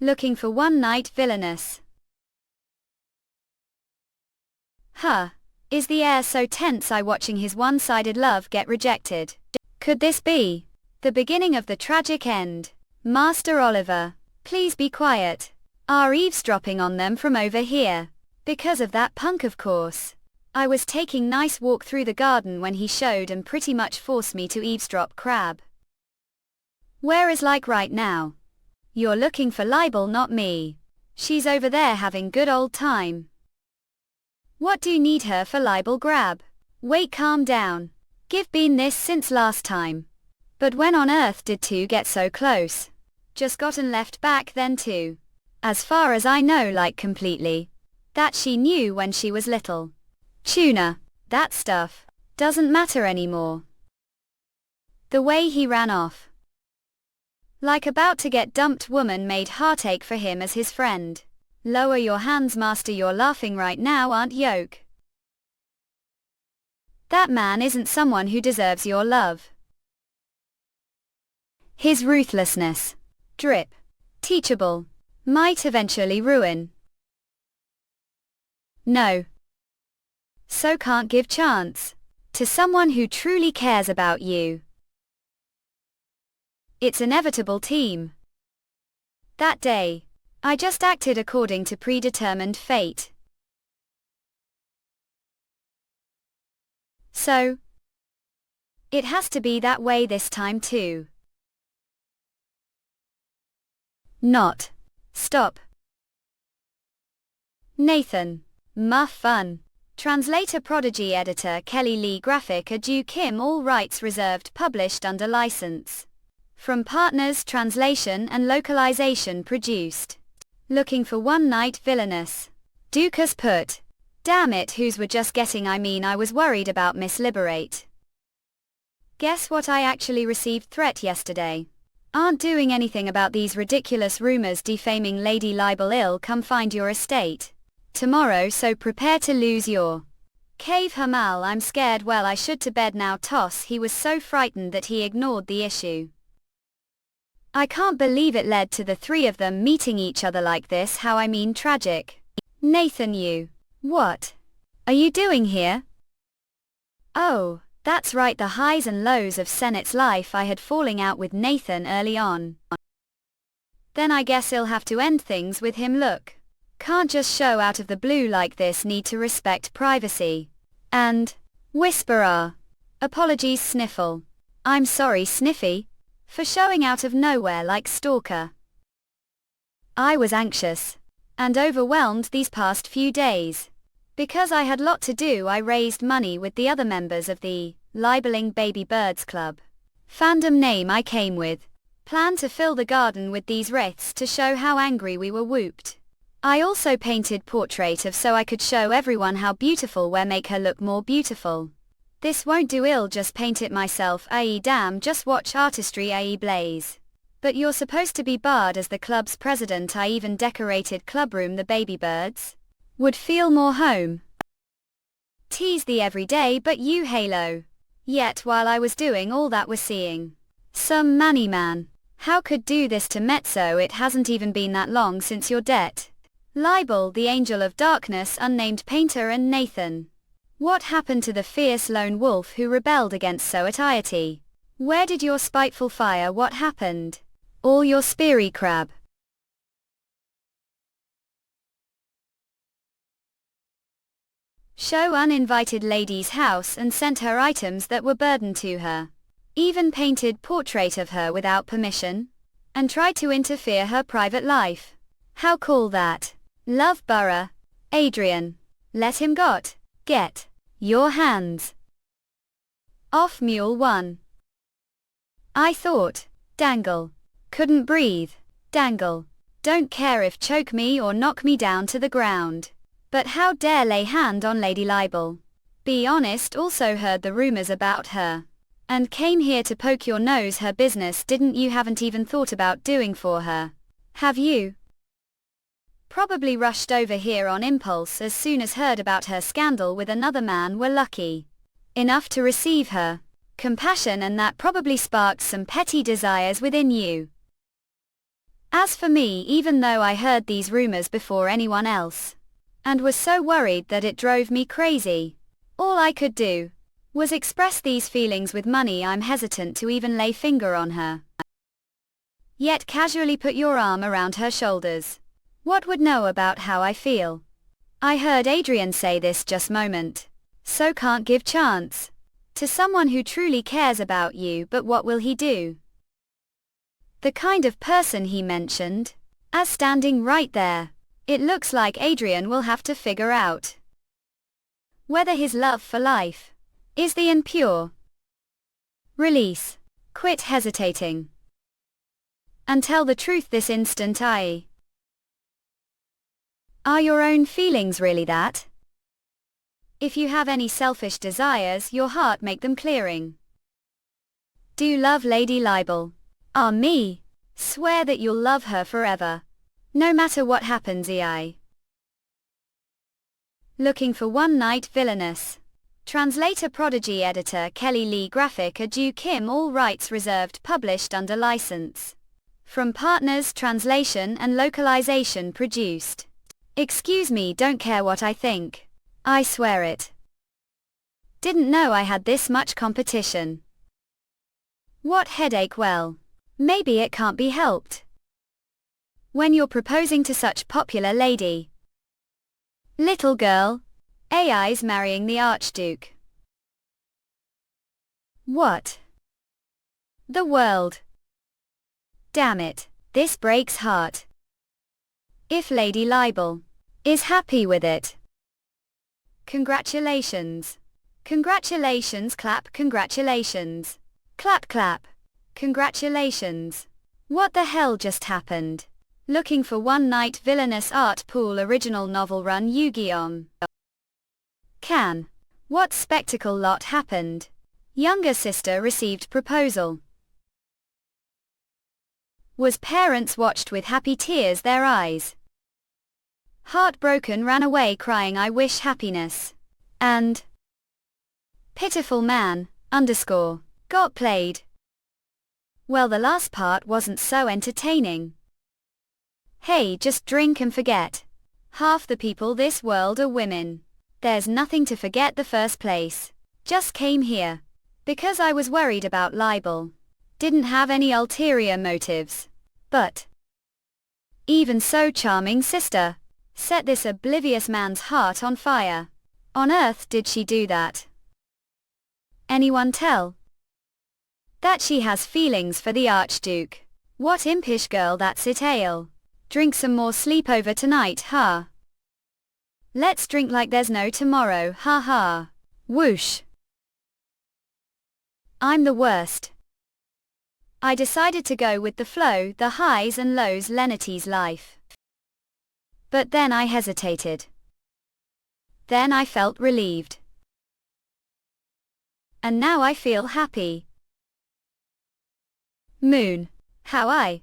Looking for one night villainess. Huh. Is the air so tense I watching his one-sided love get rejected? Could this be the beginning of the tragic end? Master Oliver, please be quiet. Are eavesdropping on them from over here. Because of that punk, of course. I was taking nice walk through the garden when he showed and pretty much forced me to eavesdrop. Crab. Where is like right now? You're looking for libel, not me. She's over there having good old time. What do you need her for libel? Grab. Wait, calm down. Give been this since last time. But when on earth did two get so close? Just gotten left back then too. As far as I know, like completely. That she knew when she was little. Tuna. That stuff doesn't matter anymore. The way he ran off. Like about to get dumped, woman made heartache for him as his friend. Lower your hands, master, you're laughing right now, aren't yoke? That man isn't someone who deserves your love. His ruthlessness. Drip. Teachable. Might eventually ruin. No. So can't give chance. To someone who truly cares about you. It's inevitable team. That day, I just acted according to predetermined fate. So, it has to be that way this time too. Not. Stop. Nathan. Muff fun. Translator Prodigy Editor Kelly Lee Graphic Adu Kim All rights reserved Published under license. From Partners Translation and Localization Produced. Looking for One Night Villainess. Dukas put. Damn it, whose were just getting I was worried about Miss Liberate. Guess what, I actually received threat yesterday. Aren't doing anything about these ridiculous rumors defaming Lady Libel. Ill come find your estate tomorrow, so prepare to lose your cave. Hamal, I'm scared. Well, I should to bed now. Toss. He was so frightened that he ignored the issue. I can't believe it led to the three of them meeting each other like this. How tragic. Nathan, you. What are you doing here? Oh, that's right, the highs and lows of Senate's life. I had falling out with Nathan early on. Then I guess I'll have to end things with him. Look. Can't just show out of the blue like this, need to respect privacy. And whisperer. Apologies Sniffle. I'm sorry Sniffy. For showing out of nowhere like stalker. I was anxious. And overwhelmed these past few days. Because I had lot to do, I raised money with the other members of the Libeling Baby Birds Club. Fandom name I came with. Planned to fill the garden with these wreaths to show how angry we were. Whooped. I also painted portrait of so I could show everyone how beautiful we're, make her look more beautiful. This won't do, I'll just paint it myself. Aye damn, just watch artistry. Aye blaze. But you're supposed to be barred as the club's president. I even decorated clubroom the baby birds. Would feel more home. Tease the everyday but you halo. Yet while I was doing all that was seeing some money man. How could do this to Mezzo? It hasn't even been that long since your debt. Libel, the Angel of Darkness, unnamed painter, and Nathan. What happened to the fierce lone wolf who rebelled against society? Where did your spiteful fire? What happened? All your speary crab. Show uninvited lady's house and sent her items that were burden to her. Even painted portrait of her without permission. And tried to interfere her private life. How cool that. Love Borough. Adrian. Let him get your hands off Mule 1. I thought. Dangle. Couldn't breathe. Dangle. Don't care if choke me or knock me down to the ground. But how dare lay hand on Lady Libel. Be honest, also heard the rumors about her. And came here to poke your nose. Her business didn't you? Haven't even thought about doing for her. Have you? Probably rushed over here on impulse as soon as heard about her scandal with another man. Were lucky enough to receive her compassion, and that probably sparked some petty desires within you. As for me, even though I heard these rumors before anyone else, and was so worried that it drove me crazy, all I could do was express these feelings with money. I'm hesitant to even lay finger on her. Yet casually put your arm around her shoulders. What would know about how I feel? I heard Adrian say this just moment. So can't give chance. To someone who truly cares about you, but what will he do? The kind of person he mentioned. As standing right there. It looks like Adrian will have to figure out whether his love for life is the impure. Release. Quit hesitating. And tell the truth this instant. Are your own feelings really that? If you have any selfish desires, your heart make them clearing. Do love Lady Libel. Me. Swear that you'll love her forever. No matter what happens. Looking for One Night Villainess. Translator Prodigy Editor Kelly Lee Graphic Adu Kim All rights reserved Published under license. From partners, translation and localization produced. Excuse me, don't care what I think. I swear it. Didn't know I had this much competition. What headache, well. Maybe it can't be helped. When you're proposing to such popular lady. Little girl. AI's marrying the Archduke. What? The world. Damn it, this breaks heart. If Lady Libel is happy with it. Congratulations. Congratulations, clap, congratulations. Clap, clap. Congratulations. What the hell just happened? Looking for One Night Villainess Art Pool Original Novel Run Yu-Gi-Oh! Can. What spectacle lot happened? Younger sister received proposal. Was parents watched with happy tears their eyes. Heartbroken ran away crying I wish happiness. And pitiful man, _ got played. Well, the last part wasn't so entertaining. Hey, just drink and forget. Half the people this world are women. There's nothing to forget the first place. Just came here. Because I was worried about libel. Didn't have any ulterior motives. But even so, charming sister set this oblivious man's heart on fire. On earth did she do that? Anyone tell? That she has feelings for the Archduke. What impish girl, that's it, ale. Drink some more, sleepover tonight, huh? Let's drink like there's no tomorrow, ha ha. Whoosh. I'm the worst. I decided to go with the flow, the highs and lows, lenity's life. But then I hesitated. Then I felt relieved. And now I feel happy. Moon. How I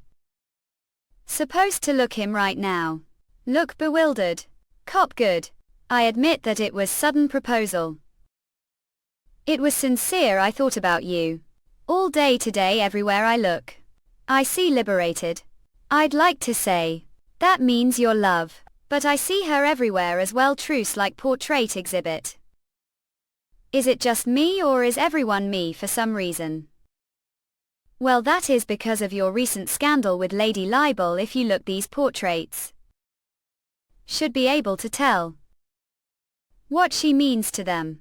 supposed to look him right now? Look bewildered. Cop good. I admit that it was sudden proposal. It was sincere. I thought about you. All day today, everywhere I look. I see liberated. I'd like to say. That means your love. But I see her everywhere as well, truce like portrait exhibit. Is it just me or is everyone me for some reason? Well, that is because of your recent scandal with Lady Libel. If you look these portraits, should be able to tell what she means to them.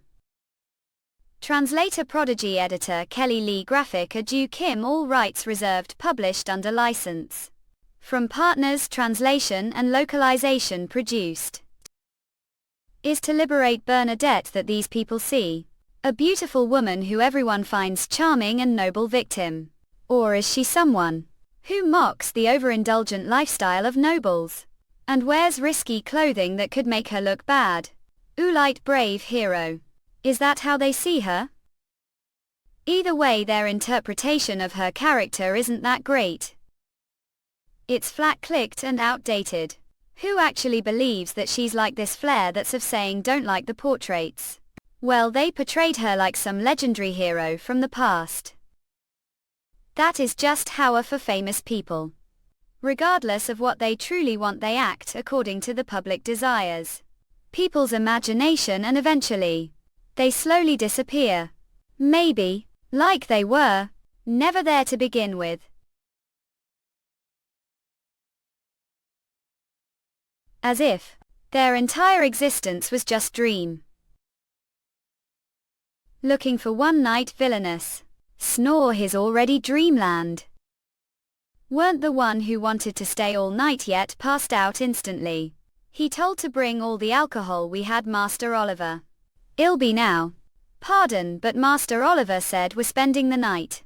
Translator Prodigy Editor Kelly Lee Graphic Adu Kim All rights reserved published under license. From partners translation and localization produced. Is to liberate Bernadette that these people see a beautiful woman who everyone finds charming and noble victim? Or is she someone who mocks the overindulgent lifestyle of nobles and wears risky clothing that could make her look bad? Ooh, light brave hero. Is that how they see her? Either way, their interpretation of her character isn't that great. It's flat-clicked and outdated. Who actually believes that she's like this flair that's of saying don't like the portraits? Well, they portrayed her like some legendary hero from the past. That is just how for famous people. Regardless of what they truly want, they act according to the public desires, people's imagination, and eventually they slowly disappear. Maybe, like they were never there to begin with. As if their entire existence was just dream. Looking for One Night Villainess. Snore his already dreamland. Weren't the one who wanted to stay all night yet passed out instantly. He told to bring all the alcohol we had, Master Oliver. I'll be now. Pardon, but Master Oliver said we're spending the night.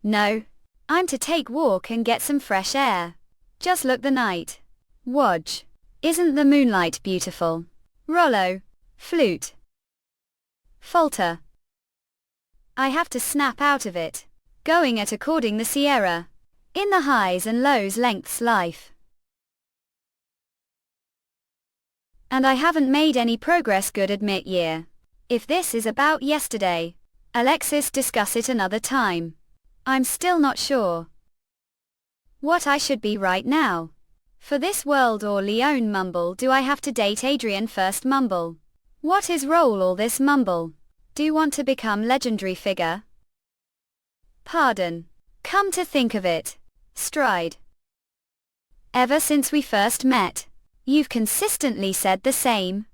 No. I'm to take walk and get some fresh air. Just look the night. Wodge. Isn't the moonlight beautiful? Rollo. Flute. Falter. I have to snap out of it. Going at according the Sierra. In the highs and lows lengths life. And I haven't made any progress, good admit year. If this is about yesterday, Alexis, discuss it another time. I'm still not sure. What I should be right now. For this world or Leone mumble, do I have to date Adrian first mumble? What is role all this mumble? Do want to become legendary figure? Pardon. Come to think of it. Stride. Ever since we first met, you've consistently said the same.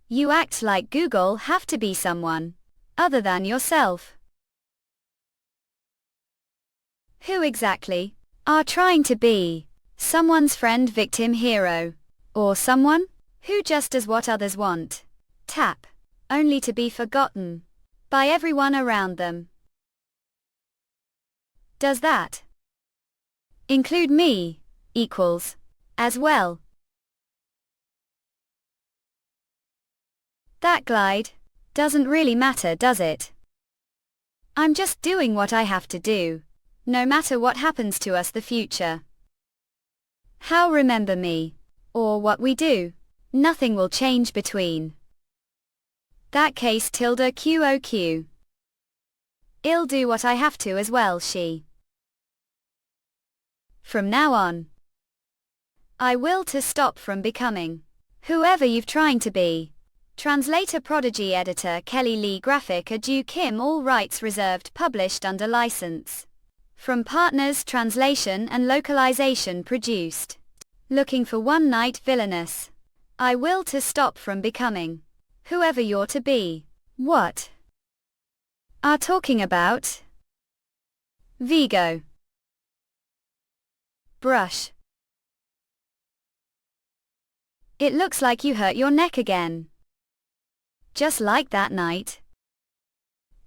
You act like Google have to be someone other than yourself. Who exactly are trying to be? Someone's friend, victim, hero? Or someone who just does what others want? Tap. Only to be forgotten by everyone around them. Does that include me, equals, as well? That glide doesn't really matter, does it? I'm just doing what I have to do, no matter what happens to us the future. How remember me, or what we do, nothing will change between. That case tilde QOQ. I'll do what I have to as well, she. From now on, I will to stop from becoming whoever you've trying to be. Translator Prodigy Editor Kelly Lee Graphic Adu Kim All rights reserved published under license. From Partners Translation and Localization produced. Looking for one night Villainess. I will to stop from becoming whoever you're to be. What are talking about? Vigo. Brush. It looks like you hurt your neck again. Just like that night.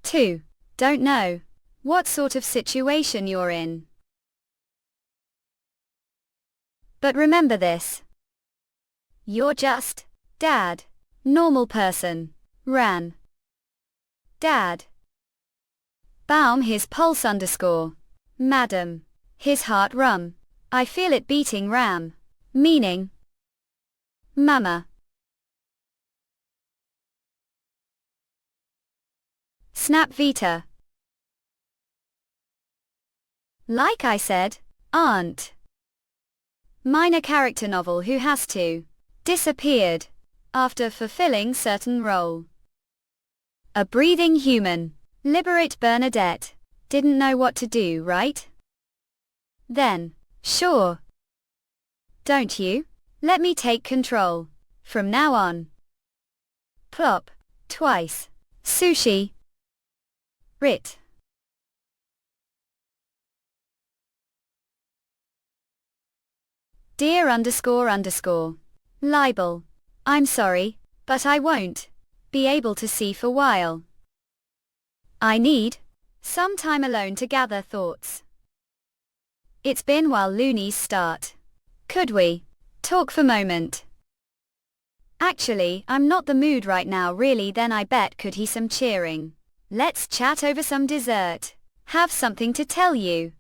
2. Don't know what sort of situation you're in. But remember this. You're just Dad. Normal person. Ran. Dad. Baum his pulse _ Madam. His heart rum. I feel it beating ram. Meaning. Mama. Snap Vita. Like I said, aunt. Minor character novel who has to disappeared after fulfilling certain role. A breathing human. Liberate Bernadette. Didn't know what to do, right? Then, sure. Don't you? Let me take control. From now on. Plop. Twice. Sushi. Rit. Dear _ libel. I'm sorry, but I won't be able to see for while. I need some time alone to gather thoughts. It's been while loonies start. Could we talk for moment? Actually, I'm not the mood right now really, then I bet could he some cheering. Let's chat over some dessert. Have something to tell you.